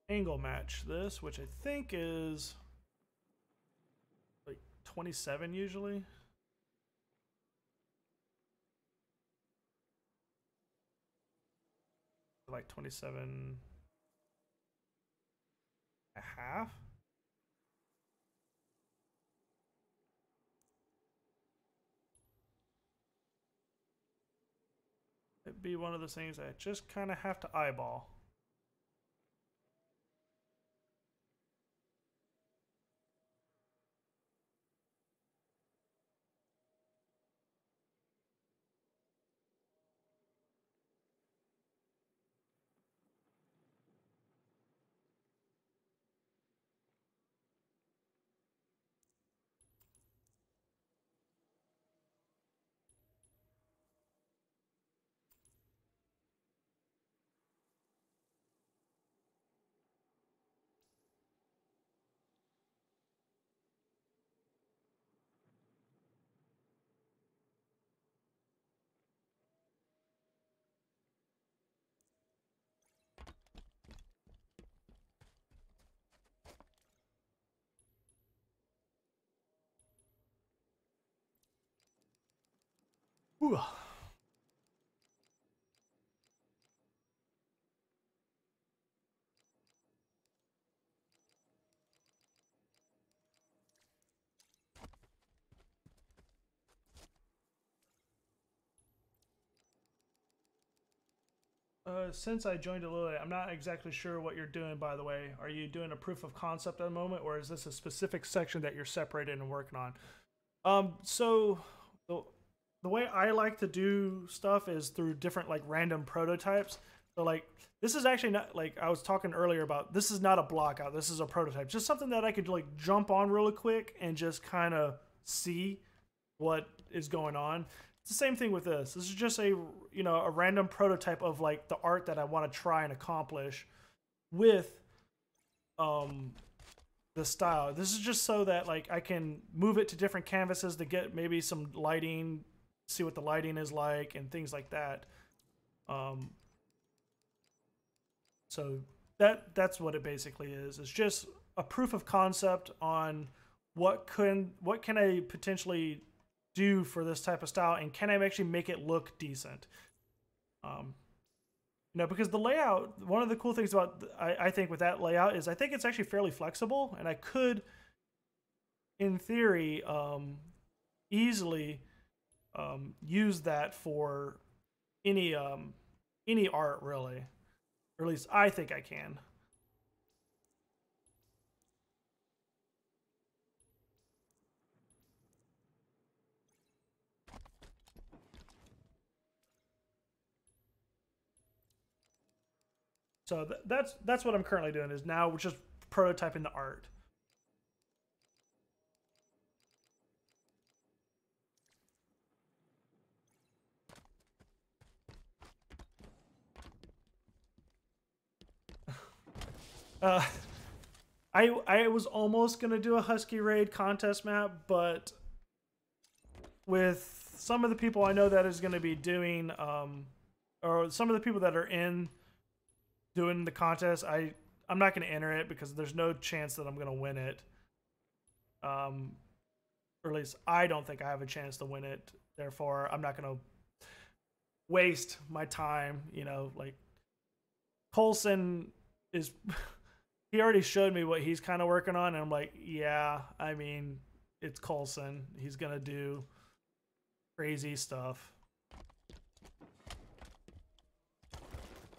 angle match this, which I think is like 27 usually. Like 27 and a half. It'd be one of those things I just kind of have to eyeball. Ooh. Since I joined a little late, I'm not exactly sure what you're doing, by the way. Are you doing a proof of concept at the moment, or is this a specific section that you're separated and working on? So the, the way I like to do stuff is through different like random prototypes. So like this is actually not like I was talking earlier about. This is not a block out. This is a prototype. Just something that I could like jump on really quick and just kind of see what is going on. It's the same thing with this. This is just a random prototype of like the art that I want to try and accomplish with um the style. This is just so that like I can move it to different canvases to get maybe some lighting, see what the lighting is like and things like that. Um so that's what it basically is. It's just a proof of concept on what can I potentially do for this type of style and can I actually make it look decent. Um because the layout, one of the cool things about I think with that layout is I think it's actually fairly flexible and I could in theory easily use that for any any art really, or at least I think I can. So that's what I'm currently doing is now just prototyping the art. Uh, I was almost gonna do a Husky Raid contest map, but with some of the people I know that is going to be doing, or some of the people that are in doing the contest, I'm not going to enter it because there's no chance that I'm going to win it. Or at least I don't think I have a chance to win it. Therefore, I'm not going to waste my time. Like Colson is. He already showed me what he's kind of working on, and I'm like, yeah, I mean, it's Colson. He's gonna do crazy stuff.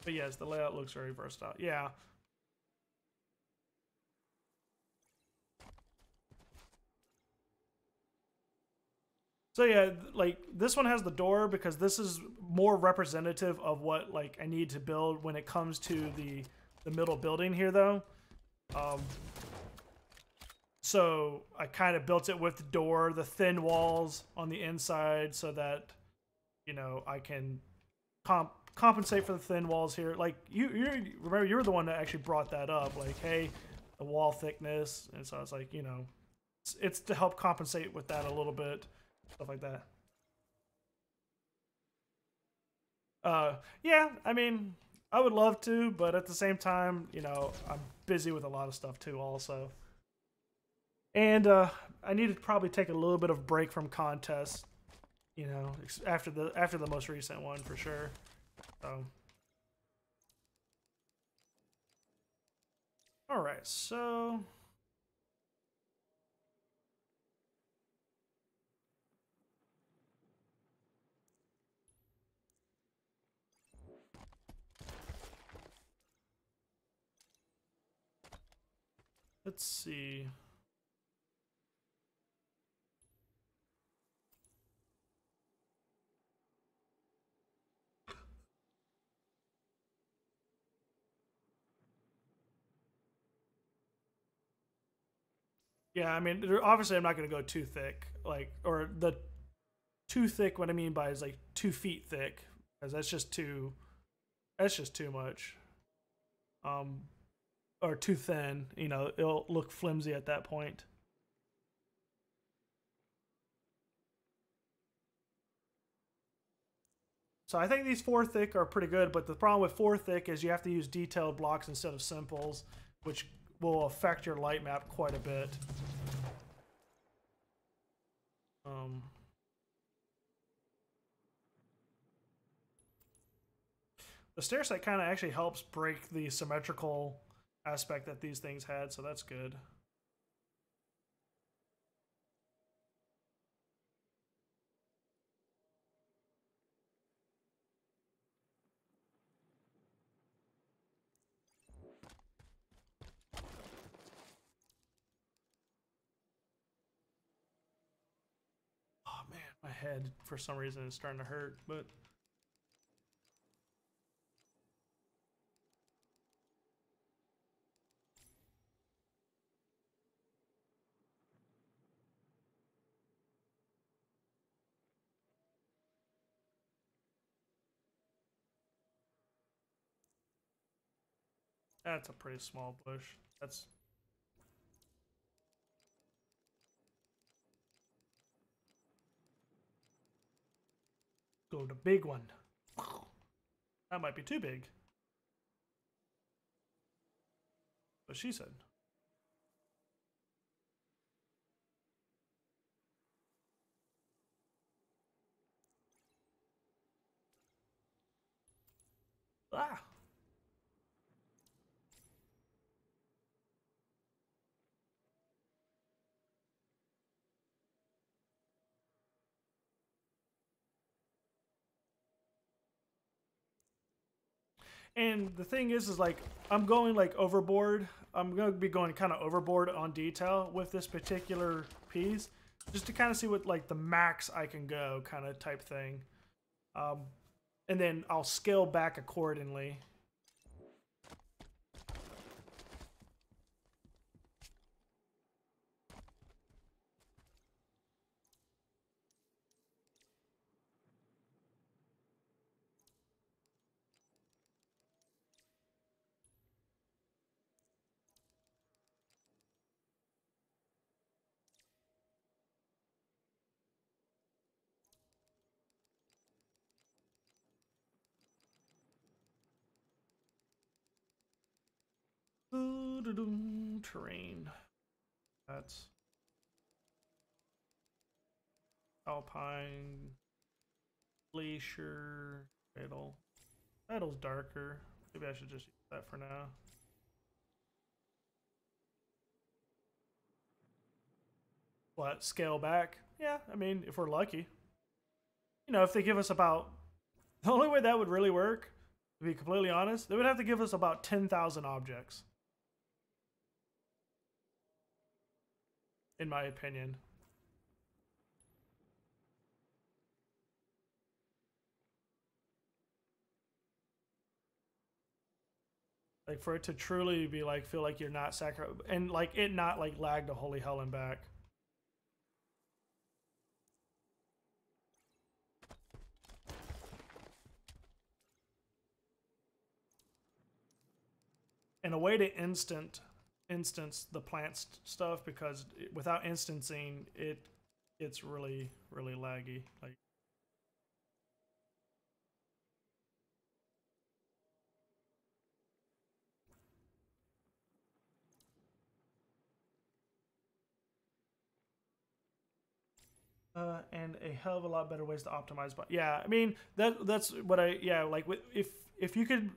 But yes, the layout looks very versatile. Yeah. So yeah, like this one has the door because this is more representative of what like I need to build when it comes to the middle building here though. Um, so I kind of built it with the door, the thin walls on the inside, so that I can compensate for the thin walls here. Like you remember you were the one that actually brought that up. Like, hey, the wall thickness, and so I was like, it's to help compensate with that a little bit, stuff like that. Yeah, I mean, I would love to, but at the same time, I'm busy with a lot of stuff too, also. And I need to probably take a little bit of break from contests, after the most recent one for sure. So, all right, so let's see. Yeah, I mean, obviously, I'm not going to go too thick, like, or the too thick. What I mean by is like 2 feet thick, because that's just too. That's just too much. Um, or too thin. It'll look flimsy at that point. So I think these 4 thick are pretty good, but the problem with 4 thick is you have to use detailed blocks instead of simples, which will affect your light map quite a bit. Um, the stair set kind of actually helps break the symmetrical aspect that these things had, so that's good. head for some reason is starting to hurt, but that's a pretty small bush. That's go to big one. That might be too big. But she said. Ah. And the thing is like, I'm going like overboard. I'm going to be going kind of overboard on detail with this particular piece, just to kind of see what like the max I can go kind of type thing. And then I'll scale back accordingly. Terrain. That's alpine, glacier, idle. Idle's darker. Maybe I should just use that for now. What, scale back? Yeah, I mean, if we're lucky. You know, if they give us about... The only way that would really work, to be completely honest, they would have to give us about 10,000 objects. In my opinion. Like, for it to truly be like, feel like you're not and like it not like lag to holy hell and back. And a way to instance the plant stuff, because without instancing it's really laggy. Like, and a hell of a lot better ways to optimize. But yeah, I mean that's what like if you could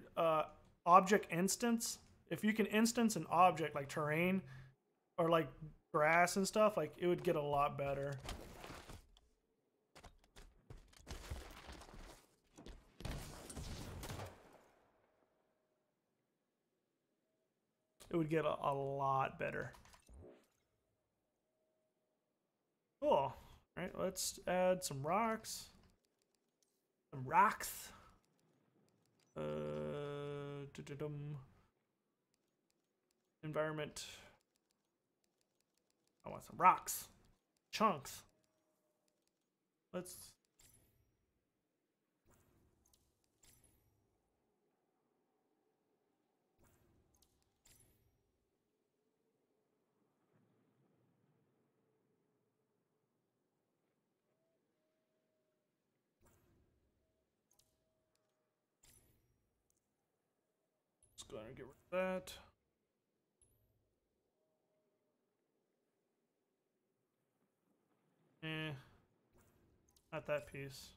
object instance, if you can instance an object like terrain or like grass and stuff, like it would get a lot better. It would get a lot better. Cool. All right, let's add some rocks. Some rocks. Environment. I want some rocks. Chunks. Let's... Let's go ahead and get rid of that. Not that piece.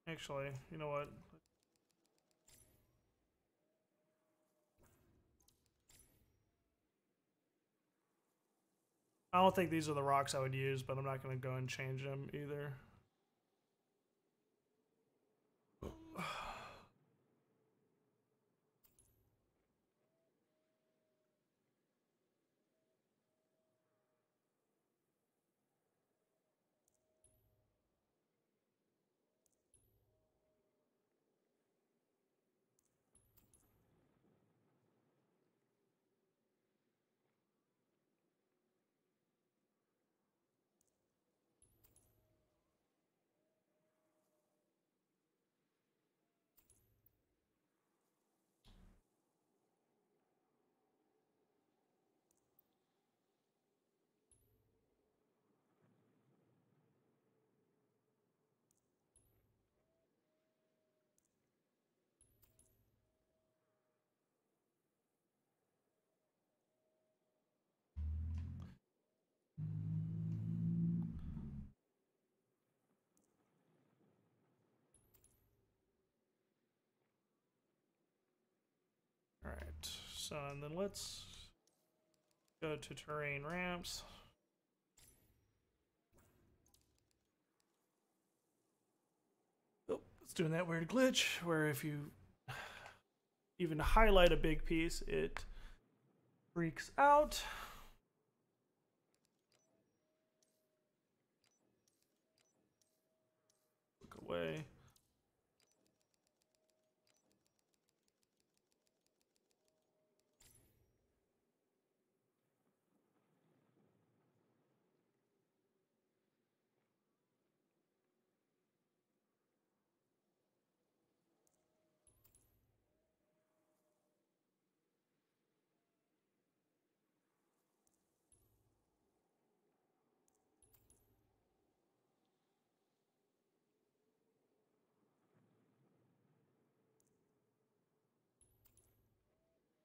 Actually, you know what? I don't think these are the rocks I would use, but I'm not going to go and change them either. Alright, so and then let's go to terrain ramps. Oh, it's doing that weird glitch where if you even highlight a big piece, it freaks out. Look away.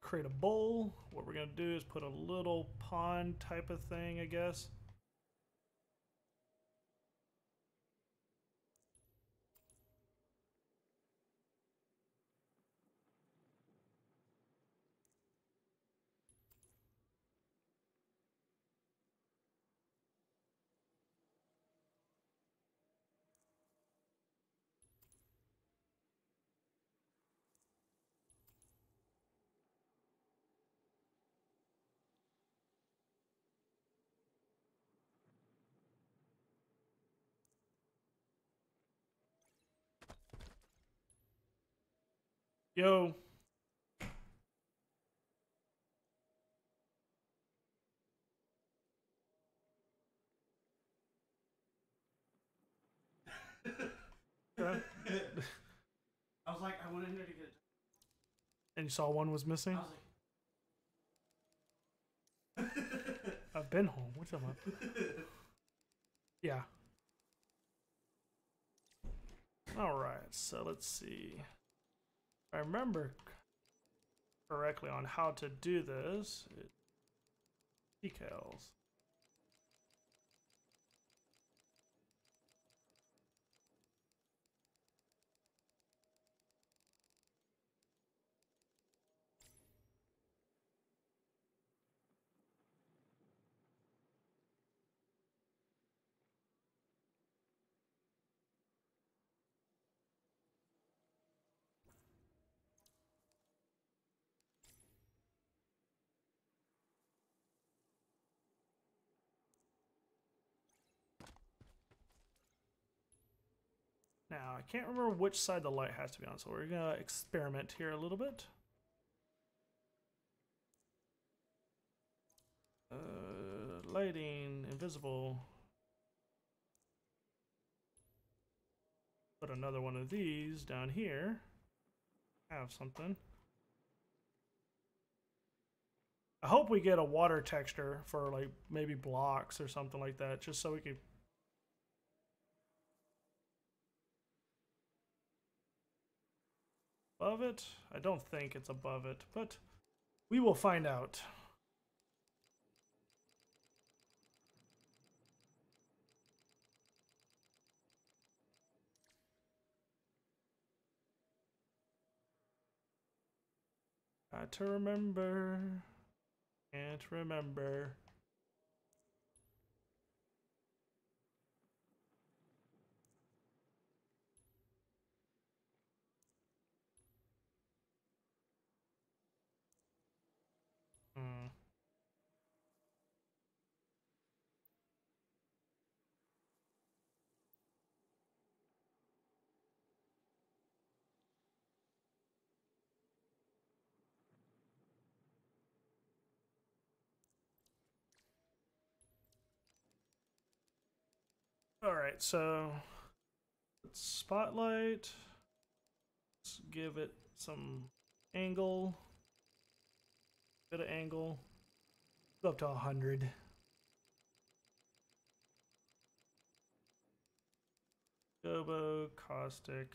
Create a bowl. What we're gonna do is put a little pond type of thing, I guess. Yo. I was like, I went in there to get it. And you saw one was missing? I was like, I've been home. What's up, man? Yeah. Alright, so let's see. If I remember correctly on how to do this. Decals. Now, I can't remember which side the light has to be on, so we're going to experiment here a little bit. Lighting, invisible. Put another one of these down here. Have something. I hope we get a water texture for like maybe blocks or something like that, just so we can. Above it? I don't think it's above it, but we will find out. Got to remember. Can't remember. Hmm. Alright, so spotlight. Let's give it some angle. Bit of angle. Go up to 100. Gobo, caustic.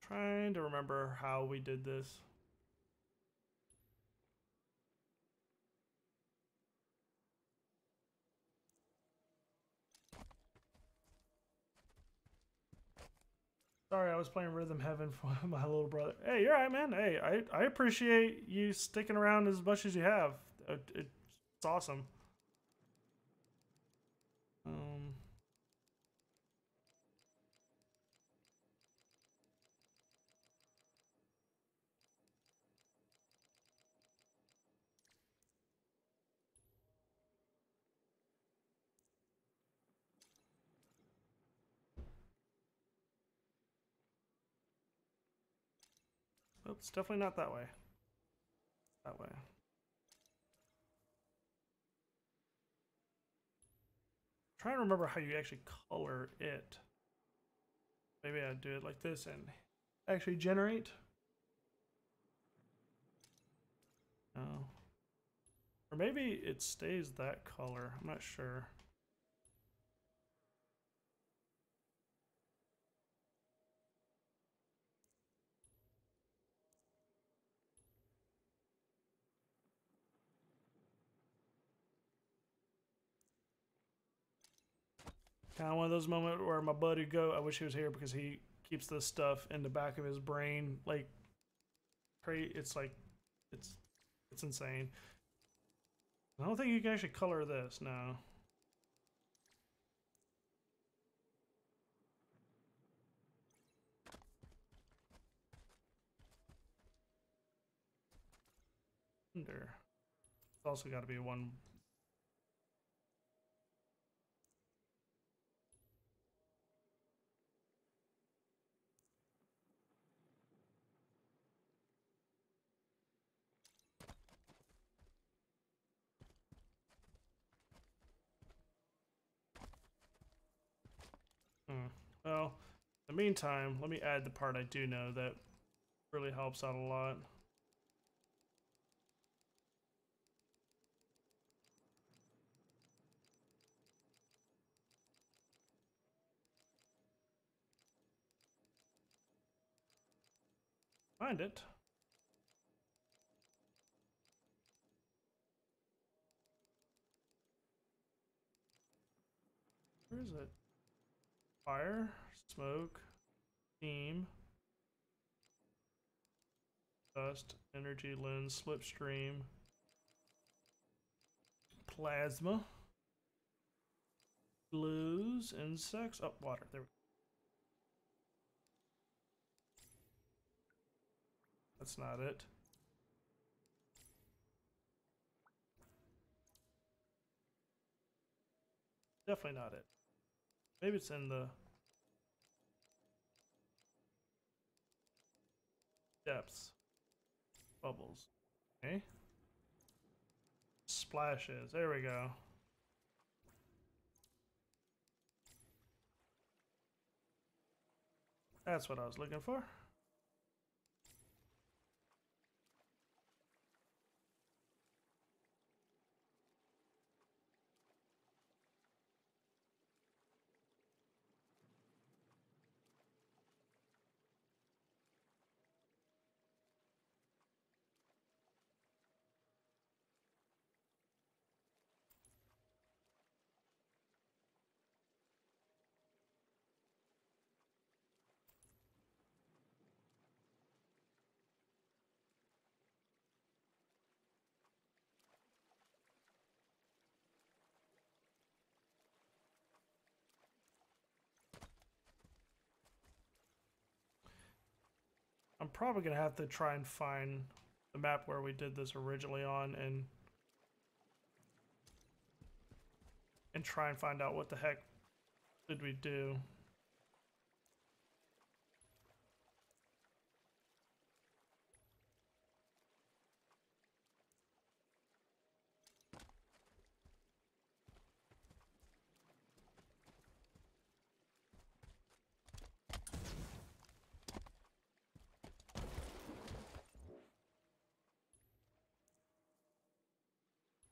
Trying to remember how we did this. Sorry, I was playing Rhythm Heaven for my little brother. Hey, you're right, man. Hey, I appreciate you sticking around as much as you have. It's awesome. Um, Oops, definitely not that way. That way. Trying to remember how you actually color it. Maybe I'd do it like this and actually generate. No. Or maybe it stays that color. I'm not sure. Kind of one of those moments where my buddy go. I wish he was here because he keeps this stuff in the back of his brain. Like, it's like, it's insane. I don't think you can actually color this. No. It's also got to be one. Well, in the meantime, let me add the part I do know that really helps out a lot. Find it. Where is it? Fire, smoke, steam, dust, energy, lens, slipstream, plasma, glues, insects. Oh, water. There we go. That's not it. Definitely not it. Maybe it's in the depths. Bubbles. Okay. Splashes. There we go. That's what I was looking for. I'm probably gonna have to try and find the map where we did this originally on and try and find out what the heck did we do.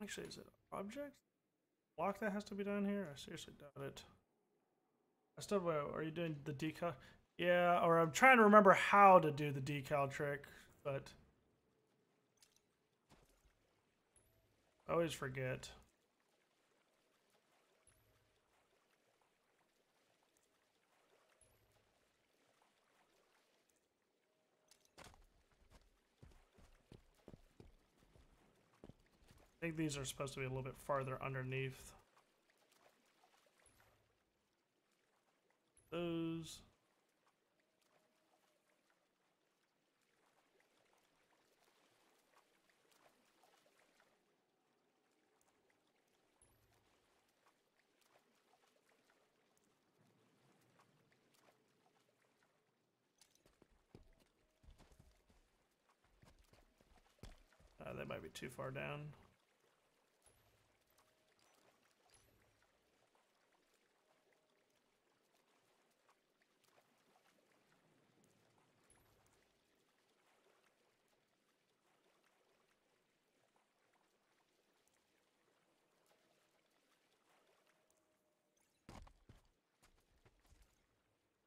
Actually, is it object? Block that has to be down here? I seriously doubt it. I still, are you doing the decal? Yeah, or I'm trying to remember how to do the decal trick, but I always forget. I think these are supposed to be a little bit farther underneath those. That might be too far down.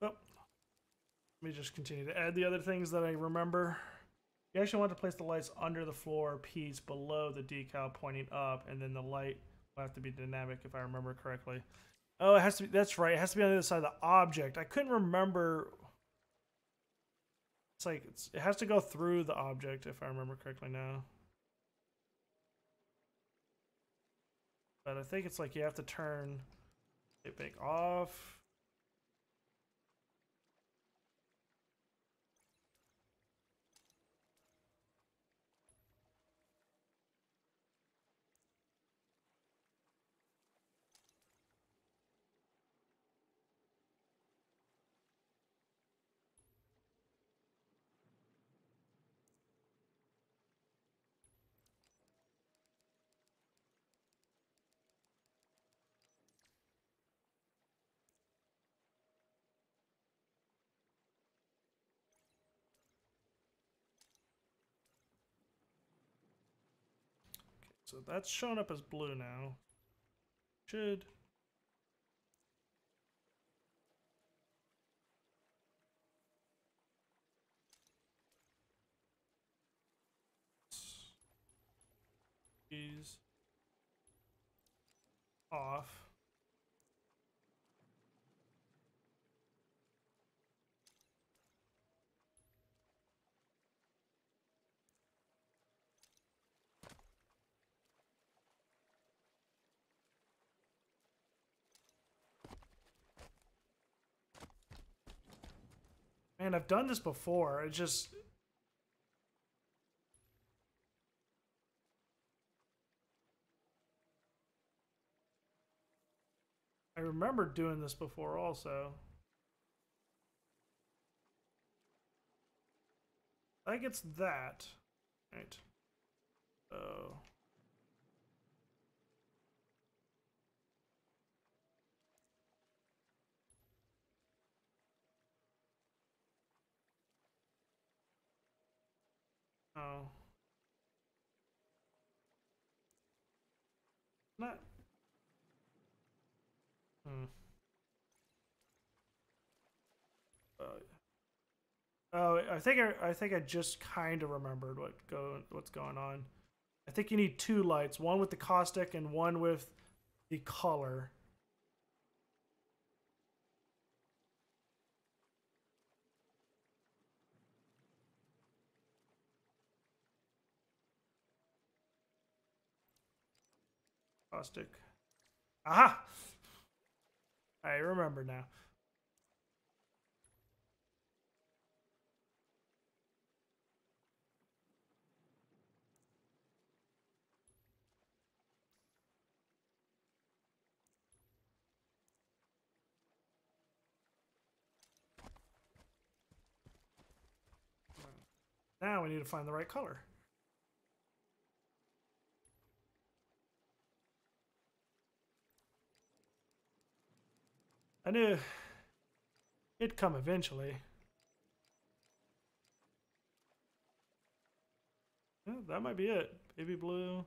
Oh, let me just continue to add the other things that I remember. You actually want to place the lights under the floor piece below the decal pointing up, and then the light will have to be dynamic if I remember correctly. Oh, it has to be, that's right. It has to be on the other side of the object. I couldn't remember. It's like, it has to go through the object if I remember correctly now. But I think it's like you have to turn it back off. So that's showing up as blue now. Should. These off. Man, I've done this before. It just, I remember doing this before also. I think it's that. Right. Oh. Oh. Not. Hmm. Uh, oh, I think I just kind of remembered what's going on. I think you need two lights, one with the caustic and one with the color. Caustic. Aha! I remember now. Now we need to find the right color. I knew it'd come eventually. Yeah, that might be it. Baby blue.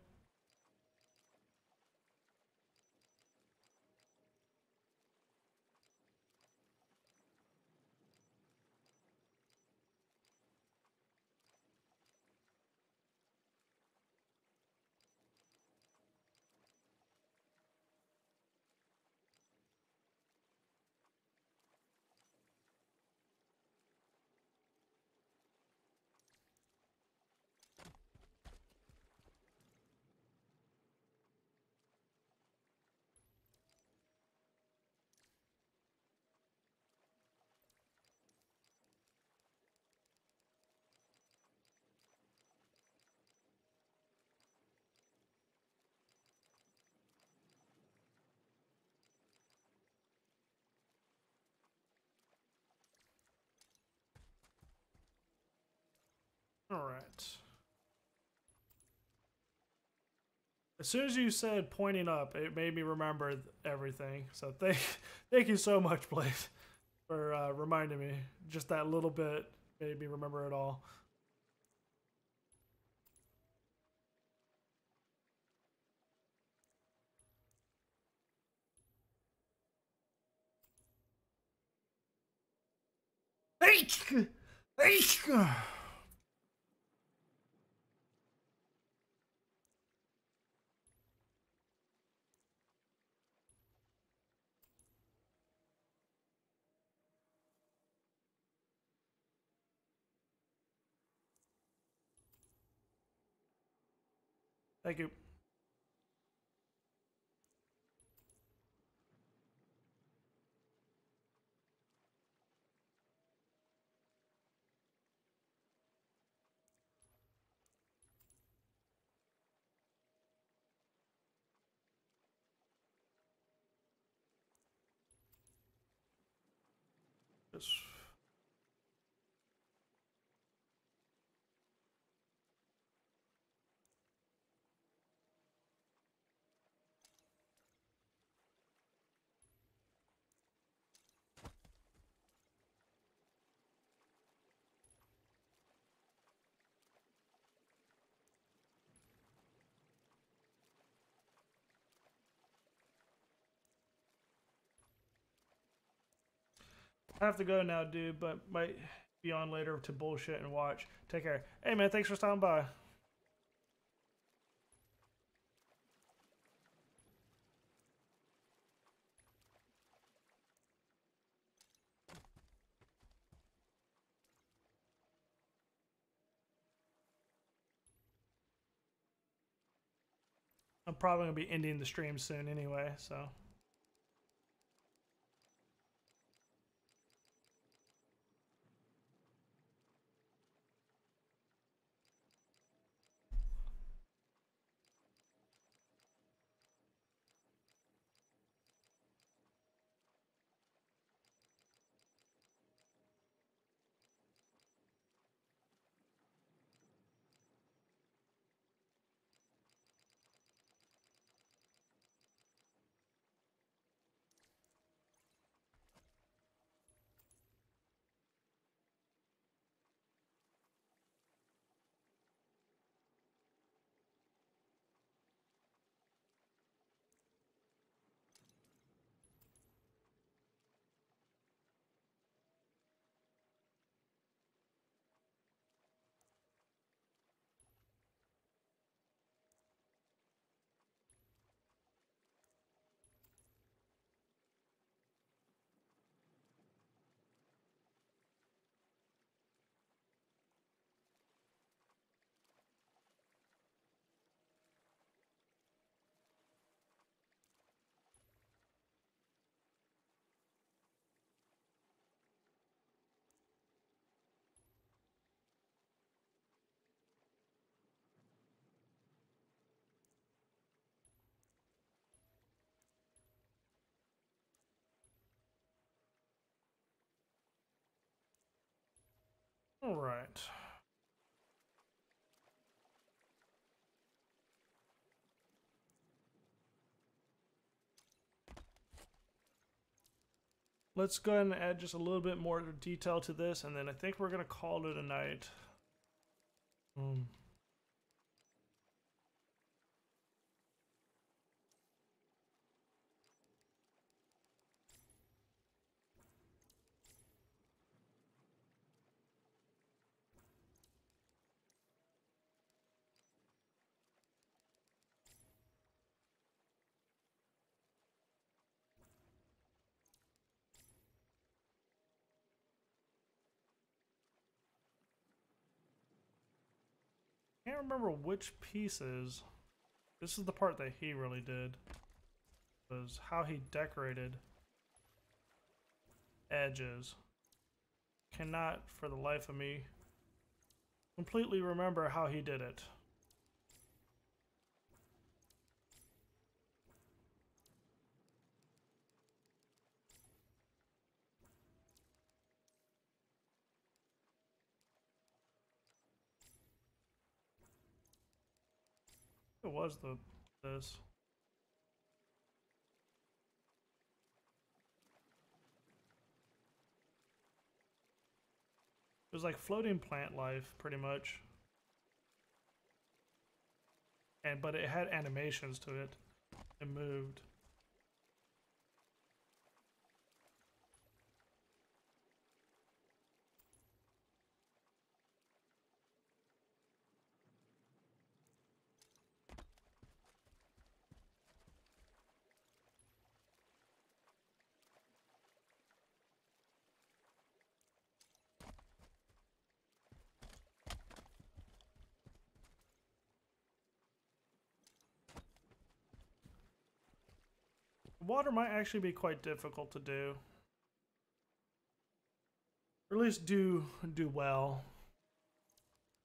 All right. As soon as you said pointing up, it made me remember everything. So thank you so much, Blaze, for reminding me. Just that little bit made me remember it all. Thank you. Just I have to go now, dude, but might be on later to bullshit and watch. Take care. Hey, man, thanks for stopping by. I'm probably going to be ending the stream soon anyway, so. All right. Let's go ahead and add just a little bit more detail to this, and then I think we're going to call it a night. Can't remember which pieces. This is the part that he really did. Was how he decorated edges. Cannot, for the life of me, completely remember how he did it. It was this. It was like floating plant life, pretty much. But it had animations to it. It moved. Water might actually be quite difficult to do. Or at least do well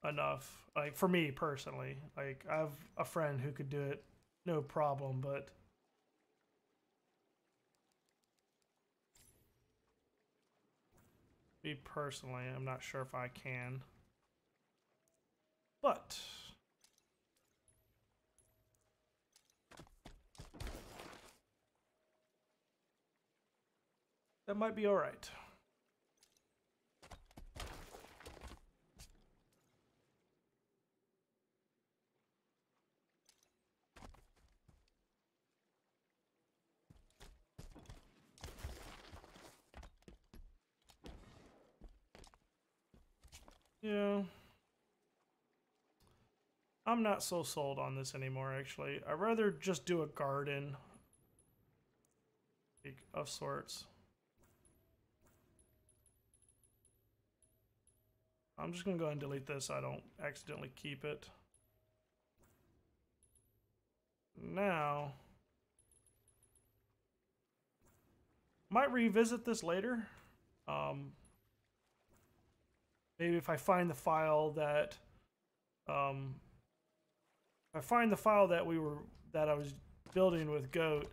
enough. Like for me personally, like I have a friend who could do it no problem, but me personally, I'm not sure if I can. But that might be all right. Yeah. I'm not so sold on this anymore, actually. I'd rather just do a garden of sorts. I'm just going to go ahead and delete this so I don't accidentally keep it. Now, might revisit this later. Maybe if I find the file that that I was building with Goat,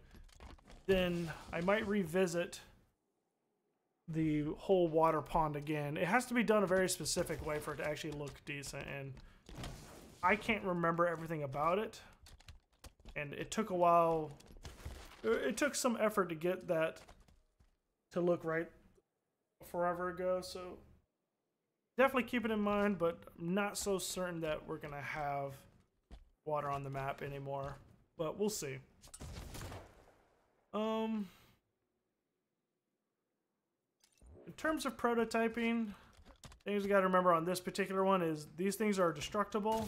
then I might revisit the whole water pond again. It has to be done a very specific way for it to actually look decent, and I can't remember everything about it. And it took a while. It took some effort to get that to look right forever ago, so definitely keep it in mind, but I'm not so certain that we're gonna have water on the map anymore, but we'll see. In terms of prototyping, things we got to remember on this particular one is these things are destructible.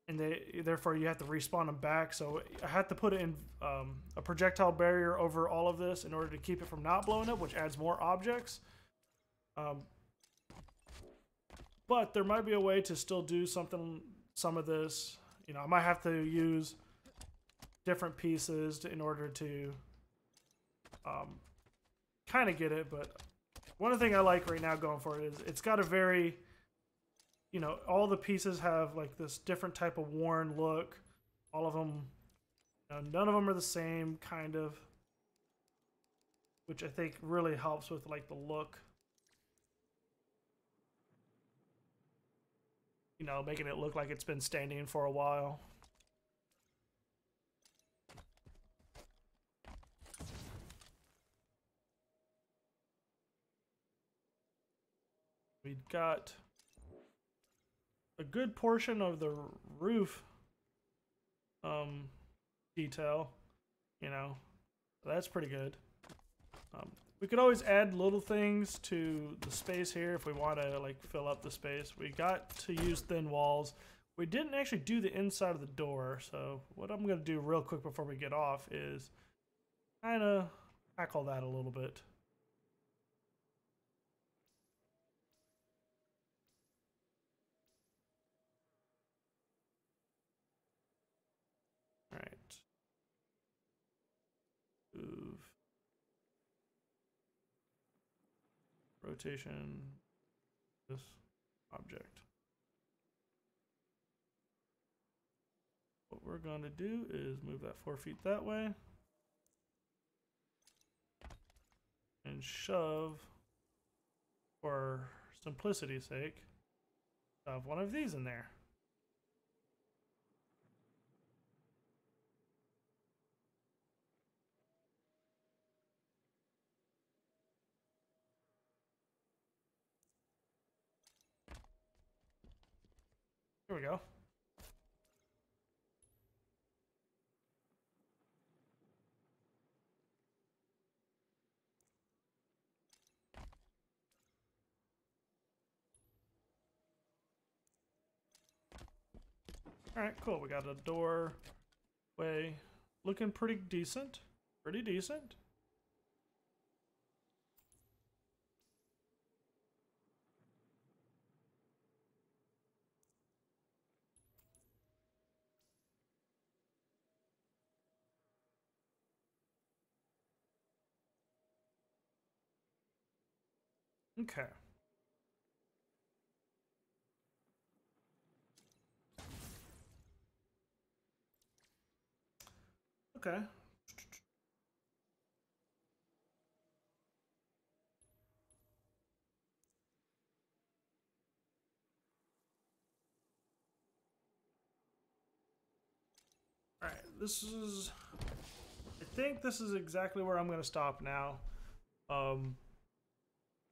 And therefore you have to respawn them back. So I had to put it in a projectile barrier over all of this in order to keep it from not blowing up, which adds more objects. But there might be a way to still do some of this. You know, I might have to use different pieces in order to kind of get it. But one thing I like right now going for it is it's got a very, you know, all the pieces have like this different type of worn look. All of them, you know, none of them are the same kind of, which I think really helps with like the look. You know, making it look like it's been standing for a while. We got a good portion of the roof detail, you know, that's pretty good. We could always add little things to the space here if we want to like fill up the space. We got to use thin walls. We didn't actually do the inside of the door, so what I'm going to do real quick before we get off is kind of tackle that a little bit. All right. Move. Rotation. This object. What we're going to do is move that 4 feet that way. And shove for simplicity's sake, shove one of these in there. Here we go. All right, cool. We got a doorway looking pretty decent. Pretty decent. Okay. Okay. All right, this is, I think this is exactly where I'm going to stop now.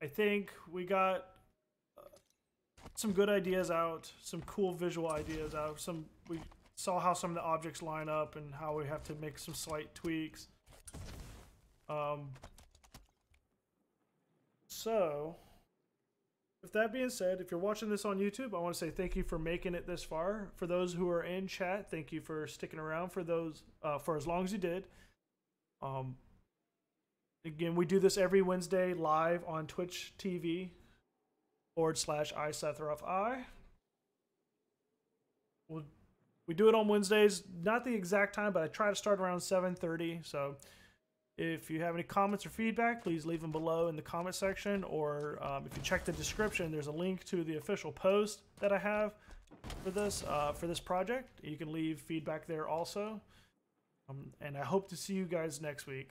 I think we got some good ideas out, some cool visual ideas out. We saw how some of the objects line up and how we have to make some slight tweaks. So, with that being said, if you're watching this on YouTube, I want to say thank you for making it this far. For those who are in chat, thank you for sticking around for those for as long as you did. Again, we do this every Wednesday live on Twitch TV /iSethRoughI. We do it on Wednesdays, not the exact time, but I try to start around 7:30. So if you have any comments or feedback, please leave them below in the comment section, or if you check the description, there's a link to the official post that I have for this project. You can leave feedback there also. And I hope to see you guys next week.